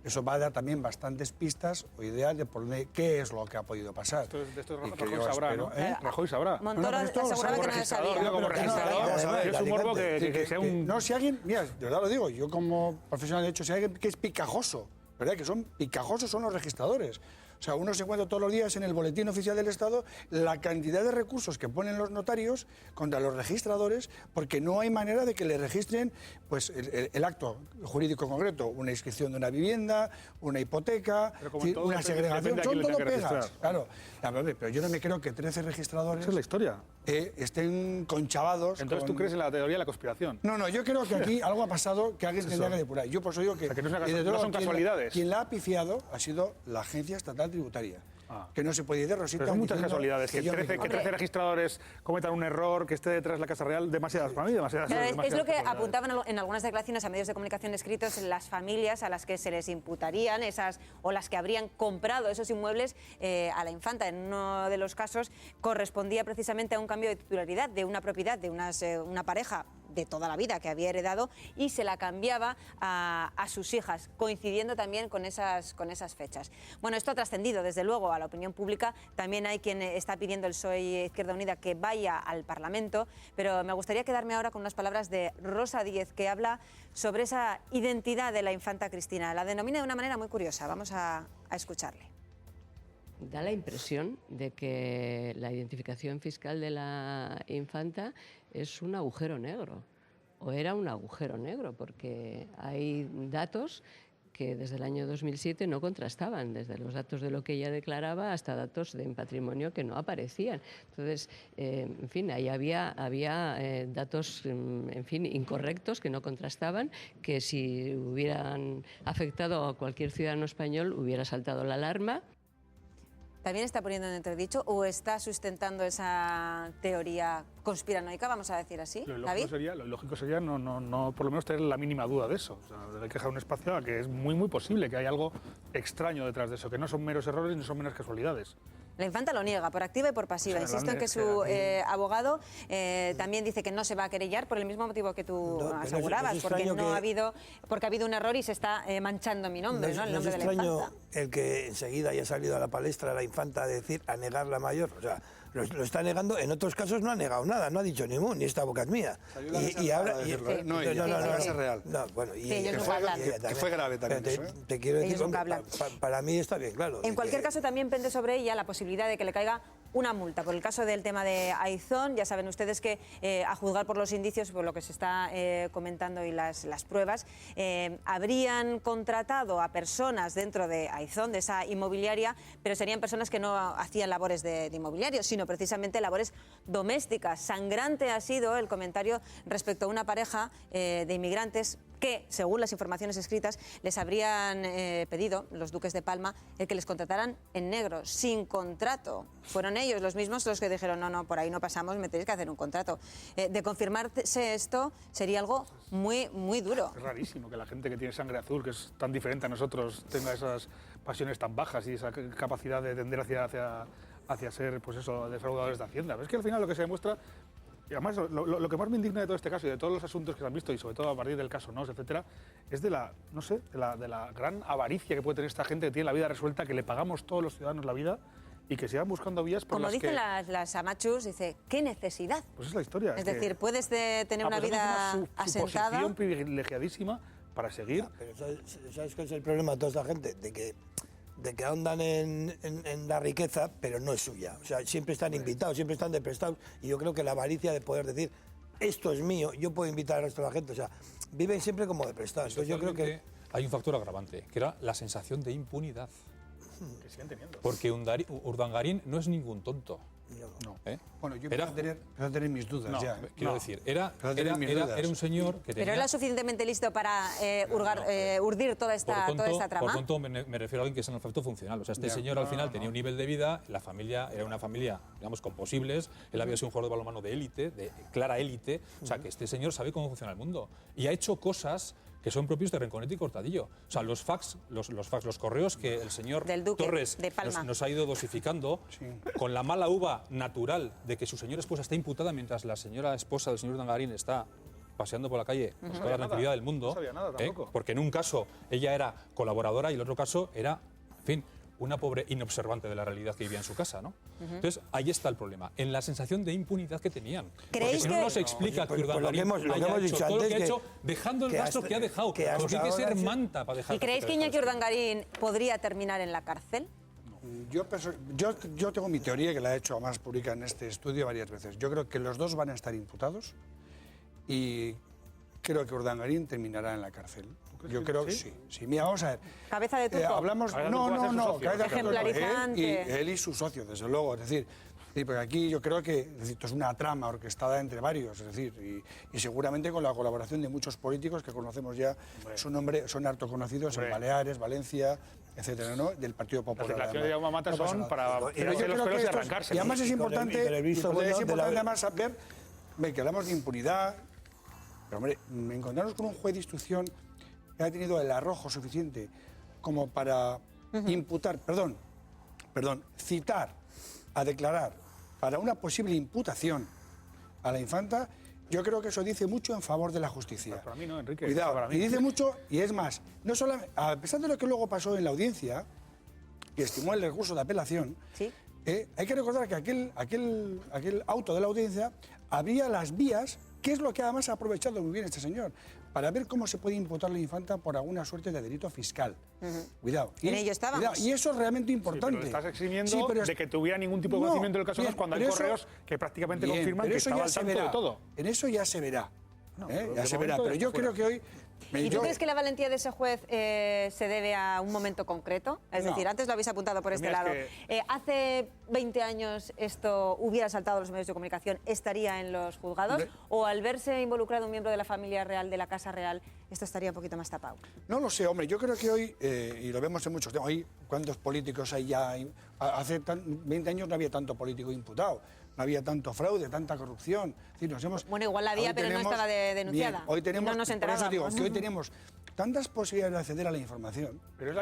eso va a dar también bastantes pistas o ideas de por qué es lo que ha podido pasar. De esto Rajoy sabrá, ¿no? Rajoy sabrá. Montoro aseguraba que no sabía. Como registrador, es un morbo que sea un... No, si alguien, mira, de verdad lo digo, yo como profesional de hecho, si hay alguien que es picajoso, ¿verdad? Que son picajosos son los registradores. O sea, uno se encuentra todos los días en el Boletín Oficial del Estado la cantidad de recursos que ponen los notarios contra los registradores porque no hay manera de que le registren pues, el acto jurídico concreto, una inscripción de una vivienda, una hipoteca, una segregación, son todo pegas. Claro, pero yo no me creo que 13 registradores... Esa es la historia. Estén conchavados. Entonces tú crees en la teoría de la conspiración. No, yo creo que aquí algo ha pasado que alguien tendría que depurar. Yo por eso digo que, no son casualidades. Quien la ha pifiado ha sido la Agencia Estatal Tributaria. Que no se puede ir de rosita. Pero son muchas casualidades. Que 13 registradores cometan un error, que esté detrás la Casa Real, demasiadas para mí, demasiadas. Es lo que apuntaban en algunas declaraciones a medios de comunicación escritos las familias a las que se les imputarían esas o las que habrían comprado esos inmuebles a la infanta. En uno de los casos correspondía precisamente a un cambio de titularidad de una propiedad de una pareja de toda la vida que había heredado y se la cambiaba a sus hijas, coincidiendo también con esas fechas. Bueno, esto ha trascendido desde luego a la opinión pública. También hay quien está pidiendo el PSOE Izquierda Unida que vaya al Parlamento, pero me gustaría quedarme ahora con unas palabras de Rosa Díez, que habla sobre esa identidad de la infanta Cristina. La denomina de una manera muy curiosa. Vamos a escucharle. Da la impresión de que la identificación fiscal de la infanta es un agujero negro, o era un agujero negro, porque hay datos que desde el año 2007 no contrastaban, desde los datos de lo que ella declaraba hasta datos de patrimonio que no aparecían. Entonces, en fin, ahí había datos, en fin, incorrectos que no contrastaban, que si hubieran afectado a cualquier ciudadano español hubiera saltado la alarma. ¿También está poniendo en entredicho o está sustentando esa teoría conspiranoica, vamos a decir así, David? Lo lógico sería no por lo menos tener la mínima duda de eso. O sea, hay que dejar un espacio a que es muy posible que hay algo extraño detrás de eso, que no son meros errores ni son meras casualidades. La infanta lo niega por activa y por pasiva. Insisto en que su abogado también dice que no se va a querellar por el mismo motivo que tú asegurabas, porque ha habido un error y se está manchando mi nombre, ¿no? El nombre de la infanta. No es extraño el que enseguida haya salido a la palestra la infanta a decir, a negar la mayor. O sea, lo está negando. En otros casos no ha negado nada, no ha dicho ni mu, ni esta boca es mía. Y ahora no, es real. No, bueno, que fue grave también. Te quiero decir, para mí está bien claro. En cualquier caso también pende sobre ella la posibilidad de que le caiga una multa. Por el caso del tema de Aizón, ya saben ustedes que a juzgar por los indicios, por lo que se está comentando y las pruebas, habrían contratado a personas dentro de Aizón, de esa inmobiliaria, pero serían personas que no hacían labores de inmobiliario, sino precisamente labores domésticas. Sangrante ha sido el comentario respecto a una pareja de inmigrantes que, según las informaciones escritas, les habrían pedido, los duques de Palma, el que les contrataran en negro, sin contrato. Fueron ellos los mismos los que dijeron, no, por ahí no pasamos, me tenéis que hacer un contrato. De confirmarse esto, sería algo muy duro. Es rarísimo que la gente que tiene sangre azul, que es tan diferente a nosotros, tenga esas pasiones tan bajas y esa capacidad de tender hacia ser, pues eso, defraudadores de Hacienda. Pero es que al final lo que se demuestra... Y además, lo que más me indigna de todo este caso y de todos los asuntos que se han visto, y sobre todo a partir del caso NOS, etcétera, es de la gran avaricia que puede tener esta gente que tiene la vida resuelta, que le pagamos todos los ciudadanos la vida y que sigan buscando vías por las que... Como dicen las amachus, dice, ¿qué necesidad? Pues es la historia. Es decir, puedes tener una vida asentada... Una posición privilegiadísima para seguir... Pero ¿sabes cuál es el problema de toda esta gente? De que ahondan en la riqueza, pero no es suya. O sea, siempre están invitados, siempre están de prestados, y yo creo que la avaricia de poder decir, esto es mío, yo puedo invitar al resto de la gente, o sea, viven siempre como de prestados. Entonces yo creo que... Hay un factor agravante, que era la sensación de impunidad. Que siguen teniendo. Porque Urdangarín no es ningún tonto. No. ¿Eh? Bueno, yo empiezo a tener mis dudas ya. Quiero decir, era un señor que tenía... Pero era suficientemente listo para urdir toda esta trama. Por tanto, me refiero a alguien que es analfabeto funcional. O sea, este señor al final tenía un nivel de vida, la familia era una familia, digamos, con posibles, él había sido un jugador de balonmano de élite, de clara élite, o sea, que este señor sabe cómo funciona el mundo. Y ha hecho cosas que son propios de Rinconete y Cortadillo. O sea, los correos que el señor Torres nos ha ido dosificando, con la mala uva natural de que su señora esposa está imputada mientras la señora esposa del señor Urdangarín está paseando por la calle con toda la tranquilidad del mundo. No sabía nada tampoco. Porque en un caso ella era colaboradora y en el otro caso era, en fin, una pobre inobservante de la realidad que vivía en su casa, ¿no? Entonces, ahí está el problema, en la sensación de impunidad que tenían. Porque si no nos explica que Urdangarín haya hecho todo lo que ha hecho, dejando el rastro que ha dejado, porque hay que ser manta para dejar. ¿Y creéis que Iñaki Urdangarín podría terminar en la cárcel? Yo tengo mi teoría, que la he hecho además pública en este estudio varias veces. Yo creo que los dos van a estar imputados y creo que Urdangarín terminará en la cárcel. Yo creo que sí. Mira, vamos a ver. Cabeza de turco. Hablamos... No. Ejemplarizante. Él y su socio, desde luego. Es decir, porque aquí yo creo que esto es una trama orquestada entre varios, es decir, y seguramente con la colaboración de muchos políticos que conocemos ya, su nombre, son harto conocidos en Baleares, Valencia, etcétera, ¿no? Del Partido Popular. Las declaraciones de Jaume Mata son para tirarse los pelos y arrancarse. Y además es importante, además ver que hablamos de impunidad, pero hombre, encontrarnos con un juez de instrucción que ha tenido el arrojo suficiente como para citar a declarar para una posible imputación a la infanta, yo creo que eso dice mucho en favor de la justicia. Para mí no, Enrique. Cuidado, y dice mucho, y es más, no solo, a pesar de lo que luego pasó en la audiencia, que estimó el recurso de apelación, hay que recordar que aquel auto de la audiencia abría las vías, que es lo que además ha aprovechado muy bien este señor, para ver cómo se puede imputar a la infanta por alguna suerte de delito fiscal. Cuidado. En ello estábamos. Y eso es realmente importante. Pero estás eximiendo de que tuviera ningún tipo de conocimiento del caso, cuando hay correos que prácticamente confirman que estaba al tanto de todo. En eso ya se verá. Ya se verá. Pero yo creo que hoy... ¿Y tú crees que la valentía de ese juez se debe a un momento concreto? Es decir, antes lo habéis apuntado por este lado. ¿Hace 20 años esto hubiera saltado a los medios de comunicación, estaría en los juzgados? ¿O al verse involucrado un miembro de la familia real, de la Casa Real, esto estaría un poquito más tapado? No lo sé, hombre. Yo creo que hoy, y lo vemos en muchos temas, hoy, ¿cuántos políticos hay ya? Hace 20 años no había tanto político imputado. No había tanto fraude, tanta corrupción. Es decir, bueno, igual la había, pero no estaba denunciada. Bien, hoy tenemos, no nos enterábamos. Por eso digo que hoy tenemos tantas posibilidades de acceder a la información. Pero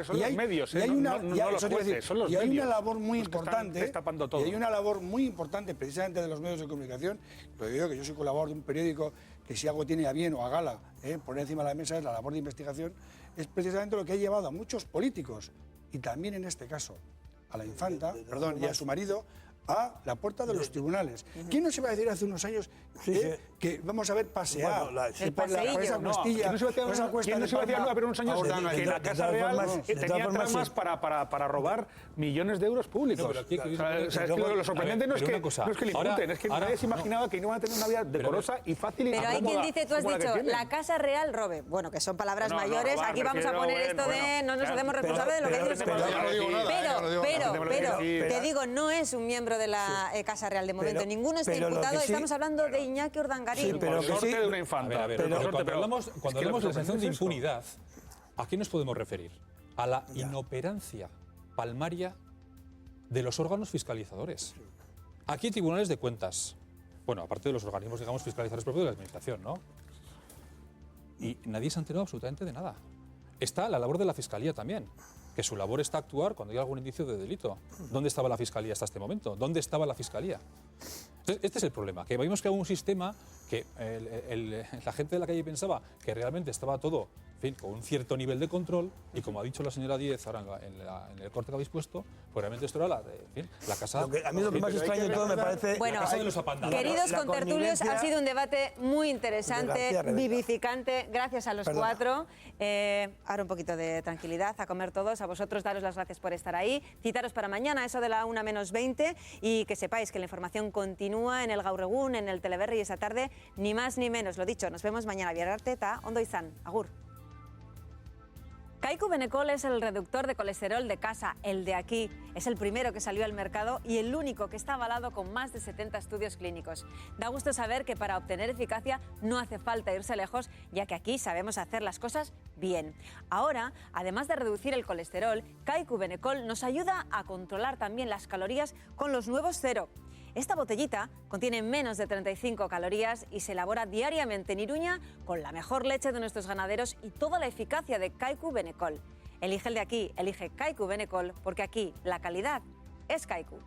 son los medios, no los jueces, son los medios. Y hay una labor muy importante. Destapando todo. Y hay una labor muy importante precisamente de los medios de comunicación. Lo digo que yo soy colaborador de un periódico que si algo tiene a bien o a gala poner encima de la mesa es la labor de investigación. Es precisamente lo que ha llevado a muchos políticos, y también en este caso a la infanta, y a su marido, a la puerta de los tribunales. ¿Quién nos iba a decir hace unos años que vamos a ver pasear por esa cuestilla? ¿Quién nos iba a decir hace unos años que la Casa Real tenía tramas para robar millones de euros públicos? Lo sorprendente no es que le imputen, es que nadie se imaginaba que no iban a tener una vida decorosa y fácil y cómoda. Pero hay quien dice, tú has dicho, la Casa Real robe. Bueno, que son palabras mayores. Aquí vamos a poner esto de no nos hacemos responsables de lo que dice el Pero te digo, no es un miembro de la Casa Real de momento. Ninguno está imputado. Estamos hablando de Iñaki Urdangarín. Pero sorte de una infanta. Cuando hablamos de la sensación de impunidad, ¿a qué nos podemos referir? A la inoperancia palmaria de los órganos fiscalizadores. Aquí hay tribunales de cuentas. Bueno, aparte de los organismos, digamos, fiscalizadores propios de la Administración, ¿no? Y nadie se ha enterado absolutamente de nada. Está la labor de la Fiscalía también, que su labor está actuar cuando hay algún indicio de delito. ¿Dónde estaba la Fiscalía hasta este momento? ¿Dónde estaba la Fiscalía? Entonces, este es el problema, que vimos que había un sistema que la gente de la calle pensaba que realmente estaba todo, en fin, con un cierto nivel de control, y como ha dicho la señora Díez ahora en el corte que habéis puesto, pues realmente esto era la casa... A mí lo que más extraño de todo me parece... Bueno, la casa de los apandados. Queridos contertulios, ha sido un debate muy interesante, vivificante, gracias a los cuatro. Ahora un poquito de tranquilidad, a comer todos, a vosotros daros las gracias por estar ahí, citaros para mañana, eso de la 1:20, y que sepáis que la información continúa en el Gaur Egun, en el Teleberri, esa tarde, ni más ni menos. Lo dicho, nos vemos mañana. Biararte eta ondo izan. Agur. Kaiku Benecol es el reductor de colesterol de casa, el de aquí. Es el primero que salió al mercado y el único que está avalado con más de 70 estudios clínicos. Da gusto saber que para obtener eficacia no hace falta irse lejos, ya que aquí sabemos hacer las cosas bien. Ahora, además de reducir el colesterol, Kaiku Benecol nos ayuda a controlar también las calorías con los nuevos cero. Esta botellita contiene menos de 35 calorías y se elabora diariamente en Iruña con la mejor leche de nuestros ganaderos y toda la eficacia de Kaiku Benecol. Elige el de aquí, elige Kaiku Benecol, porque aquí la calidad es Kaiku.